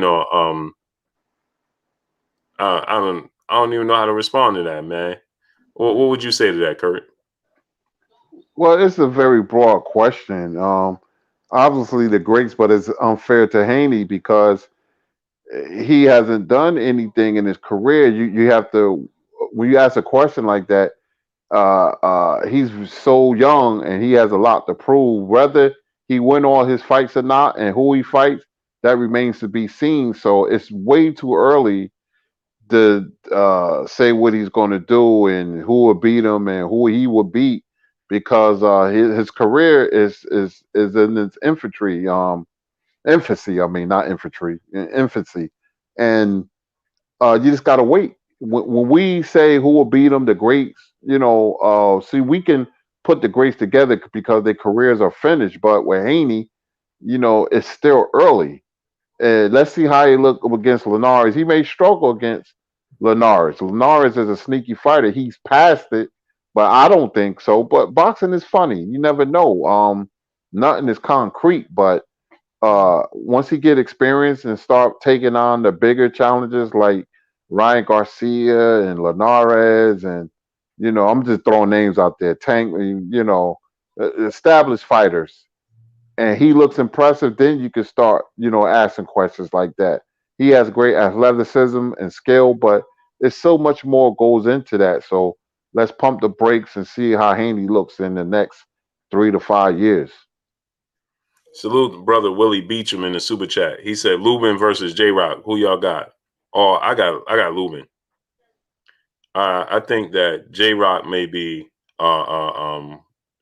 don't even know how to respond to that, man. What would you say to that, Kurt? Well, it's a very broad question. Obviously the greats, but it's unfair to Haney because he hasn't done anything in his career. You have to, when you ask a question like that, he's so young and he has a lot to prove. Whether he win all his fights or not, and who he fights, that remains to be seen. So it's way too early to say what he's going to do and who will beat him and who he will beat because his career is in its infancy. I mean, not infantry, infancy, and you just gotta wait. When we say who will beat them, the greats, see, we can put the greats together because their careers are finished. But with Haney, it's still early. Let's see how he look against Linares. He may struggle against Linares. Linares is a sneaky fighter. He's past it, but I don't think so. But boxing is funny. You never know. Nothing is concrete, but once he get experience and start taking on the bigger challenges like Ryan Garcia and Linares and I'm just throwing names out there, Tank, established fighters, and he looks impressive, then you can start, asking questions like that. He has great athleticism and skill, but there's so much more goes into that. So let's pump the brakes and see how Haney looks in the next 3 to 5 years. Salute brother Willie Beecham in the super chat. He said Lubin versus J Rock. Who y'all got? Oh, I got Lubin. I think that J Rock may be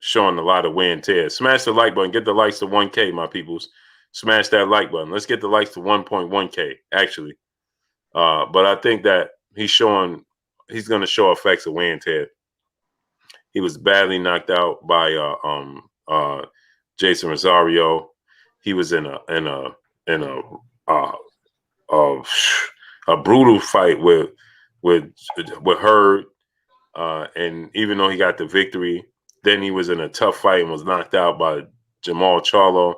showing a lot of wear and tear. Smash the like button. Get the likes to 1K, my peoples. Smash that like button. Let's get the likes to 1.1K, actually. But I think that he's going to show effects of wear and tear. He was badly knocked out by Jason Rosario. He was in a brutal fight with Hearn, and even though he got the victory, then he was in a tough fight and was knocked out by Jamal Charlo.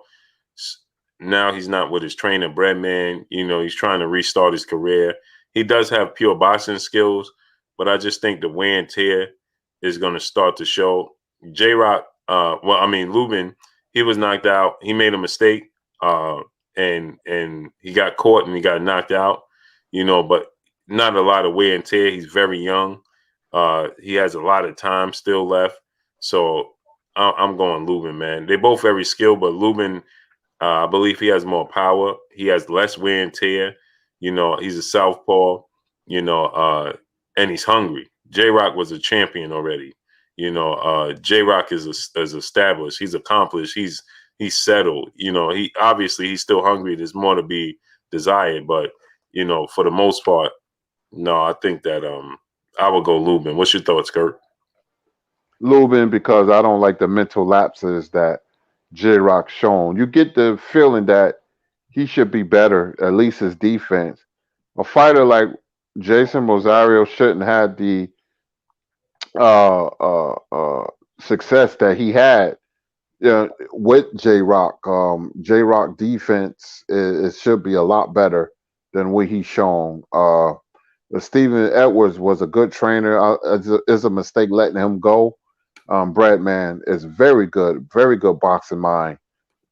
Now he's not with his trainer Breadman. He's trying to restart his career. He does have pure boxing skills, but I just think the wear and tear is going to start to show. J-Rock, Lubin, he was knocked out. He made a mistake, and he got caught and he got knocked out, but not a lot of wear and tear. He's very young. He has a lot of time still left. So I'm going Lubin, man. They're both very skilled, but Lubin, I believe he has more power. He has less wear and tear. He's a southpaw, and he's hungry. J-Rock was a champion already. J-Rock is established. He's accomplished. He's settled. He's still hungry. There's more to be desired, but for the most part, no, I think that I would go Lubin. What's your thoughts, Kurt? Lubin, because I don't like the mental lapses that J-Rock shown. You get the feeling that he should be better, at least his defense. A fighter like Jason Rosario shouldn't have the success that he had with J-Rock. J-Rock defense it should be a lot better than what he's shown. Stephen Edwards was a good trainer. It's a mistake letting him go. Bradman is very good boxing mind.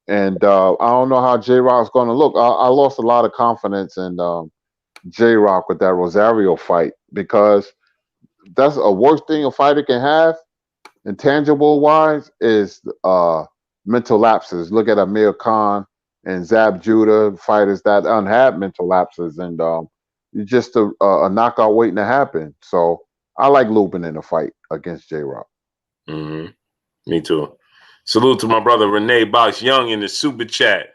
And I don't know how J-Rock's going to look. I lost a lot of confidence in J-Rock with that Rosario fight because that's a worst thing a fighter can have, intangible wise, is mental lapses. Look at Amir Khan and Zab Judah, fighters that had mental lapses, and just a knockout waiting to happen. So I like Lubin in a fight against J-Rock. Mm-hmm. Me too. Salute to my brother Renee Box Young in the super chat.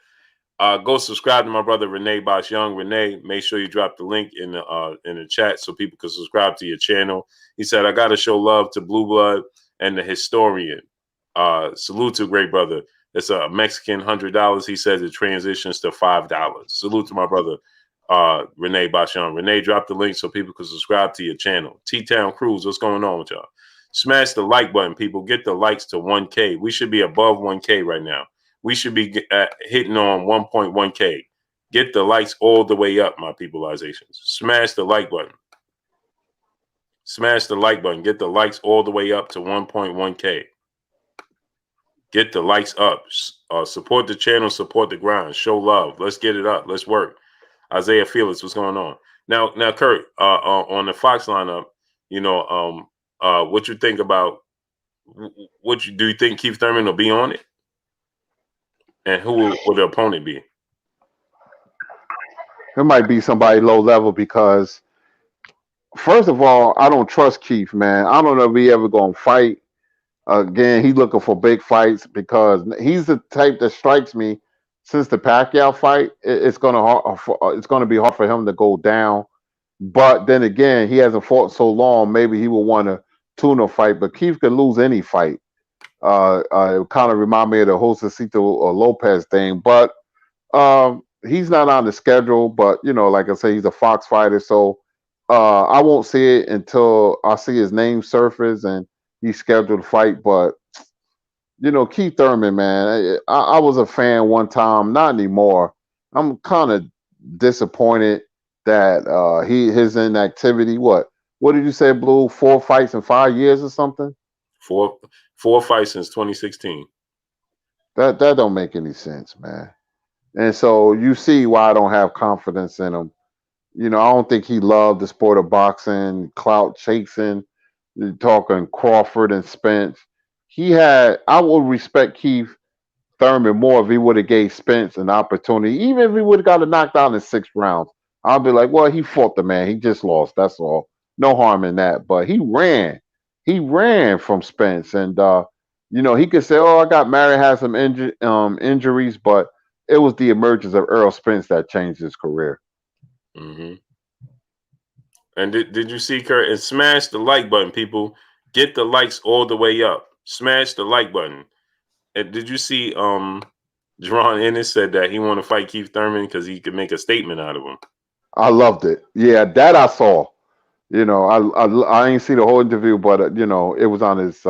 Go subscribe to my brother Renee Box Young. Renee, make sure you drop the link in the chat so people can subscribe to your channel. He said, I gotta show love to Blue Blood and the Historian. Salute to great brother. It's a Mexican $100. He says it transitions to $5. Salute to my brother Renee Box Young. Renee, drop the link so people can subscribe to your channel. T-Town Cruise, what's going on with y'all? Smash the like button, people. Get the likes to 1K. We should be above 1K right now. We should be hitting on 1.1K. Get the likes all the way up, my peopleizations. Smash the like button. Smash the like button. Get the likes all the way up to 1.1K. Get the likes up. Support the channel. Support the grind. Show love. Let's get it up. Let's work. Isaiah Felix, what's going on? Now, Kurt, on the Fox lineup, what you think about? Do you think Keith Thurman will be on it? And who will the opponent be? It might be somebody low level because, first of all, I don't trust Keith, man. I don't know if he ever gonna fight again. He's looking for big fights because he's the type that strikes me. Since the Pacquiao fight, it's gonna be hard for him to go down. But then again, he hasn't fought so long. Maybe he will want a tuna fight. But Keith can lose any fight. It kind of remind me of the Josecito Lopez thing, but he's not on the schedule. But like I say, he's a Fox fighter, so I won't see it until I see his name surface and he's scheduled to fight. But Keith Thurman, man, I was a fan one time, not anymore. I'm kind of disappointed that his inactivity. What did you say, Blue? 4 fights in 5 years or something? Four fights since 2016. That don't make any sense, man. And so you see why I don't have confidence in him. I don't think he loved the sport of boxing, clout chasing. You're talking Crawford and Spence. I would respect Keith Thurman more if he would have gave Spence an opportunity. Even if he would have got knocked out in 6 rounds, I'll be like, well, he fought the man. He just lost. That's all. No harm in that. But he ran. He ran from Spence. And, he could say, oh, I got married, had some injuries, but it was the emergence of Earl Spence that changed his career. Mm-hmm. And did you see, Kurt? And smash the like button, people. Get the likes all the way up. Smash the like button. And did you see Jerron Ennis said that he want to fight Keith Thurman because he could make a statement out of him? I loved it. Yeah, that I saw. I ain't see the whole interview, but it was on his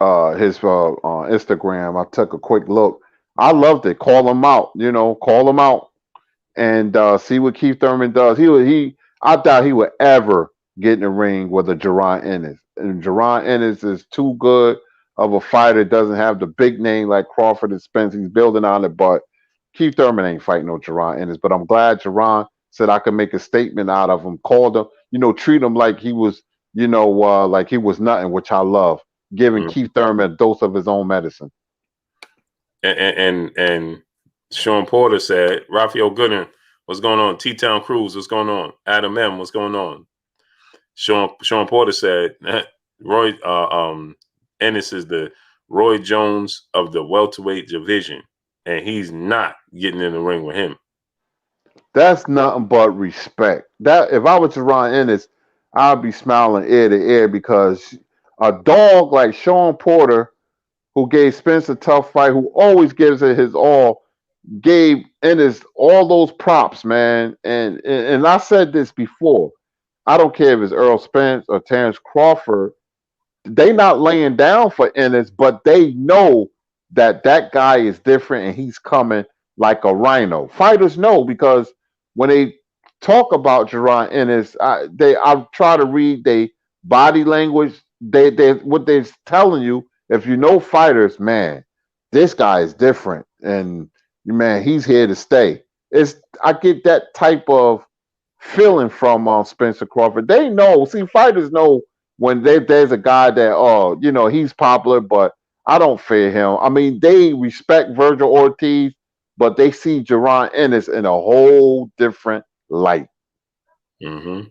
Instagram. I took a quick look. I loved it. Call him out. Call him out and see what Keith Thurman does. I doubt he would ever get in the ring with a Jerron Ennis. And Jerron Ennis is too good of a fighter. Doesn't have the big name like Crawford and Spence. He's building on it, but Keith Thurman ain't fighting no Jerron Ennis. But I'm glad Jerron said I could make a statement out of him. Called him, treat him like he was, like he was nothing, which I love. Giving Keith Thurman a dose of his own medicine. And Sean Porter said, Raphael Gooden, what's going on? T-Town Cruz, what's going on? Adam M, what's going on? Sean Porter said, Roy Ennis is the Roy Jones of the welterweight division, and he's not getting in the ring with him. That's nothing but respect. That if I was Jerron Ennis, I'd be smiling ear to ear because a dog like Sean Porter, who gave Spence a tough fight, who always gives it his all, gave Ennis all those props, man. And I said this before. I don't care if it's Earl Spence or Terrence Crawford. They not laying down for Ennis, but they know that guy is different and he's coming like a rhino. Fighters know because when they talk about Jerron Ennis, I try to read their body language. They what they're telling you. If you know fighters, man, this guy is different, and man, he's here to stay. I get that type of feeling from Spencer Crawford. They know. See, fighters know when there's a guy that he's popular, but I don't fear him. I mean, they respect Virgil Ortiz, but they see Jerron Ennis in a whole different light. Mm-hmm.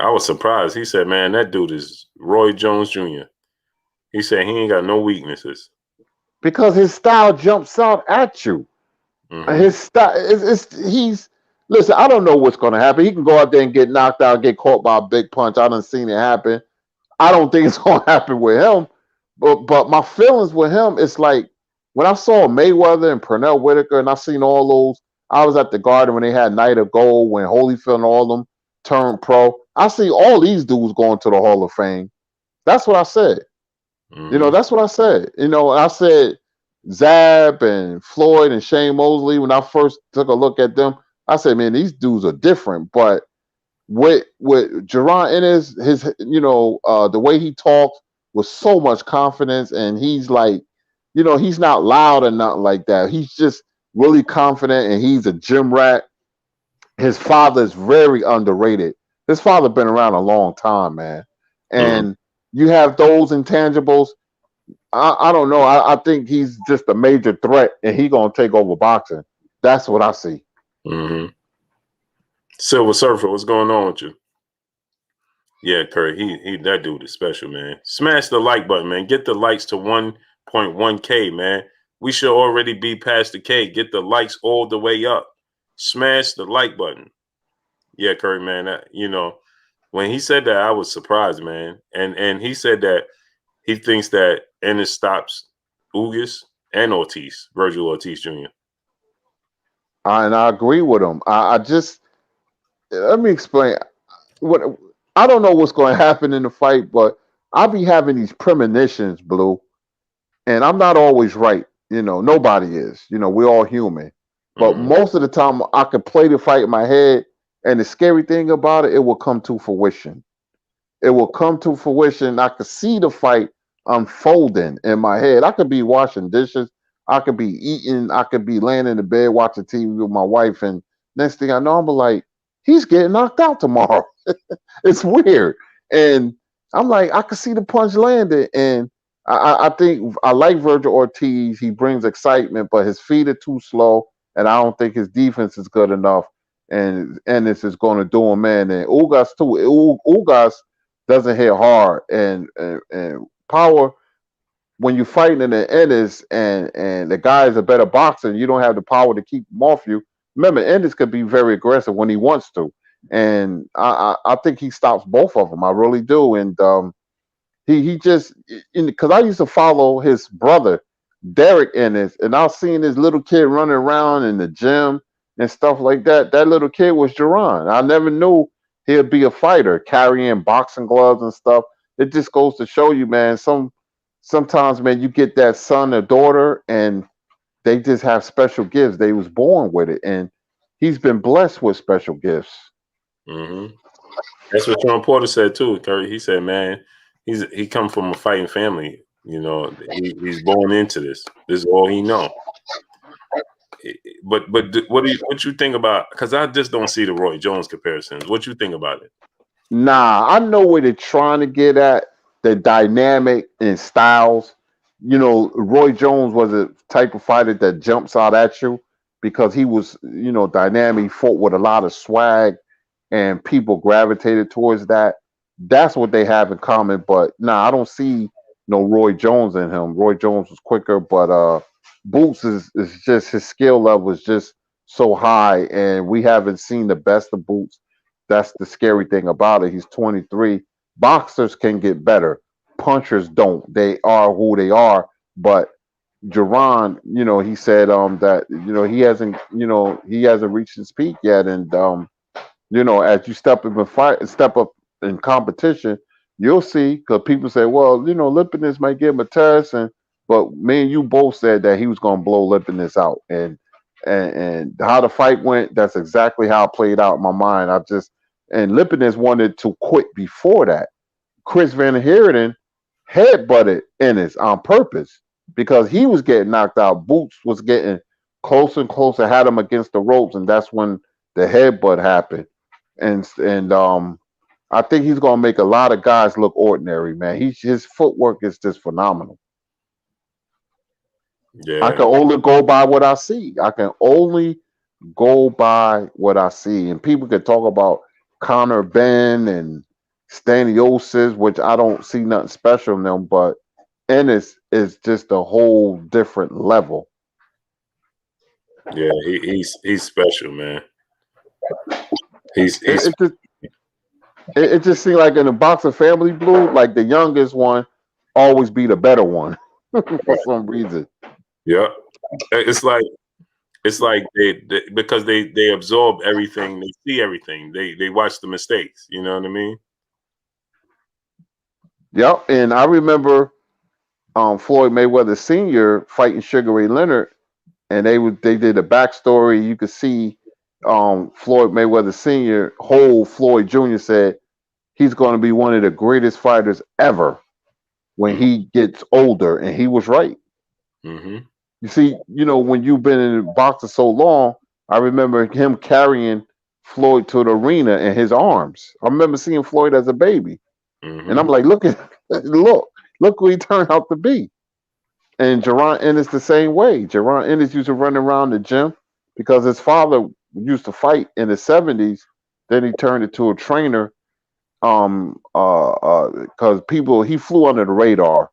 I was surprised. He said, man, that dude is Roy Jones Jr. He said he ain't got no weaknesses. Because his style jumps out at you. Mm-hmm. His style listen, I don't know what's going to happen. He can go out there and get knocked out, get caught by a big punch. I done seen it happen. I don't think it's going to happen with him. But my feelings with him, it's like when I saw Mayweather and Pernell Whitaker and I seen all those, I was at the Garden when they had Night of Gold, when Holyfield and all of them turned pro. I see all these dudes going to the Hall of Fame. That's what I said. Mm-hmm. That's what I said. I said Zab and Floyd and Shane Mosley, when I first took a look at them, I said, man, these dudes are different. But with Jerron Ennis, his the way he talks with so much confidence, and he's like, he's not loud or nothing like that. He's just really confident, and he's a gym rat. His father is very underrated. His father been around a long time, man. And you have those intangibles. I don't know. I think he's just a major threat, and he's gonna take over boxing. That's what I see. Mm-hmm. Silver Surfer, what's going on with you? Yeah, Curry, he that dude is special, man. Smash the like button, man. Get the likes to 1.1K, man. We should already be past the K. Get the likes all the way up. Smash the like button. Yeah, Curry, man. When he said that, I was surprised, man. And he said that he thinks that Ennis stops Ugas and Ortiz, Virgil Ortiz Jr. And I agree with him. I just let me explain. I don't know what's going to happen in the fight, but I'll be having these premonitions, Blue, and I'm not always right. Nobody is. We're all human. But most of the time, I could play the fight in my head, and the scary thing about it, it will come to fruition. It will come to fruition. I could see the fight unfolding in my head. I could be washing dishes. I could be eating. I could be laying in the bed watching TV with my wife, and next thing I know, I'm like, he's getting knocked out tomorrow. It's weird. And I'm like, I could see the punch landed. And I think I like Virgil Ortiz. He brings excitement, but his feet are too slow. And I don't think his defense is good enough. And Ennis is going to do him, man. And Ugas, too. Ugas doesn't hit hard. And power, when you're fighting in the Ennis and the guy is a better boxer, you don't have the power to keep him off you. Remember, Ennis could be very aggressive when he wants to. And I think he stops both of them. I really do. And he just, because I used to follow his brother, Derek Ennis, and I was seeing this little kid running around in the gym and stuff like that. That little kid was Jerron. I never knew he'd be a fighter, carrying boxing gloves and stuff. It just goes to show you, man, sometimes, man, you get that son or daughter and they just have special gifts. They was born with it. And he's been blessed with special gifts. Mm-hmm. That's what Sean Porter said too, Curry. He said, "Man, he come from a fighting family. You know, he's born into this. This is all he know." But what you think about? Because I just don't see the Roy Jones comparisons. What you think about it? Nah, I know where they're trying to get at the dynamic and styles. You know, Roy Jones was a type of fighter that jumps out at you because he was, dynamic. He fought with a lot of swag, and people gravitated towards that. That's what they have in common. But nah, I don't see no Roy Jones in him. Roy Jones was quicker, but Boots is just his skill level is just so high, and we haven't seen the best of Boots. That's the scary thing about it. He's 23. Boxers can get better. Punchers don't. They are who they are. But Jerron, he said that he hasn't reached his peak yet, and as you step up in competition, you'll see. Because people say, well, Lipinus might give him a test, but me and you both said that he was going to blow Lipinus out, and how the fight went, that's exactly how it played out in my mind. And Lipinus wanted to quit before that. Chris Van Heerden headbutted Ennis on purpose because he was getting knocked out. Boots was getting closer and closer, had him against the ropes, and that's when the headbutt happened. And I think he's gonna make a lot of guys look ordinary, man. His footwork is just phenomenal. I Yeah, can only go by what I see. I can only go by what I see. And people can talk about Connor Ben and Staniosis, which I don't see nothing special in them, but Ennis is just a whole different level. yeah, he's special, man. He's It just it just seems like in the boxing family blue, like the youngest one always be the better one for some reason. yeah. It's like they because they absorb everything, they see everything, they watch the mistakes. You know what I mean? Yep. And I remember Floyd Mayweather Sr. fighting Sugar Ray Leonard, and they did a backstory. You could see Floyd Mayweather Sr. whole Floyd Jr. said he's going to be one of the greatest fighters ever when he gets older, and he was right. Mm-hmm. You see, when you've been in boxing so long, I remember him carrying Floyd to the arena in his arms. I remember seeing Floyd as a baby, and I'm Mm-hmm. like, look who he turned out to be. And Jerron Ennis the same way. Jerron Ennis used to run around the gym because his father used to fight in the 70s. Then he turned into a trainer because he flew under the radar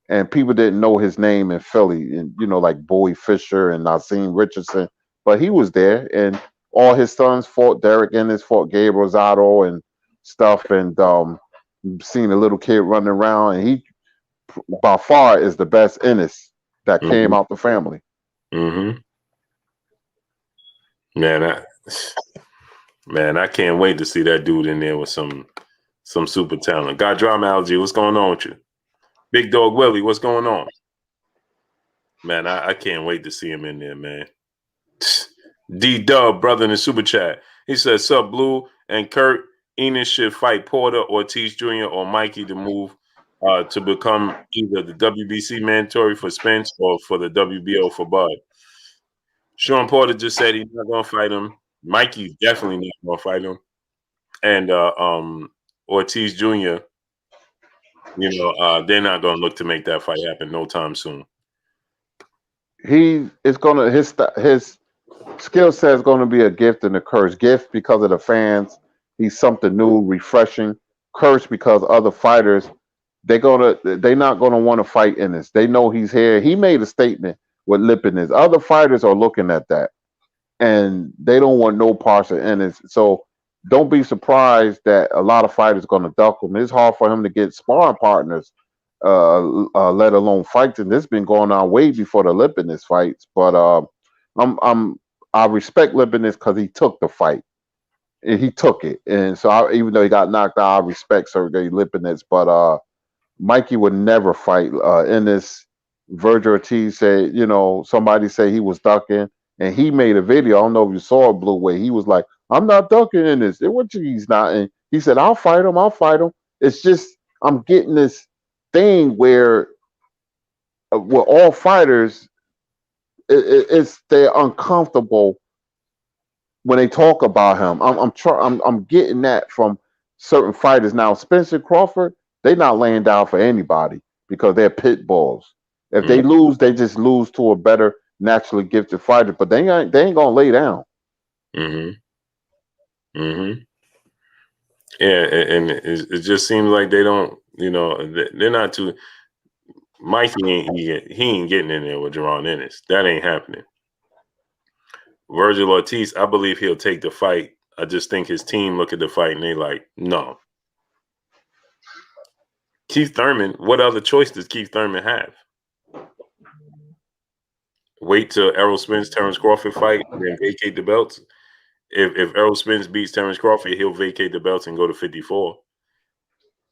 and people didn't know his name in Philly, and like Bowie Fisher and Nazim Richardson, but he was there, and all his sons fought. Derek Ennis fought Gabe Rosado and stuff, and seen a little kid running around, and he by far is the best Ennis that came Mm-hmm. out the family. Mm-hmm. Man, I can't wait to see that dude in there with some super talent. Got drama algae. What's going on with you? Big Dog Willie, what's going on? Man, I can't wait to see him in there, man. D Dub, brother in the super chat. He says, "Sub Blue and Kurt Enos should fight Porter, Ortiz Jr., or Mikey to move to become either the WBC mandatory for Spence or for the WBO for Bud." Sean Porter just said he's not going to fight him. Mikey's definitely not going to fight him. And Ortiz Jr., they're not going to look to make that fight happen no time soon. He is gonna his skill set is going to be a gift and a curse. Gift because of the fans. He's something new, refreshing. Curse because other fighters they're not gonna want to fight in this. They know he's here. He made a statement with Lipinus. Other fighters are looking at that, and they don't want no parts of Ennis. So don't be surprised that a lot of fighters going to duck him. It's hard for him to get sparring partners, let alone fights. And this has been going on way before the Lipinus fights. But I respect Lipinus because he took the fight. And he took it, and so even though he got knocked out, I respect Sergey Lipinus. But Mikey would never fight Ennis. Virgil Ortiz said, somebody say he was ducking. and he made a video. I don't know if you saw it, Blue, where he was like, "I'm not ducking in this." He's not, and he said, "I'll fight him. I'll fight him." It's just I'm getting this thing where with all fighters, it's they're uncomfortable when they talk about him. I'm getting that from certain fighters. Now Spencer Crawford, they're not laying down for anybody because they're pit bulls. If they lose, they just lose to a better naturally gifted fighter. But they ain't gonna lay down. Mm-hmm. Mm-hmm. Yeah, and it just seems like they don't. They're not too. Mikey ain't getting in there with Jaron Ennis. That ain't happening. Virgil Ortiz, I believe he'll take the fight. I just think his team look at the fight and they like, no. Keith Thurman, what other choice does Keith Thurman have? Wait till Errol Spence, Terrence Crawford fight, and then vacate the belts? If Errol Spence beats Terrence Crawford, he'll vacate the belts and go to 54.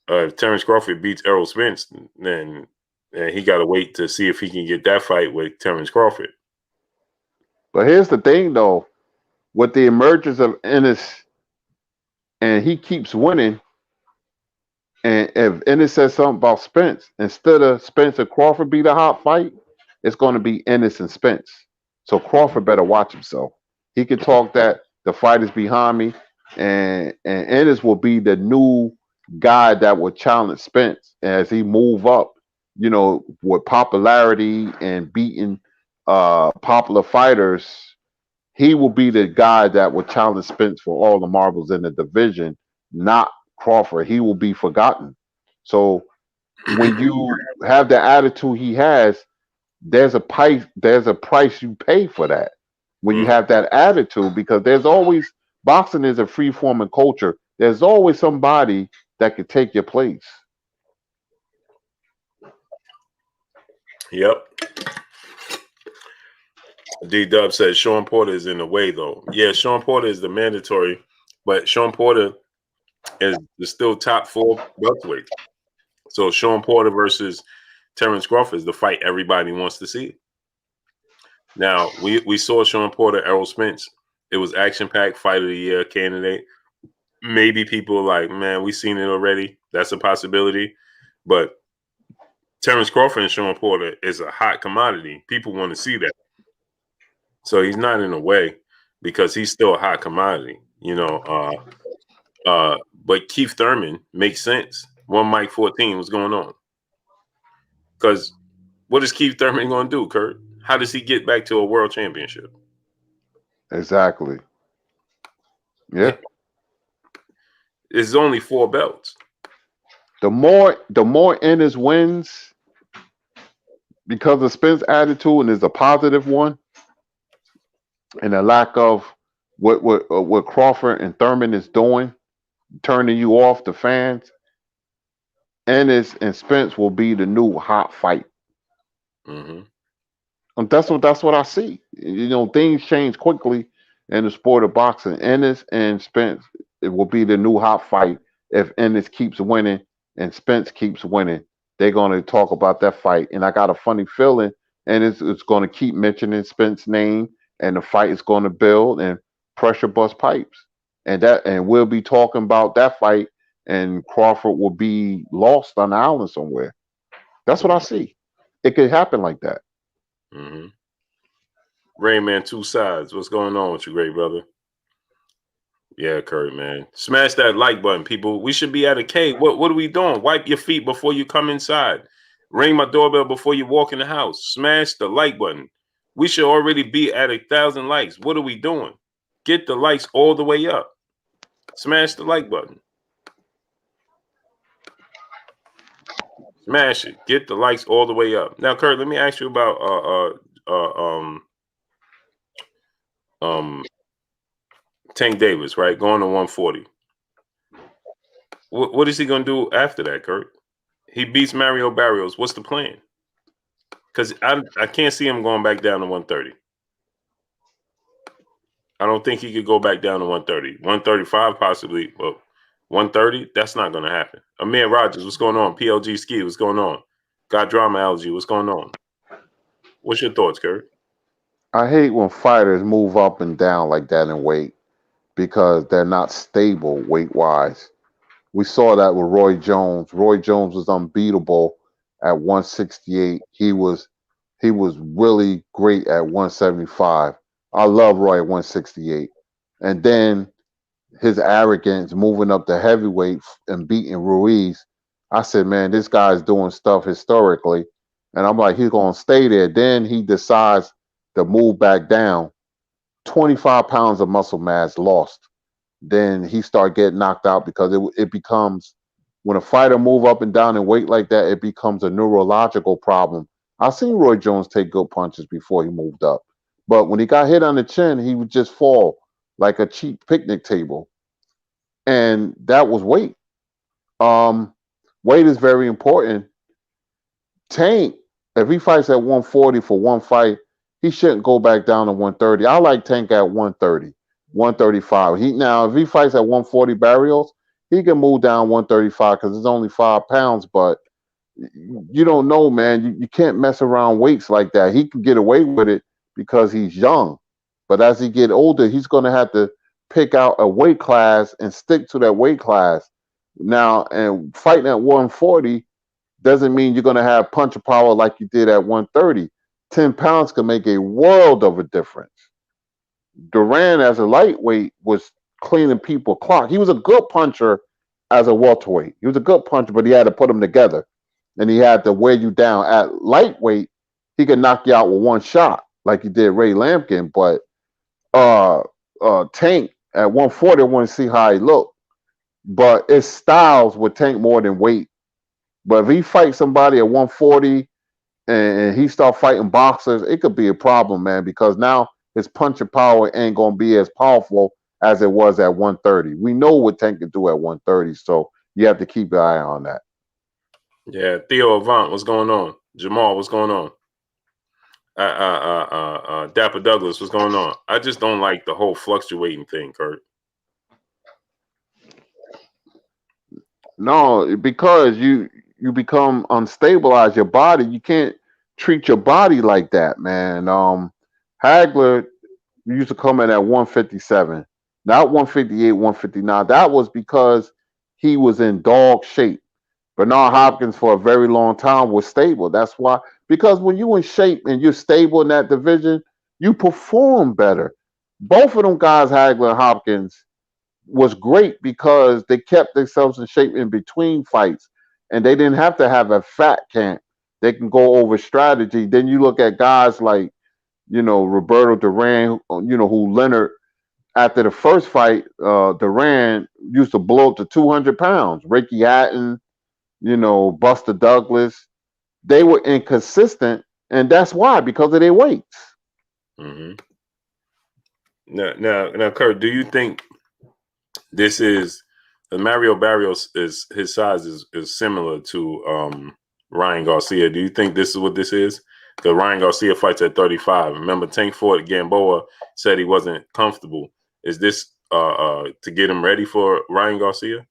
If Terrence Crawford beats Errol Spence, then he got to wait to see if he can get that fight with Terrence Crawford. But here's the thing, though. With the emergence of Ennis, and he keeps winning, and if Ennis says something about Spence, instead of Spence and Crawford be the hot fight, it's going to be Ennis and Spence. So Crawford better watch himself. He can talk that the fight is behind me, and Ennis will be the new guy that will challenge Spence as he move up, with popularity and beating popular fighters. He will be the guy that will challenge Spence for all the marbles in the division, not Crawford. He will be forgotten. So when you have the attitude he has, there's a price you pay for that when you have that attitude, because there's always boxing is a free forming culture. There's always somebody that could take your place. Yep. D-Dub says Sean Porter is in the way, though. Yeah, Sean Porter is the mandatory, but Sean Porter is still top 4 welterweight. So Sean Porter versus Terrence Crawford is the fight everybody wants to see. Now, we saw Sean Porter, Errol Spence. It was action-packed, fight of the year candidate. Maybe people are like, man, we've seen it already. That's a possibility. But Terrence Crawford and Sean Porter is a hot commodity. People want to see that. So he's not in the way because he's still a hot commodity, but Keith Thurman makes sense. One Mike 14, what's going on? Because what is Keith Thurman going to do, Kurt? How does he get back to a world championship? Exactly. Yeah. It's only 4 belts. The more Ennis wins, because of Spence' attitude, and is a positive one, and the lack of what Crawford and Thurman is doing, turning you off the fans, Ennis and Spence will be the new hot fight. Mm-hmm. And that's what I see. Things change quickly in the sport of boxing. Ennis and Spence, it will be the new hot fight if Ennis keeps winning and Spence keeps winning. They're going to talk about that fight, and I got a funny feeling, and it's going to keep mentioning Spence's name, and the fight is going to build and pressure bust pipes, and we'll be talking about that fight, and Crawford will be lost on the island somewhere. That's what I see. It could happen like that. Mm-hmm. Rayman, 2 sides. What's going on with you, great brother? Yeah, Kurt, man. Smash that like button, people. We should be at a K. What are we doing? Wipe your feet before you come inside. Ring my doorbell before you walk in the house. Smash the like button. We should already be at 1,000 likes. What are we doing? Get the likes all the way up. Smash the like button. Smash it. Get the likes all the way up. Now, Kurt, let me ask you about Tank Davis, right? Going to 140. What is he going to do after that, Kurt? He beats Mario Barrios. What's the plan? Because I can't see him going back down to 130. I don't think he could go back down to 130. 135 possibly, but 130, that's not going to happen. Amir Rogers, what's going on? PLG Ski, what's going on? Got drama allergy, what's going on? What's your thoughts, Kurt? I hate when fighters move up and down like that in weight because they're not stable weight wise. We saw that with Roy Jones. Roy Jones was unbeatable at 168. He was really great at 175. I love Roy at 168. And then his arrogance moving up to heavyweight and beating Ruiz. I said, man, this guy's doing stuff historically. And I'm like, he's going to stay there. Then he decides to move back down. 25 pounds of muscle mass lost. Then he start getting knocked out because it becomes, when a fighter move up and down in weight like that, it becomes a neurological problem. I've seen Roy Jones take good punches before he moved up. But when he got hit on the chin, he would just fall like a cheap picnic table. And that was weight. Um, Weight is very important. Tank, if he fights at 140 for one fight, he shouldn't go back down to 130. I like Tank at 130, 135. Now if he fights at 140 Barrios, he can move down 135 because it's only 5 pounds. But you don't know, man. You can't mess around weights like that. He can get away with it because he's young, but as he get older, he's going to have to pick out a weight class and stick to that weight class. Now, and fighting at 140 doesn't mean you're going to have puncher power like you did at 130. 10 pounds can make a world of a difference. Duran, as a lightweight, was cleaning people clock. He was a good puncher as a welterweight. He was a good puncher, but he had to put them together, and he had to wear you down. At lightweight, he could knock you out with one shot, like he did Ray Lampkin. But Tank at 140, I want to see how he looked. But it's styles with Tank more than weight. But if he fights somebody at 140 and he start fighting boxers, it could be a problem, man, because now his punching power ain't gonna be as powerful as it was at 130. We know what Tank can do at 130, so you have to keep an eye on that. Yeah, Theo Avant, what's going on? Jamal, what's going on? Dapper Douglas, what's going on? I just don't like the whole fluctuating thing, Kurt. No, because you become unstabilized your body. You can't treat your body like that, man. Hagler used to come in at 157, not 158, 159. That was because he was in dog shape. Bernard Hopkins for a very long time was stable. That's why, because when you're in shape and you're stable in that division, you perform better. Both of them guys, Hagler and Hopkins, was great because they kept themselves in shape in between fights, and they didn't have to have a fat camp. They can go over strategy. Then you look at guys like, Roberto Duran, who Leonard, after the first fight, Duran used to blow up to 200 pounds. Ricky Hatton, Buster Douglas, they were inconsistent, and that's why, because of their weights. Mm-hmm. Now, Kurt, do you think this is Mario Barrios is his size is similar to Ryan Garcia? Do you think this is what this is? Because Ryan Garcia fights at 35. Remember, Tank Ford Gamboa said he wasn't comfortable. Is this to get him ready for Ryan Garcia?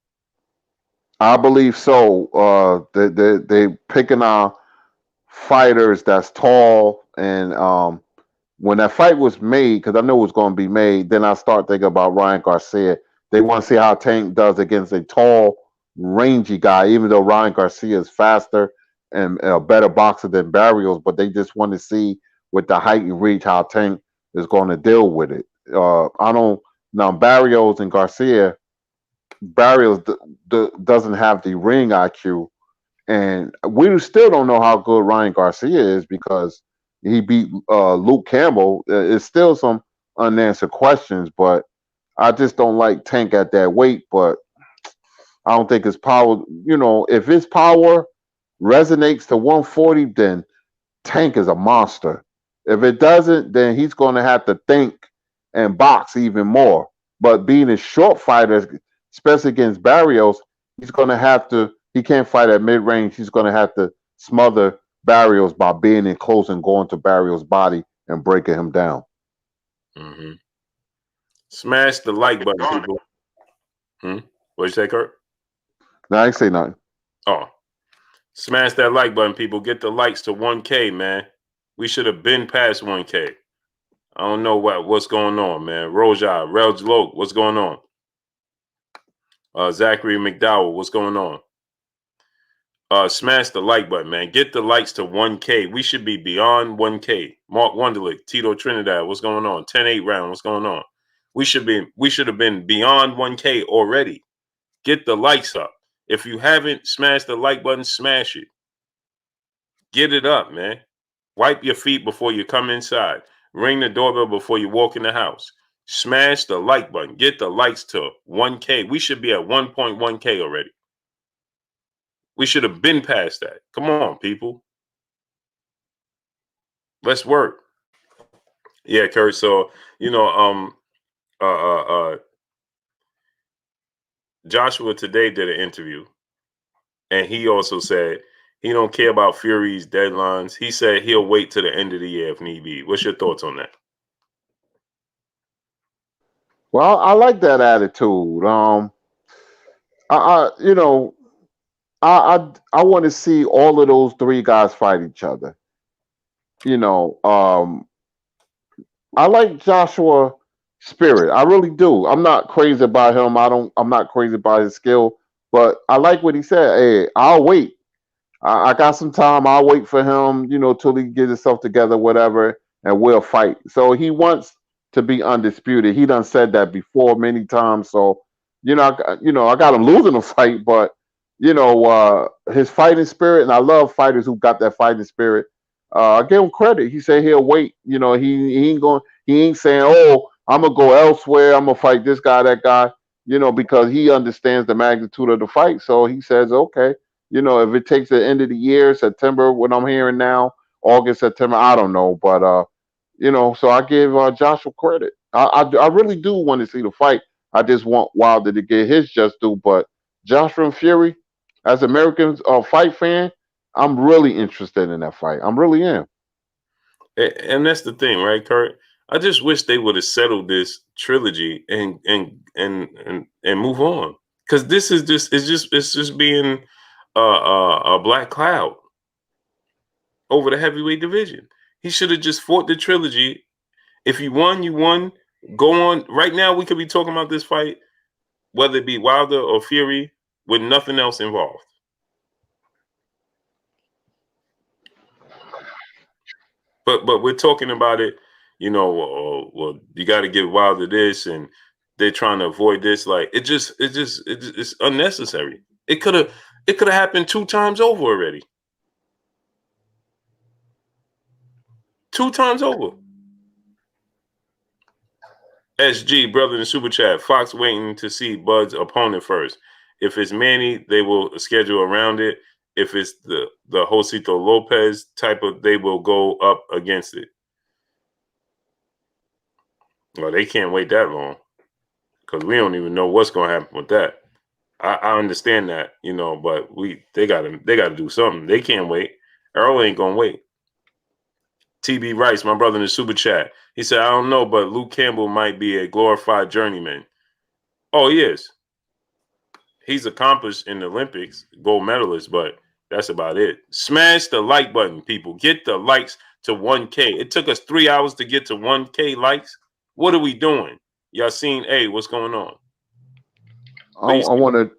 I believe so. They picking our fighters that's tall, and when that fight was made, because I knew it was going to be made, then I start thinking about Ryan Garcia. They want to see how Tank does against a tall, rangy guy, even though Ryan Garcia is faster and a better boxer than Barrios, but they just want to see with the height and reach how Tank is going to deal with it. I don't now Barrios and Garcia. Barrios doesn't have the ring IQ, and we still don't know how good Ryan Garcia is because he beat Luke Campbell. It's still some unanswered questions, but I just don't like Tank at that weight. But I don't think his power, if his power resonates to 140, then Tank is a monster. If it doesn't, then he's going to have to think and box even more. But being a short fighter, especially against Barrios, he's going to have to, he can't fight at mid range. He's going to have to smother Barrios by being in close and going to Barrios' body and breaking him down. Mm-hmm. Smash the like button, people. What'd you say, Kurt? No, I ain't say nothing. Oh, smash that like button, people. Get the likes to 1K, man. We should have been past 1K. I don't know what's going on, man. Roja, Relj Loke, what's going on? Zachary McDowell, what's going on? Smash the like button, man. Get the likes to 1K. We should be beyond 1K. Mark Wunderlich, Tito Trinidad, what's going on? 10-8 round, what's going on? We should have been beyond 1K already. Get the likes up. If you haven't smashed the like button, smash it. Get it up, man. Wipe your feet before you come inside. Ring the doorbell before you walk in the house. Smash the like button. Get the likes to 1K. We should be at 1.1K already. We should have been past that. Come on, people. Let's work. Yeah, Kurt. So, Joshua today did an interview, and he also said he don't care about Fury's deadlines. He said he'll wait to the end of the year if need be. What's your thoughts on that? Well, I like that attitude. I you know, I want to see all of those three guys fight each other. You know, I like Joshua spirit. I really do. I'm not crazy about him. I'm not crazy about his skill, but I like what he said. Hey, I'll wait. I got some time. I'll wait for him, till he gets himself together, whatever, and we'll fight. So he wants to be undisputed. He done said that before many times. So, I got him losing a fight, but his fighting spirit, and I love fighters who got that fighting spirit. I give him credit. He said he'll wait. He ain't saying, "Oh, I'm gonna go elsewhere. I'm gonna fight this guy, that guy." Because he understands the magnitude of the fight. So he says, "Okay." If it takes the end of the year, September, what I'm hearing now, August, September, I don't know. But, so I give Joshua credit. I really do want to see the fight. I just want Wilder to get his just due. But Joshua and Fury, as Americans fight fan, I'm really interested in that fight. I really am. And that's the thing, right, Kurt? I just wish they would have settled this trilogy and move on. Because this is it's just being a black cloud over the heavyweight division. He should have just fought the trilogy. If you won, you won. Go on. Right now, we could be talking about this fight, whether it be Wilder or Fury, with nothing else involved. But we're talking about it, well, you got to give Wilder this, and they're trying to avoid this. Like it's unnecessary. It could have happened 2 times over already. 2 times over. SG, brother in the super chat. Fox waiting to see Bud's opponent first. If it's M0NEY, they will schedule around it. If it's the Josito Lopez type of, they will go up against it. Well, they can't wait that long because we don't even know what's going to happen with that. I understand that, but they got to do something. They can't wait. Earl ain't gonna wait. TB Rice, my brother in the super chat, he said, I don't know, but Luke Campbell might be a glorified journeyman. Oh, he is. He's accomplished in the Olympics, gold medalist, but that's about it. Smash the like button, people. Get the likes to 1K. It took us 3 hours to get to 1K likes. What are we doing? Y'all seen, hey, what's going on? I want to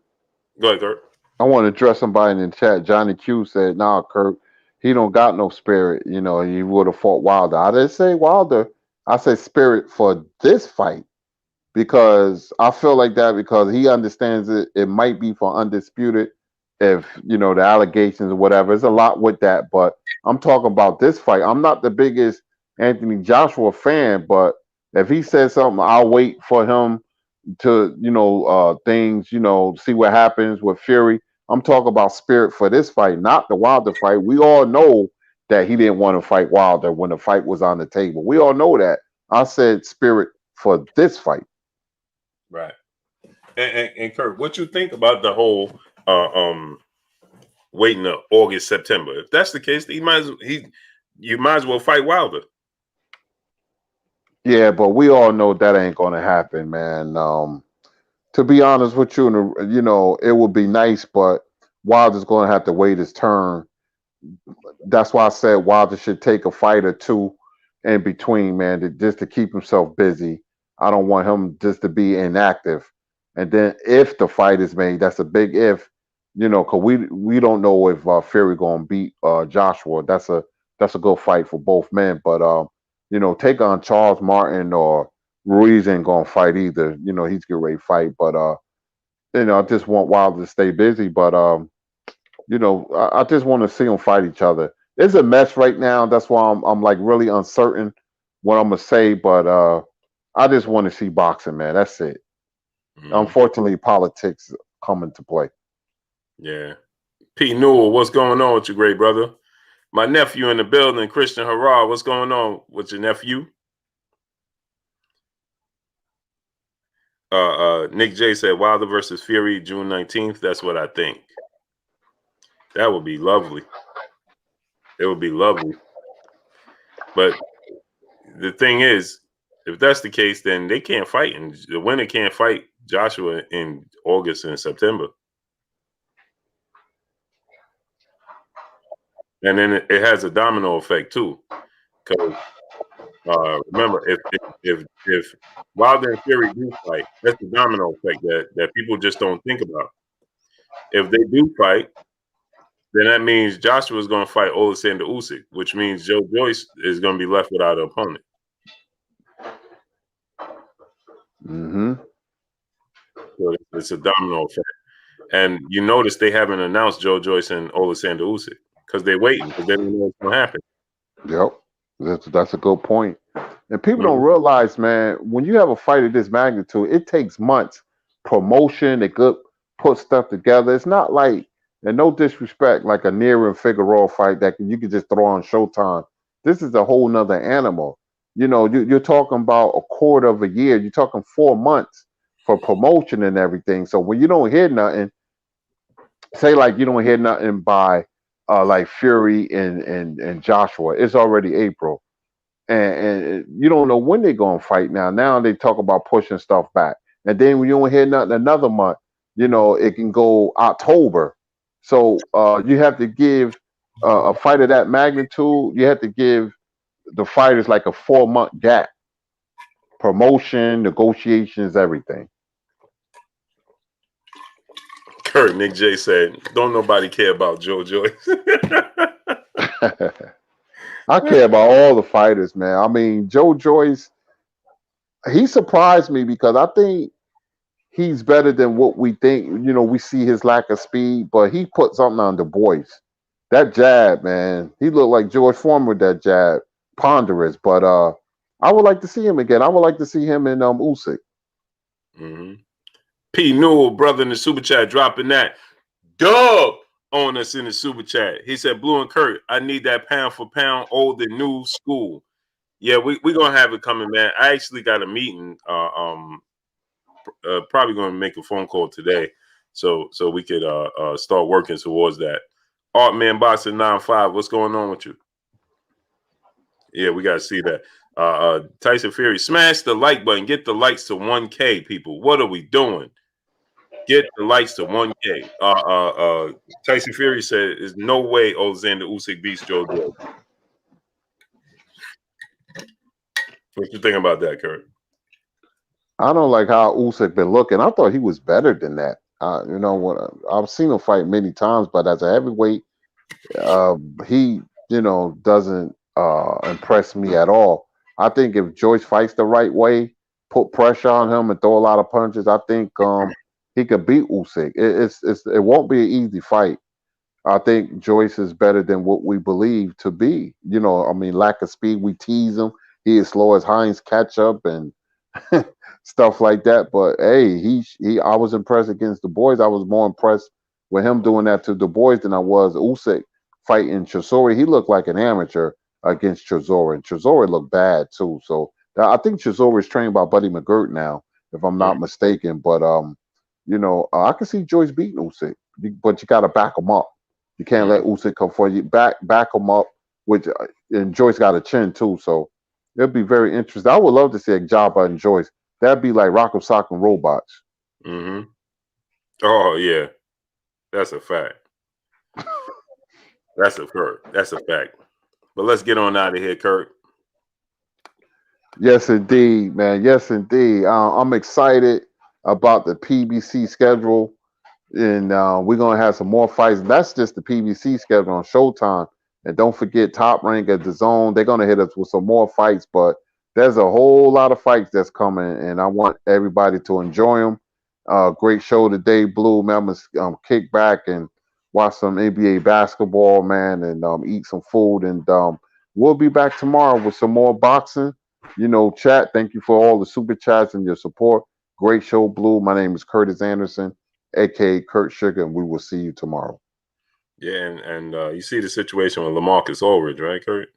go ahead, Kurt. I want to address somebody in the chat. Johnny Q said, "Nah, Kurt, he don't got no spirit. He would have fought Wilder." I didn't say Wilder. I said spirit for this fight because I feel like that because he understands it. It might be for undisputed if the allegations or whatever. There's a lot with that, but I'm talking about this fight. I'm not the biggest Anthony Joshua fan, but if he says something, I'll wait for him to things, see what happens with Fury. I'm talking about spirit for this fight, not the Wilder fight. We all know that he didn't want to fight Wilder when the fight was on the table. We all know that. I said spirit for this fight. Right. And Kurt, what you think about the whole waiting to August, September? If that's the case, you might as well fight Wilder. Yeah, but we all know that ain't gonna happen, man. To be honest with you, it would be nice, but Wilder's gonna have to wait his turn. That's why I said Wilder should take a fight or two, in between, man, just to keep himself busy. I don't want him just to be inactive. And then if the fight is made, that's a big if, because we don't know if Fury gonna beat Joshua. That's a good fight for both men. But take on Charles Martin or Ruiz ain't gonna fight either. He's getting ready to fight. But I just want Wilder to stay busy. But I just want to see them fight each other. It's a mess right now. That's why I'm like really uncertain what I'm gonna say. But I just want to see boxing, man. That's it. Unfortunately, politics come into play. Yeah. P. Newell, what's going on with you, great brother? My nephew in the building, Christian Hurrah. What's going on with your nephew? Nick J said Wilder versus Fury, June 19th. That's what I think. That would be lovely. It would be lovely. But the thing is, if that's the case, then they can't fight, and the winner can't fight Joshua in August and September. And then it has a domino effect too, because remember, if Wilder and Fury do fight, that's the domino effect that people just don't think about. If they do fight, then that means Joshua is going to fight Alexander Usyk, which means Joe Joyce is going to be left without an opponent. So it's a domino effect. And you notice they haven't announced Joe Joyce and Alexander Usyk because they're waiting because they don't know what's going to happen. Yep, that's a good point. And people don't realize, man, when you have a fight of this magnitude, it takes months. Promotion, they could put stuff together. It's not like, and no disrespect, like a Neer and Figueroa fight that you could just throw on Showtime. This is a whole nother animal. You're talking about a quarter of a year. You're talking 4 months for promotion and everything. So when you don't hear nothing, say like you don't hear nothing by like Fury and Joshua, it's already April. And you don't know when they're going to fight now. Now they talk about pushing stuff back. And then when you don't hear nothing another month, it can go October. So you have to give a fight of that magnitude, you have to give the fighters like a 4-month gap. Promotion, negotiations, everything. Kurt, Nick J said, don't nobody care about Joe Joyce. I care about all the fighters, man. I mean, Joe Joyce, he surprised me because I think he's better than what we think. We see his lack of speed, but he put something on the boys. That jab, man, he looked like George Foreman with that jab, ponderous. But I would like to see him again. I would like to see him in Usyk. P. Newell, brother in the super chat, dropping that dub on us in the super chat. He said, Blue and Kurt, I need that pound for pound old and new school. Yeah, we're going to have it coming, man. I actually got a meeting. Probably going to make a phone call today so we could start working towards that. Art Man Boxing 9-5, what's going on with you? Yeah, we got to see that. Tyson Fury, smash the like button. Get the likes to 1K, people. What are we doing? Get the likes to 1K. Tyson Fury said, "There's no way Alexander Usyk beats Joe Joyce." What you think about that, Kurt? I don't like how Usyk been looking. I thought he was better than that. I've seen him fight many times, but as a heavyweight, he doesn't impress me at all. I think if Joyce fights the right way, put pressure on him and throw a lot of punches, I think he could beat Usyk. It won't be an easy fight. I think Joyce is better than what we believe to be. Lack of speed, we tease him. He is slow as Heinz catch up and stuff like that. But hey, I was impressed against the boys. I was more impressed with him doing that to the boys than I was Usyk fighting Chisora. He looked like an amateur against Chisora, and Chisora looked bad too. So I think Chisora is trained by Buddy McGirt now, if I'm not mistaken. But I can see Joyce beating Usyk, but you got to back him up. You can't let Usyk come for you. Back him up, and Joyce got a chin too. So it'll be very interesting. I would love to see a Jabba and Joyce. That'd be like Rock'em Sock'em Robots. Oh yeah, that's a fact. That's a fact. But let's get on out of here, Kurt. Yes, indeed, man. Yes, indeed. I'm excited about the PBC schedule, and we're gonna have some more fights. That's just the PBC schedule on Showtime. And don't forget Top Rank at the Zone. They're gonna hit us with some more fights, but there's a whole lot of fights that's coming, and I want everybody to enjoy them. Great show today, Blue. Man, I'm gonna kick back and watch some NBA basketball, man, and eat some food. And we'll be back tomorrow with some more boxing. Chat. Thank you for all the super chats and your support. Great show, Blue. My name is Curtis Anderson, aka Kurt Sugar, and we will see you tomorrow. Yeah, and you see the situation with LaMarcus Aldridge, right, Kurt?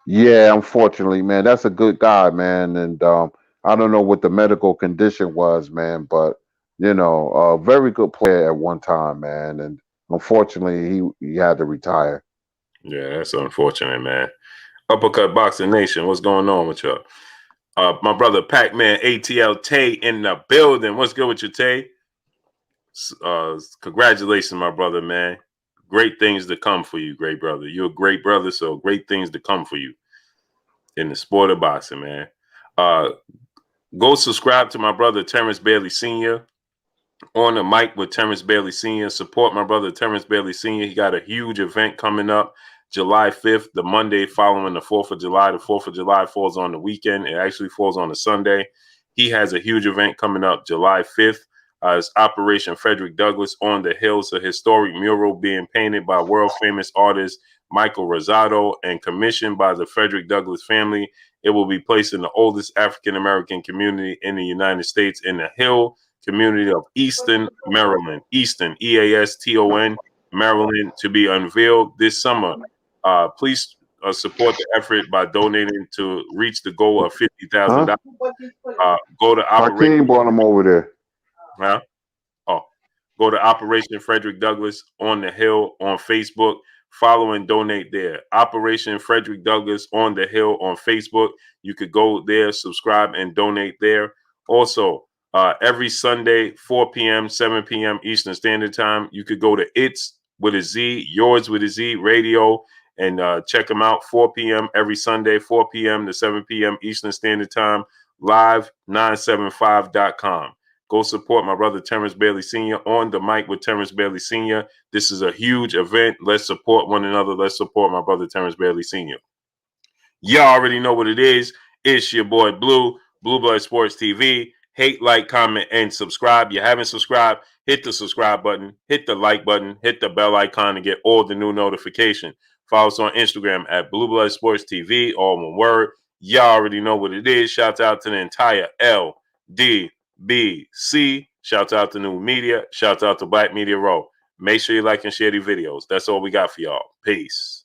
Yeah, unfortunately, man, that's a good guy, man, and I don't know what the medical condition was, man, but a very good player at one time, man, and unfortunately, he had to retire. Yeah, that's unfortunate, man. Uppercut Boxing Nation, what's going on with y'all? My brother Pac-Man ATL Tay in the building. What's good with you, Tay? Congratulations, my brother, man. Great things to come for you, great brother. You're a great brother, so great things to come for you in the sport of boxing, man. Go subscribe to my brother Terrence Bailey Sr. on the mic with Terrence Bailey Sr. Support my brother Terrence Bailey Sr. He got a huge event coming up July 5th, the Monday following the 4th of July. The 4th of July falls on the weekend. It actually falls on a Sunday. He has a huge event coming up July 5th. It's Operation Frederick Douglass on the Hills, a historic mural being painted by world-famous artist Michael Rosado and commissioned by the Frederick Douglass family. It will be placed in the oldest African-American community in the United States in the Hill community of Easton, Maryland. Easton, Easton, Maryland, to be unveiled this summer. Please support the effort by donating to reach the goal of $50,000. Go to Operation. Hakeem brought him over there. Huh? Oh, go to Operation Frederick Douglass on the Hill on Facebook. Follow and donate there. Operation Frederick Douglass on the Hill on Facebook. You could go there, subscribe, and donate there. Also, every Sunday, 4 p.m., 7 p.m. Eastern Standard Time, you could go to It's with a Z, Yours with a Z Radio, and check them out. 4 p.m. every Sunday, 4 p.m. to 7 p.m. Eastern Standard Time, live975.com. Go support my brother Terrence Bailey Sr. on the mic with Terrence Bailey Sr. This is a huge event. Let's support one another. Let's support my brother Terrence Bailey Sr. Y'all already know what it is. It's your boy Blue, Blue Blood Sports TV. Hate, like, comment, and subscribe. You haven't subscribed, hit the subscribe button, hit the like button, hit the bell icon to get all the new notification. Follow us on Instagram at Blue Blood Sports TV, all one word. Y'all already know what it is. Shout out to the entire LDBC. Shout out to New Media. Shout out to Black Media Row. Make sure you like and share these videos. That's all we got for y'all. Peace.